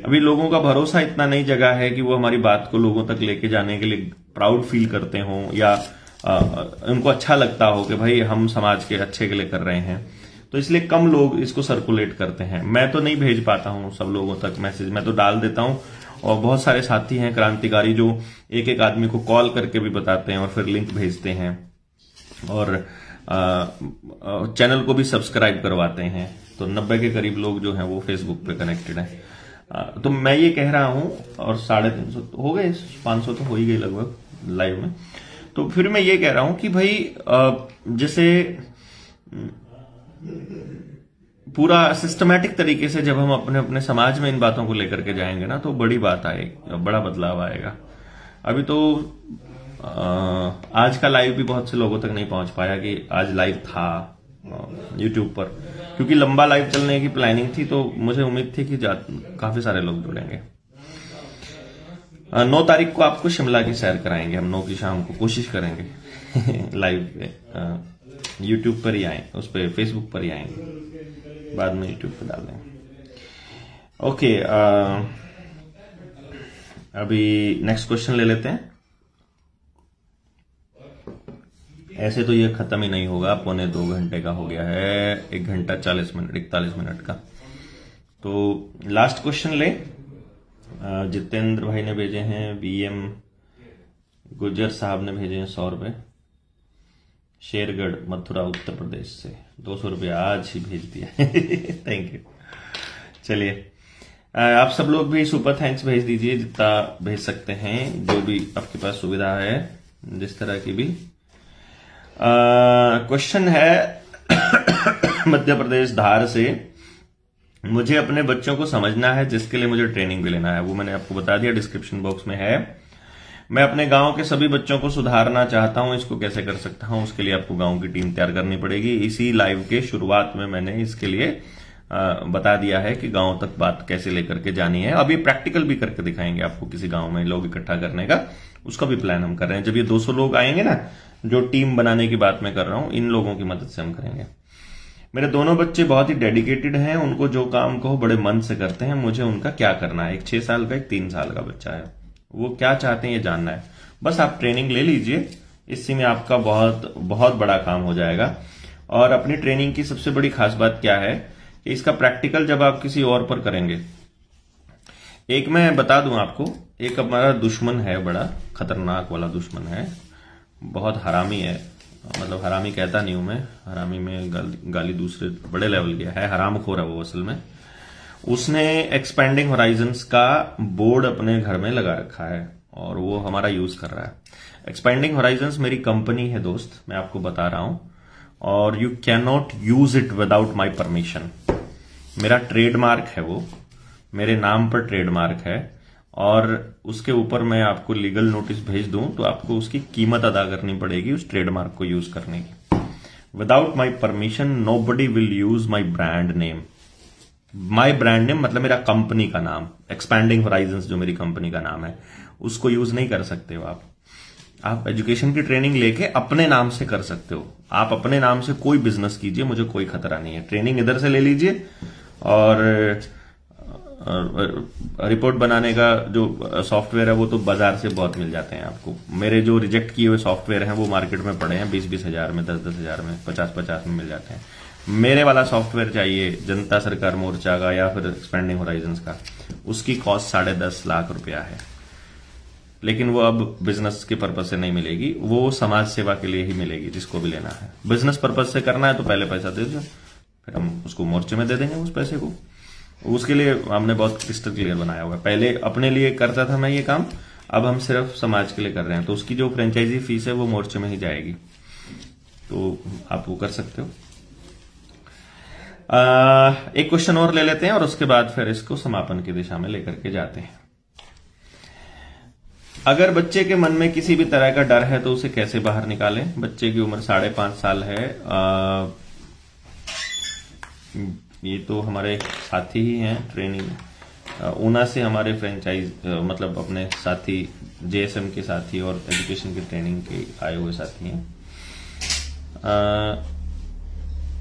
अभी लोगों का भरोसा इतना नहीं जगा है कि वो हमारी बात को लोगों तक लेके जाने के लिए प्राउड फील करते हों, या उनको अच्छा लगता हो कि भाई हम समाज के अच्छे के लिए कर रहे हैं। तो इसलिए कम लोग इसको सर्कुलेट करते हैं। मैं तो नहीं भेज पाता हूं सब लोगों तक मैसेज, मैं तो डाल देता हूं। और बहुत सारे साथी हैं क्रांतिकारी जो एक एक आदमी को कॉल करके भी बताते हैं और फिर लिंक भेजते हैं, और चैनल को भी सब्सक्राइब करवाते हैं। तो 90 के करीब लोग जो हैं वो फेसबुक पे कनेक्टेड हैं। तो मैं ये कह रहा हूं, और 350 हो गए, 500 तो हो ही गए लगभग लाइव में। तो फिर मैं ये कह रहा हूं कि भाई जैसे पूरा सिस्टमैटिक तरीके से जब हम अपने अपने समाज में इन बातों को लेकर के जाएंगे ना, तो बड़ी बात आएगी, बड़ा बदलाव आएगा। अभी तो आज का लाइव भी बहुत से लोगों तक नहीं पहुंच पाया कि आज लाइव था यूट्यूब पर, क्योंकि लंबा लाइव चलने की प्लानिंग थी। तो मुझे उम्मीद थी कि काफी सारे लोग जुड़ेंगे। 9 तारीख को आपको शिमला की सैर कराएंगे हम, 9 की शाम को कोशिश करेंगे लाइव पे यूट्यूब पर ही आए, उस पर फेसबुक पर ही आएंगे, बाद में यूट्यूब पर डाल देंगे। ओके, अभी नेक्स्ट क्वेश्चन ले लेते हैं। ऐसे तो ये खत्म ही नहीं होगा, 1.25 घंटे का हो गया है, 1 घंटा 40 मिनट 41 मिनट का। तो लास्ट क्वेश्चन ले, जितेंद्र भाई ने भेजे हैं, BM गुजर साहब ने भेजे हैं 100 रुपए, शेरगढ़ मथुरा उत्तर प्रदेश से 200 रुपये आज ही भेज दिया थैंक यू। चलिए, आप सब लोग भी सुपर थैंक्स भेज दीजिए, जितना भेज सकते हैं, जो भी आपके पास सुविधा है, जिस तरह की भी। क्वेश्चन है मध्य प्रदेश धार से, मुझे अपने बच्चों को समझना है जिसके लिए मुझे ट्रेनिंग भी लेना है। वो मैंने आपको बता दिया, डिस्क्रिप्शन बॉक्स में है। मैं अपने गांव के सभी बच्चों को सुधारना चाहता हूं, इसको कैसे कर सकता हूं? उसके लिए आपको गांव की टीम तैयार करनी पड़ेगी। इसी लाइव के शुरुआत में मैंने इसके लिए बता दिया है कि गांव तक बात कैसे लेकर के जानी है। अभी प्रैक्टिकल भी करके दिखाएंगे आपको, किसी गांव में लोग इकट्ठा करने का, उसका भी प्लान हम कर रहे हैं। जब ये 200 लोग आएंगे ना, जो टीम बनाने की बात मैं कर रहा हूं, इन लोगों की मदद से हम करेंगे। मेरे दोनों बच्चे बहुत ही डेडिकेटेड हैं, उनको जो काम कहो बड़े मन से करते हैं। मुझे उनका क्या करना है? एक 6 साल का, एक 3 साल का बच्चा है, वो क्या चाहते हैं ये जानना है। बस आप ट्रेनिंग ले लीजिए, इसी में आपका बहुत बहुत बड़ा काम हो जाएगा। और अपनी ट्रेनिंग की सबसे बड़ी खास बात क्या है कि इसका प्रैक्टिकल जब आप किसी और पर करेंगे, एक मैं बता दूं आपको, एक हमारा दुश्मन है, बड़ा खतरनाक वाला दुश्मन है, बहुत हरामी है। मतलब हरामी कहता नहीं हूं मैं, हरामी में गाली दूसरे बड़े लेवल की है, हरामखोर है वो असल में। उसने एक्सपेंडिंग होराइजन्स का बोर्ड अपने घर में लगा रखा है और वो हमारा यूज कर रहा है। एक्सपेंडिंग होराइजन्स मेरी कंपनी है दोस्त, मैं आपको बता रहा हूं, और you can not use it without my permission. मेरा ट्रेडमार्क है, वो मेरे नाम पर ट्रेडमार्क है, और उसके ऊपर मैं आपको लीगल नोटिस भेज दूं तो आपको उसकी कीमत अदा करनी पड़ेगी उस ट्रेडमार्क को यूज करने की। Without my permission nobody will use my brand name. My brand name मतलब मेरा कंपनी का नाम, एक्सपैंडिंग होराइजन्स जो मेरी कंपनी का नाम है, उसको यूज नहीं कर सकते हो आप एजुकेशन की ट्रेनिंग लेके अपने नाम से कर सकते हो। आप अपने नाम से कोई बिजनेस कीजिए, मुझे कोई खतरा नहीं है। ट्रेनिंग इधर से ले लीजिए और रिपोर्ट बनाने का जो सॉफ्टवेयर है वो तो बाजार से बहुत मिल जाते हैं आपको। मेरे जो रिजेक्ट किए हुए सॉफ्टवेयर हैं वो मार्केट में पड़े हैं 20-20 हजार में, 10-10 हजार में, 50-50 में मिल जाते हैं। मेरे वाला सॉफ्टवेयर चाहिए जनता सरकार मोर्चा का या फिर एक्सपेंडिंग होराइजन्स का, उसकी कॉस्ट 10.5 लाख रुपया है। लेकिन वो अब बिजनेस के पर्पज से नहीं मिलेगी, वो समाज सेवा के लिए ही मिलेगी जिसको भी लेना है। बिजनेस पर्पज से करना है तो पहले पैसा दे दो, फिर हम उसको मोर्चे में दे देंगे उस पैसे को। उसके लिए हमने बहुत क्रिस्टल क्लियर बनाया हुआ है। पहले अपने लिए करता था मैं ये काम, अब हम सिर्फ समाज के लिए कर रहे हैं, तो उसकी जो फ्रेंचाइजी फीस है वो मोर्चे में ही जाएगी, तो आप वो कर सकते हो। एक क्वेश्चन और ले लेते हैं और उसके बाद फिर इसको समापन की दिशा में लेकर के जाते हैं। अगर बच्चे के मन में किसी भी तरह का डर है तो उसे कैसे बाहर निकालें? बच्चे की उम्र 5.5 साल है। ये तो हमारे साथी ही हैं, ट्रेनिंग ऊना से हमारे फ्रेंचाइज मतलब अपने साथी जेएसएम के साथी और एजुकेशन की ट्रेनिंग के आए हुए साथी हैं।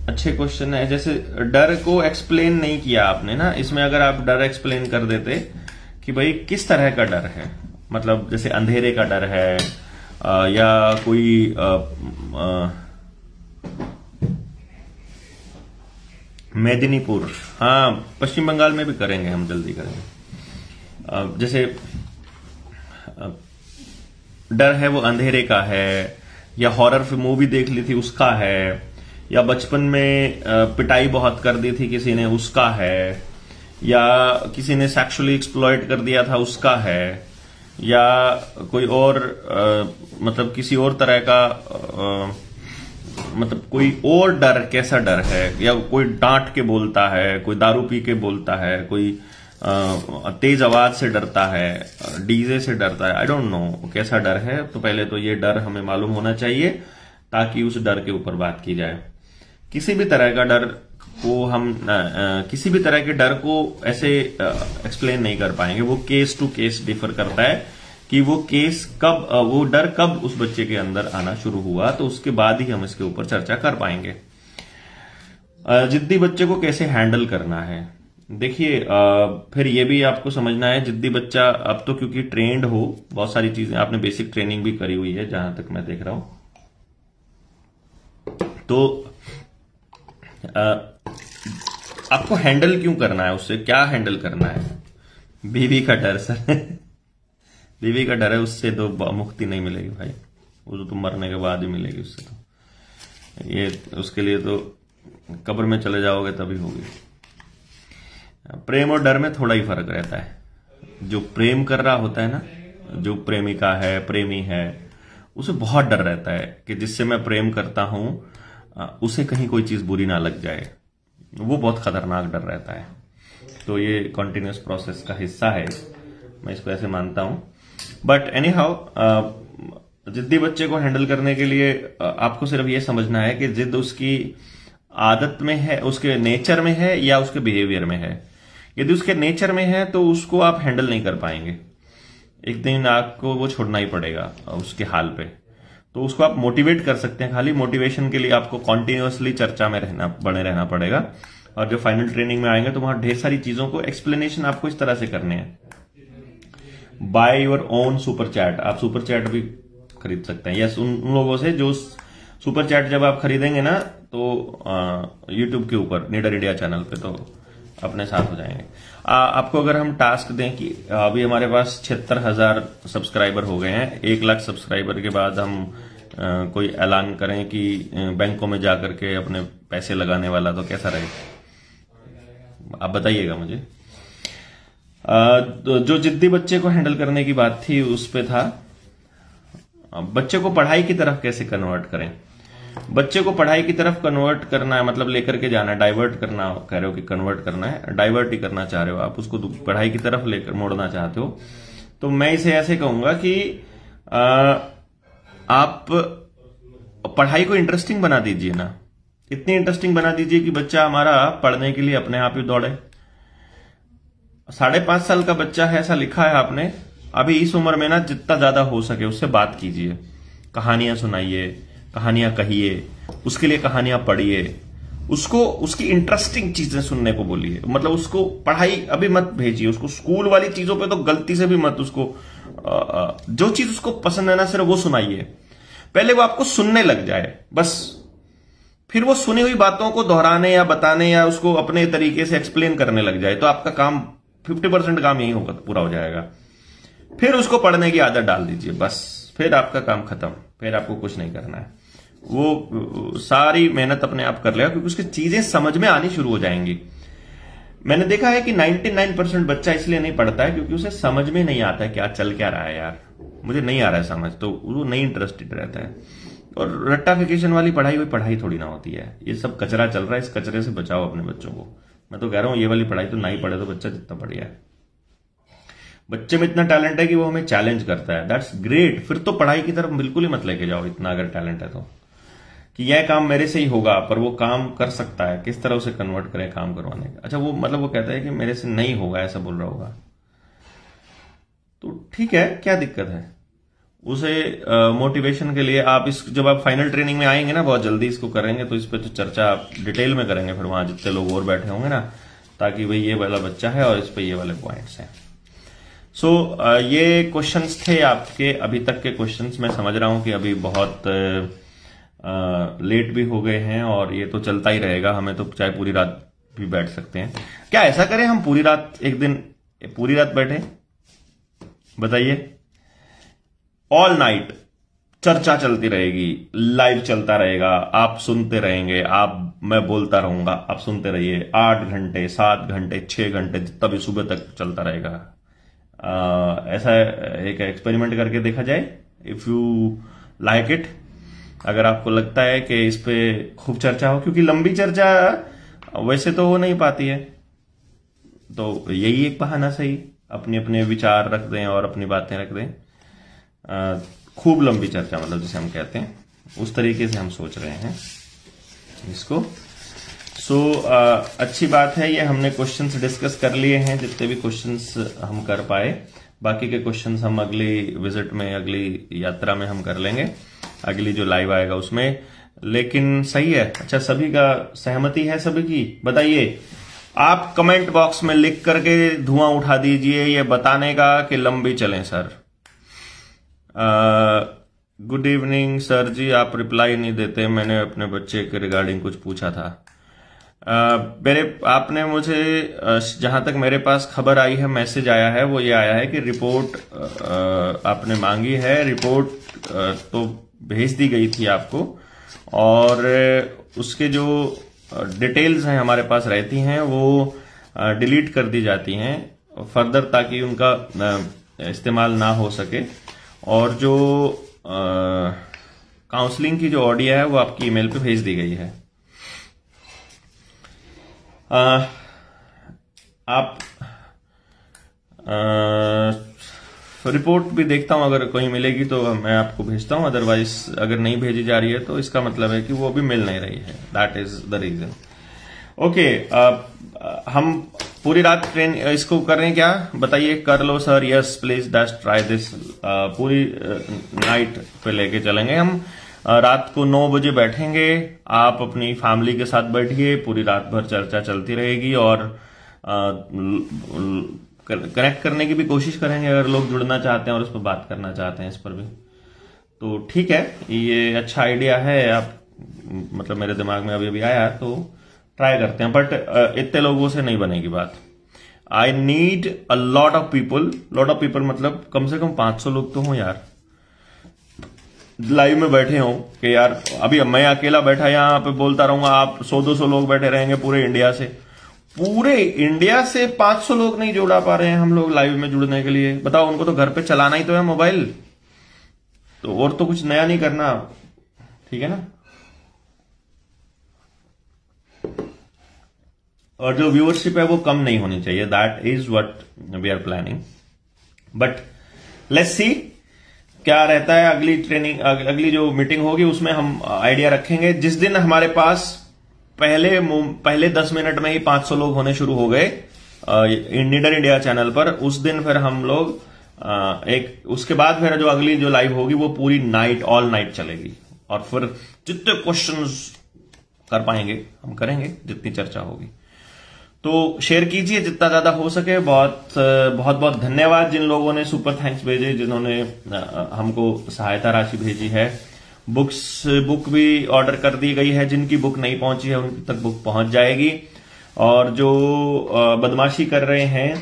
अच्छे क्वेश्चन है। जैसे डर को एक्सप्लेन नहीं किया आपने ना, इसमें अगर आप डर एक्सप्लेन कर देते कि भाई किस तरह का डर है, मतलब जैसे अंधेरे का डर है या कोई मेदिनीपुर, हाँ पश्चिम बंगाल में भी करेंगे हम, जल्दी करेंगे। जैसे डर है वो अंधेरे का है, या हॉरर मूवी देख ली थी उसका है, या बचपन में पिटाई बहुत कर दी थी किसी ने उसका है, या किसी ने सेक्सुअली एक्सप्लॉइट कर दिया था उसका है, या कोई और मतलब किसी और तरह का मतलब कोई और डर, कैसा डर है, या कोई डांट के बोलता है, कोई दारू पी के बोलता है, कोई तेज आवाज से डरता है, डीजे से डरता है, आई डोंट नो कैसा डर है। तो पहले तो ये डर हमें मालूम होना चाहिए ताकि उस डर के ऊपर बात की जाए। किसी भी तरह का डर को हम किसी भी तरह के डर को ऐसे एक्सप्लेन नहीं कर पाएंगे, वो केस टू केस डिफर करता है कि वो केस कब, वो डर कब उस बच्चे के अंदर आना शुरू हुआ, तो उसके बाद ही हम इसके ऊपर चर्चा कर पाएंगे। जिद्दी बच्चे को कैसे हैंडल करना है? देखिए फिर ये भी आपको समझना है, जिद्दी बच्चा अब तो क्योंकि ट्रेंड हो, बहुत सारी चीजें आपने बेसिक ट्रेनिंग भी करी हुई है जहां तक मैं देख रहा हूं, तो आपको हैंडल क्यों करना है, उससे क्या हैंडल करना है? बीवी का डर सर बीवी का डर है, उससे तो मुक्ति नहीं मिलेगी भाई, वो तो मरने के बाद ही मिलेगी उससे। तो ये उसके लिए तो कब्र में चले जाओगे तभी होगी। प्रेम और डर में थोड़ा ही फर्क रहता है। जो प्रेम कर रहा होता है ना, जो प्रेमिका है, प्रेमी है, उसे बहुत डर रहता है कि जिससे मैं प्रेम करता हूं उसे कहीं कोई चीज बुरी ना लग जाए, वो बहुत खतरनाक डर रहता है। तो ये कॉन्टिन्यूस प्रोसेस का हिस्सा है, मैं इसको ऐसे मानता हूं। बट एनी हाउ जिद्दी बच्चे को हैंडल करने के लिए आपको सिर्फ ये समझना है कि जिद उसकी आदत में है, उसके नेचर में है या उसके बिहेवियर में है। यदि उसके नेचर में है तो उसको आप हैंडल नहीं कर पाएंगे, एक दिन आपको वो छोड़ना ही पड़ेगा उसके हाल पे। तो उसको आप मोटिवेट कर सकते हैं, खाली मोटिवेशन के लिए आपको कॉन्टिन्यूअसली चर्चा में बने रहना पड़ेगा। और जब फाइनल ट्रेनिंग में आएंगे तो वहां ढेर सारी चीजों को एक्सप्लेनेशन आपको इस तरह से करने हैं। By your own super chat, आप सुपर चैट भी खरीद सकते हैं। यस, उन लोगों से जो सुपर चैट जब आप खरीदेंगे ना तो यूट्यूब के ऊपर नीडर इंडिया चैनल पे, तो अपने साथ हो जाएंगे। आपको अगर हम टास्क दें कि अभी हमारे पास 76,000 सब्सक्राइबर हो गए हैं, 1 लाख सब्सक्राइबर के बाद हम कोई ऐलान करें कि बैंकों में जाकर के अपने पैसे लगाने वाला, तो कैसा रहेगा? आप बताइएगा मुझे। जो जिद्दी बच्चे को हैंडल करने की बात थी उस पे था, बच्चे को पढ़ाई की तरफ कैसे कन्वर्ट करें। बच्चे को पढ़ाई की तरफ कन्वर्ट करना है, मतलब लेकर के जाना है, डाइवर्ट करना कह रहे हो कि कन्वर्ट करना है, डाइवर्ट ही करना चाह रहे हो आप, उसको पढ़ाई की तरफ लेकर मोड़ना चाहते हो। तो मैं इसे ऐसे कहूंगा कि आप पढ़ाई को इंटरेस्टिंग बना दीजिए ना, इतनी इंटरेस्टिंग बना दीजिए कि बच्चा हमारा पढ़ने के लिए अपने आप ही दौड़े। 5.5 साल का बच्चा है, ऐसा लिखा है आपने। अभी इस उम्र में ना जितना ज्यादा हो सके उससे बात कीजिए, कहानियां सुनाइए, कहानियां कहिए, उसके लिए कहानियां पढ़िए, उसको उसकी इंटरेस्टिंग चीजें सुनने को बोलिए। मतलब उसको पढ़ाई अभी मत भेजिए, उसको स्कूल वाली चीजों पे तो गलती से भी मत उसको, जो चीज उसको पसंद है ना सिर्फ वो सुनाइए। पहले वो आपको सुनने लग जाए बस, फिर वो सुनी हुई बातों को दोहराने या बताने या उसको अपने तरीके से एक्सप्लेन करने लग जाए, तो आपका काम 50% काम यही होगा, पूरा हो जाएगा। फिर उसको पढ़ने की आदत डाल दीजिए बस, फिर आपका काम खत्म, फिर आपको कुछ नहीं करना है। वो सारी मेहनत अपने आप कर लेगा, क्योंकि उसकी चीजें समझ में आनी शुरू हो जाएंगी। मैंने देखा है कि 99% बच्चा इसलिए नहीं पढ़ता है क्योंकि उसे समझ में नहीं आता है क्या चल क्या रहा है, यार मुझे नहीं आ रहा है समझ, तो वो नहीं इंटरेस्टेड रहता है। और रट्टाफिकेशन वाली पढ़ाई हुई पढ़ाई थोड़ी ना होती है, ये सब कचरा चल रहा है, इस कचरे से बचाओ अपने बच्चों को। मैं तो कह रहा हूं ये वाली पढ़ाई तो नहीं पढ़े तो बच्चा जितना बढ़िया है। बच्चे में इतना टैलेंट है कि वो हमें चैलेंज करता है, दैट्स ग्रेट। फिर तो पढ़ाई की तरफ बिल्कुल ही मत लेके जाओ, इतना अगर टैलेंट है तो, कि यह काम मेरे से ही होगा, पर वो काम कर सकता है, किस तरह उसे कन्वर्ट करें काम करवाने का। अच्छा वो मतलब वो कहता है कि मेरे से नहीं होगा, ऐसा बोल रहा होगा, तो ठीक है, क्या दिक्कत है। उसे मोटिवेशन के लिए आप जब आप फाइनल ट्रेनिंग में आएंगे ना, बहुत जल्दी इसको करेंगे, तो इस पर तो चर्चा आप डिटेल में करेंगे फिर वहां जितने लोग और बैठे होंगे ना, ताकि भाई ये वाला बच्चा है और इस पे ये वाले पॉइंट्स हैं। सो ये क्वेश्चंस थे आपके अभी तक के क्वेश्चंस। मैं समझ रहा हूं कि अभी बहुत लेट भी हो गए हैं और ये तो चलता ही रहेगा, हमें तो चाहे पूरी रात भी बैठ सकते हैं। क्या ऐसा करें हम पूरी रात, एक दिन पूरी रात बैठे, बताइए? ऑल नाइट चर्चा चलती रहेगी, लाइव चलता रहेगा, आप सुनते रहेंगे, मैं बोलता रहूंगा, आप सुनते रहिए। 8 घंटे 7 घंटे 6 घंटे जितना भी सुबह तक चलता रहेगा। ऐसा एक एक्सपेरिमेंट करके देखा जाए, इफ यू लाइक इट। अगर आपको लगता है कि इस पे खूब चर्चा हो, क्योंकि लंबी चर्चा वैसे तो हो नहीं पाती है, तो यही एक बहाना सही, अपने अपने विचार रख दें और अपनी बातें रख दें। खूब लंबी चर्चा, मतलब जिसे हम कहते हैं, उस तरीके से हम सोच रहे हैं इसको। अच्छी बात है, ये हमने क्वेश्चंस डिस्कस कर लिए हैं, जितने भी क्वेश्चंस हम कर पाए। बाकी के क्वेश्चंस हम अगली विजिट में, अगली यात्रा में हम कर लेंगे, अगली जो लाइव आएगा उसमें। लेकिन सही है। अच्छा, सभी का सहमति है सभी की? बताइए। आप कमेंट बॉक्स में लिख करके धुआं उठा दीजिए ये बताने का कि लंबी चलें सर। गुड इवनिंग सर जी, आप रिप्लाई नहीं देते, मैंने अपने बच्चे के रिगार्डिंग कुछ पूछा था। आपने मुझे, जहां तक मेरे पास खबर आई है, मैसेज आया है, वो ये आया है कि रिपोर्ट आपने मांगी है। रिपोर्ट तो भेज दी गई थी आपको, और उसके जो डिटेल्स हैं हमारे पास रहती हैं वो डिलीट कर दी जाती हैं फर्दर, ताकि उनका इस्तेमाल ना हो सके। और जो काउंसलिंग की जो ऑडियो है वो आपकी ईमेल पे भेज दी गई है। आप रिपोर्ट भी देखता हूं, अगर कोई मिलेगी तो मैं आपको भेजता हूं, अदरवाइज अगर नहीं भेजी जा रही है तो इसका मतलब है कि वो भी मिल नहीं रही है, that is the reason. Okay, हम पूरी रात ट्रेन इसको करें क्या, बताइए? कर लो sir, yes please just try this. पूरी नाइट पे लेके चलेंगे हम। रात को 9 बजे बैठेंगे, आप अपनी फैमिली के साथ बैठिए, पूरी रात भर चर्चा चलती रहेगी, और कनेक्ट करने की भी कोशिश करेंगे अगर लोग जुड़ना चाहते हैं और उस पर बात करना चाहते हैं इस पर भी, तो ठीक है। ये अच्छा आइडिया है, आप मतलब मेरे दिमाग में अभी आया, तो ट्राई करते हैं। बट इतने लोगों से नहीं बनेगी बात। I need a lot of people, मतलब कम से कम 500 लोग तो हों यार, लाइव में बैठे हों, कि यार अभी मैं अकेला बैठा यहां पे बोलता रहूंगा, आप 100-200 लोग बैठे रहेंगे पूरे इंडिया से 500 लोग नहीं जोड़ा पा रहे हैं हम लोग लाइव में जुड़ने के लिए। बताओ, उनको तो घर पे चलाना ही तो है मोबाइल, तो और तो कुछ नया नहीं करना, ठीक है ना? और जो व्यूअरशिप है वो कम नहीं होनी चाहिए, that is what we are planning. But let's see क्या रहता है। अगली जो मीटिंग होगी उसमें हम आइडिया रखेंगे। जिस दिन हमारे पास पहले 10 मिनट में ही 500 लोग होने शुरू हो गए नीडर इंडिया चैनल पर, उस दिन फिर हम लोग उसके बाद फिर जो अगली जो लाइव होगी वो पूरी नाइट, ऑल नाइट चलेगी, और फिर जितने क्वेश्चंस कर पाएंगे, हम करेंगे जितनी चर्चा होगी। तो शेयर कीजिए जितना ज्यादा हो सके। बहुत बहुत बहुत धन्यवाद जिन लोगों ने सुपर थैंक्स भेजे, जिन्होंने हमको सहायता राशि भेजी है। बुक भी ऑर्डर कर दी गई है, जिनकी बुक नहीं पहुंची है उनकी तक बुक पहुंच जाएगी। और जो बदमाशी कर रहे हैं,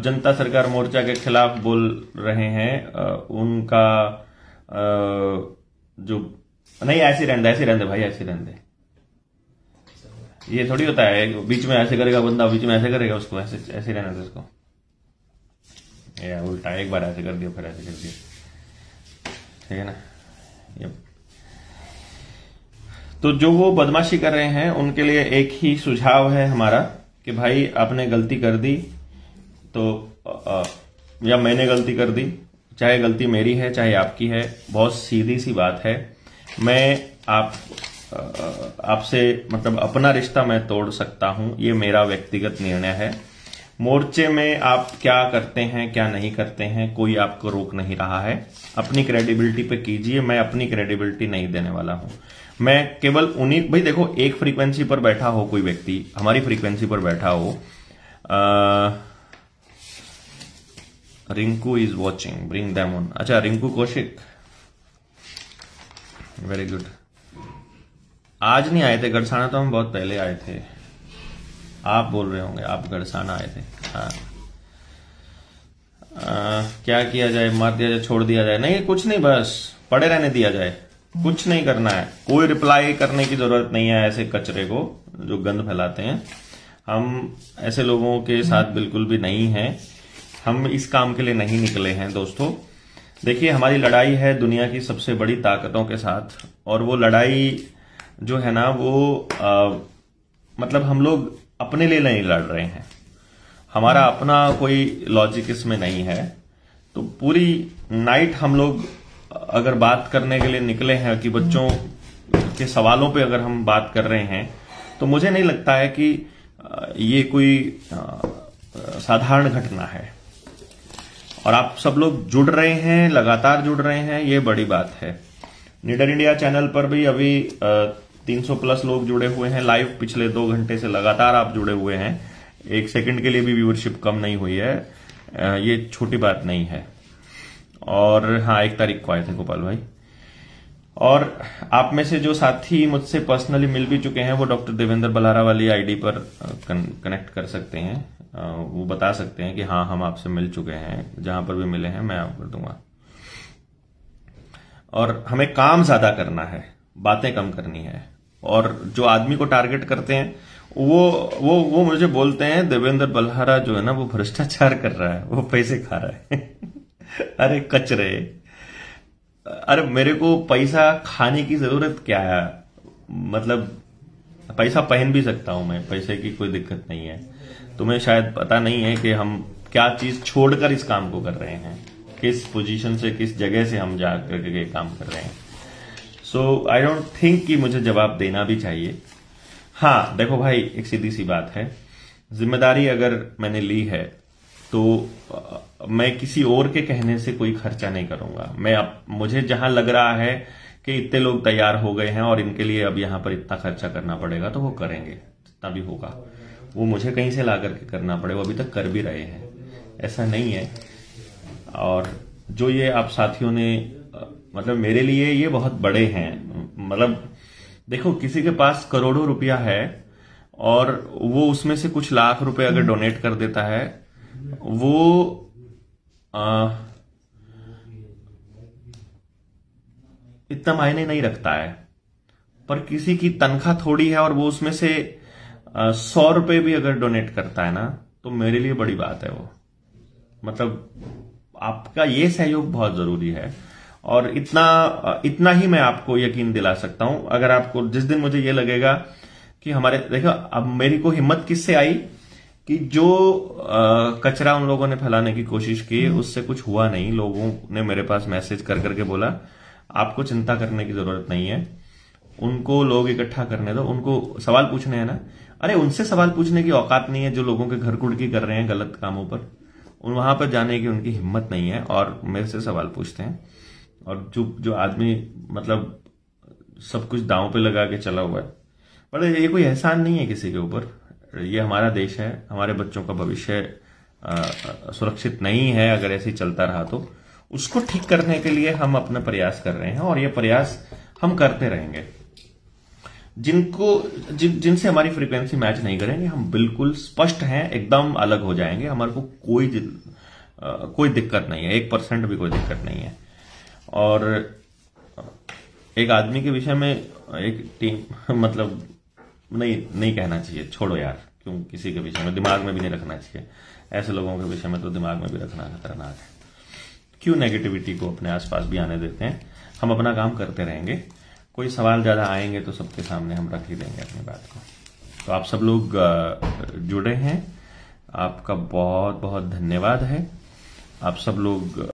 जनता सरकार मोर्चा के खिलाफ बोल रहे हैं, उनका जो नहीं, ऐसे रहने दे भाई, ऐसे रहने दे। ये थोड़ी होता है बीच में ऐसे करेगा बंदा, बीच में ऐसे करेगा, उसको ऐसे रहने दे उसको। ये उल्टा, एक बार ऐसे कर दिया फिर ऐसे कर दिया, ठीक है ना। तो जो वो बदमाशी कर रहे हैं उनके लिए एक ही सुझाव है हमारा कि भाई आपने गलती कर दी तो या मैंने गलती कर दी, चाहे गलती मेरी है चाहे आपकी है, बहुत सीधी सी बात है। मैं आपसे मतलब अपना रिश्ता मैं तोड़ सकता हूं, ये मेरा व्यक्तिगत निर्णय है। मोर्चे में आप क्या करते हैं क्या नहीं करते हैं कोई आपको रोक नहीं रहा है। अपनी क्रेडिबिलिटी पे कीजिए, मैं अपनी क्रेडिबिलिटी नहीं देने वाला हूं। मैं केवल उन्हीं, भाई देखो, एक फ्रीक्वेंसी पर बैठा हो कोई व्यक्ति, हमारी फ्रीक्वेंसी पर बैठा हो, Rinku is watching, bring them on. अच्छा, रिंकू कौशिक, वेरी गुड। आज नहीं आए थे गड़साना, तो हम बहुत पहले आए थे। आप बोल रहे होंगे आप गड़साना आए थे। हाँ, क्या किया जाए, मार दिया जाए, छोड़ दिया जाए? नहीं, कुछ नहीं, बस पड़े रहने दिया जाए, कुछ नहीं करना है। कोई रिप्लाई करने की जरूरत नहीं है ऐसे कचरे को जो गंद फैलाते हैं। हम ऐसे लोगों के साथ बिल्कुल भी नहीं है, हम इस काम के लिए नहीं निकले हैं दोस्तों। देखिए, हमारी लड़ाई है दुनिया की सबसे बड़ी ताकतों के साथ, और वो लड़ाई जो है ना वो मतलब हम लोग अपने लिए नहीं लड़ रहे हैं, हमारा अपना कोई लॉजिक इसमें नहीं है। तो पूरी नाइट हम लोग अगर बात करने के लिए निकले हैं कि बच्चों के सवालों पे अगर हम बात कर रहे हैं, तो मुझे नहीं लगता है कि ये कोई साधारण घटना है। और आप सब लोग जुड़ रहे हैं, लगातार जुड़ रहे हैं, ये बड़ी बात है। निडर इंडिया चैनल पर भी अभी 300 प्लस लोग जुड़े हुए हैं लाइव, पिछले 2 घंटे से लगातार आप जुड़े हुए हैं। 1 सेकंड के लिए भी व्यूअरशिप कम नहीं हुई है, ये छोटी बात नहीं है। और हाँ, 1 तारीख को आए थे गोपाल भाई। और आप में से जो साथी मुझसे पर्सनली मिल भी चुके हैं, वो डॉक्टर देवेंद्र बल्हारा वाली आईडी पर कनेक्ट कर सकते हैं, वो बता सकते हैं कि हाँ हम आपसे मिल चुके हैं। जहां पर भी मिले हैं मैं आपको कर दूंगा। और हमें काम ज्यादा करना है, बातें कम करनी है। और जो आदमी को टारगेट करते हैं वो मुझे बोलते हैं देवेंद्र बल्हारा जो है ना वो भ्रष्टाचार कर रहा है, वो पैसे खा रहा है। अरे कचरे, अरे मेरे को पैसा खाने की जरूरत क्या है? मतलब पैसा पहन भी सकता हूं मैं, पैसे की कोई दिक्कत नहीं है। तुम्हें शायद पता नहीं है कि हम क्या चीज छोड़कर इस काम को कर रहे हैं, किस पोजीशन से, किस जगह से हम जा करके काम कर रहे हैं। सो आई डोंट थिंक कि मुझे जवाब देना भी चाहिए। हाँ देखो भाई, एक सीधी सी बात है, जिम्मेदारी अगर मैंने ली है तो मैं किसी और के कहने से कोई खर्चा नहीं करूंगा। मुझे जहां लग रहा है कि इतने लोग तैयार हो गए हैं और इनके लिए अब यहां पर इतना खर्चा करना पड़ेगा, तो वो करेंगे, जितना भी होगा वो मुझे कहीं से ला करके करना पड़े, वो अभी तक कर भी रहे हैं, ऐसा नहीं है। और जो ये आप साथियों ने मतलब मेरे लिए ये बहुत बड़े हैं। मतलब देखो, किसी के पास करोड़ों रुपया है और वो उसमें से कुछ लाख रुपए अगर डोनेट कर देता है, वो इतना मायने नहीं रखता है। पर किसी की तनख्वाह थोड़ी है और वो उसमें से 100 रुपए भी अगर डोनेट करता है ना, तो मेरे लिए बड़ी बात है वो। मतलब आपका ये सहयोग बहुत जरूरी है। और इतना ही मैं आपको यकीन दिला सकता हूं। अगर आपको जिस दिन मुझे ये लगेगा कि हमारे, देखो अब मेरी को हिम्मत किससे आई कि जो कचरा उन लोगों ने फैलाने की कोशिश की उससे कुछ हुआ नहीं। लोगों ने मेरे पास मैसेज कर करके बोला आपको चिंता करने की जरूरत नहीं है, उनको लोग इकट्ठा करने दो, उनको सवाल पूछने हैं ना। अरे उनसे सवाल पूछने की औकात नहीं है जो लोगों के घर कुड़की कर रहे हैं गलत कामों पर, वहां पर जाने की उनकी हिम्मत नहीं है और मेरे से सवाल पूछते हैं। और जो आदमी मतलब सब कुछ दांव पे लगा के चला हुआ है, पर ये कोई एहसान नहीं है किसी के ऊपर। ये हमारा देश है, हमारे बच्चों का भविष्य सुरक्षित नहीं है अगर ऐसे ही चलता रहा तो। उसको ठीक करने के लिए हम अपना प्रयास कर रहे हैं और ये प्रयास हम करते रहेंगे। जिनसे हमारी फ्रीक्वेंसी मैच नहीं करेंगे, हम बिल्कुल स्पष्ट हैं, एकदम अलग हो जाएंगे। हमारे को कोई दिक्कत नहीं है, 1% भी कोई दिक्कत नहीं है। और एक आदमी के विषय में एक टीम मतलब नहीं कहना चाहिए, छोड़ो यार, क्यों किसी के विषय में दिमाग में भी नहीं रखना चाहिए। ऐसे लोगों के विषय में तो दिमाग में भी रखना खतरनाक है। क्यों नेगेटिविटी को अपने आसपास भी आने देते हैं। हम अपना काम करते रहेंगे। कोई सवाल ज्यादा आएंगे तो सबके सामने हम रख ही देंगे अपनी बात को। तो आप सब लोग जुड़े हैं, आपका बहुत बहुत धन्यवाद है। आप सब लोग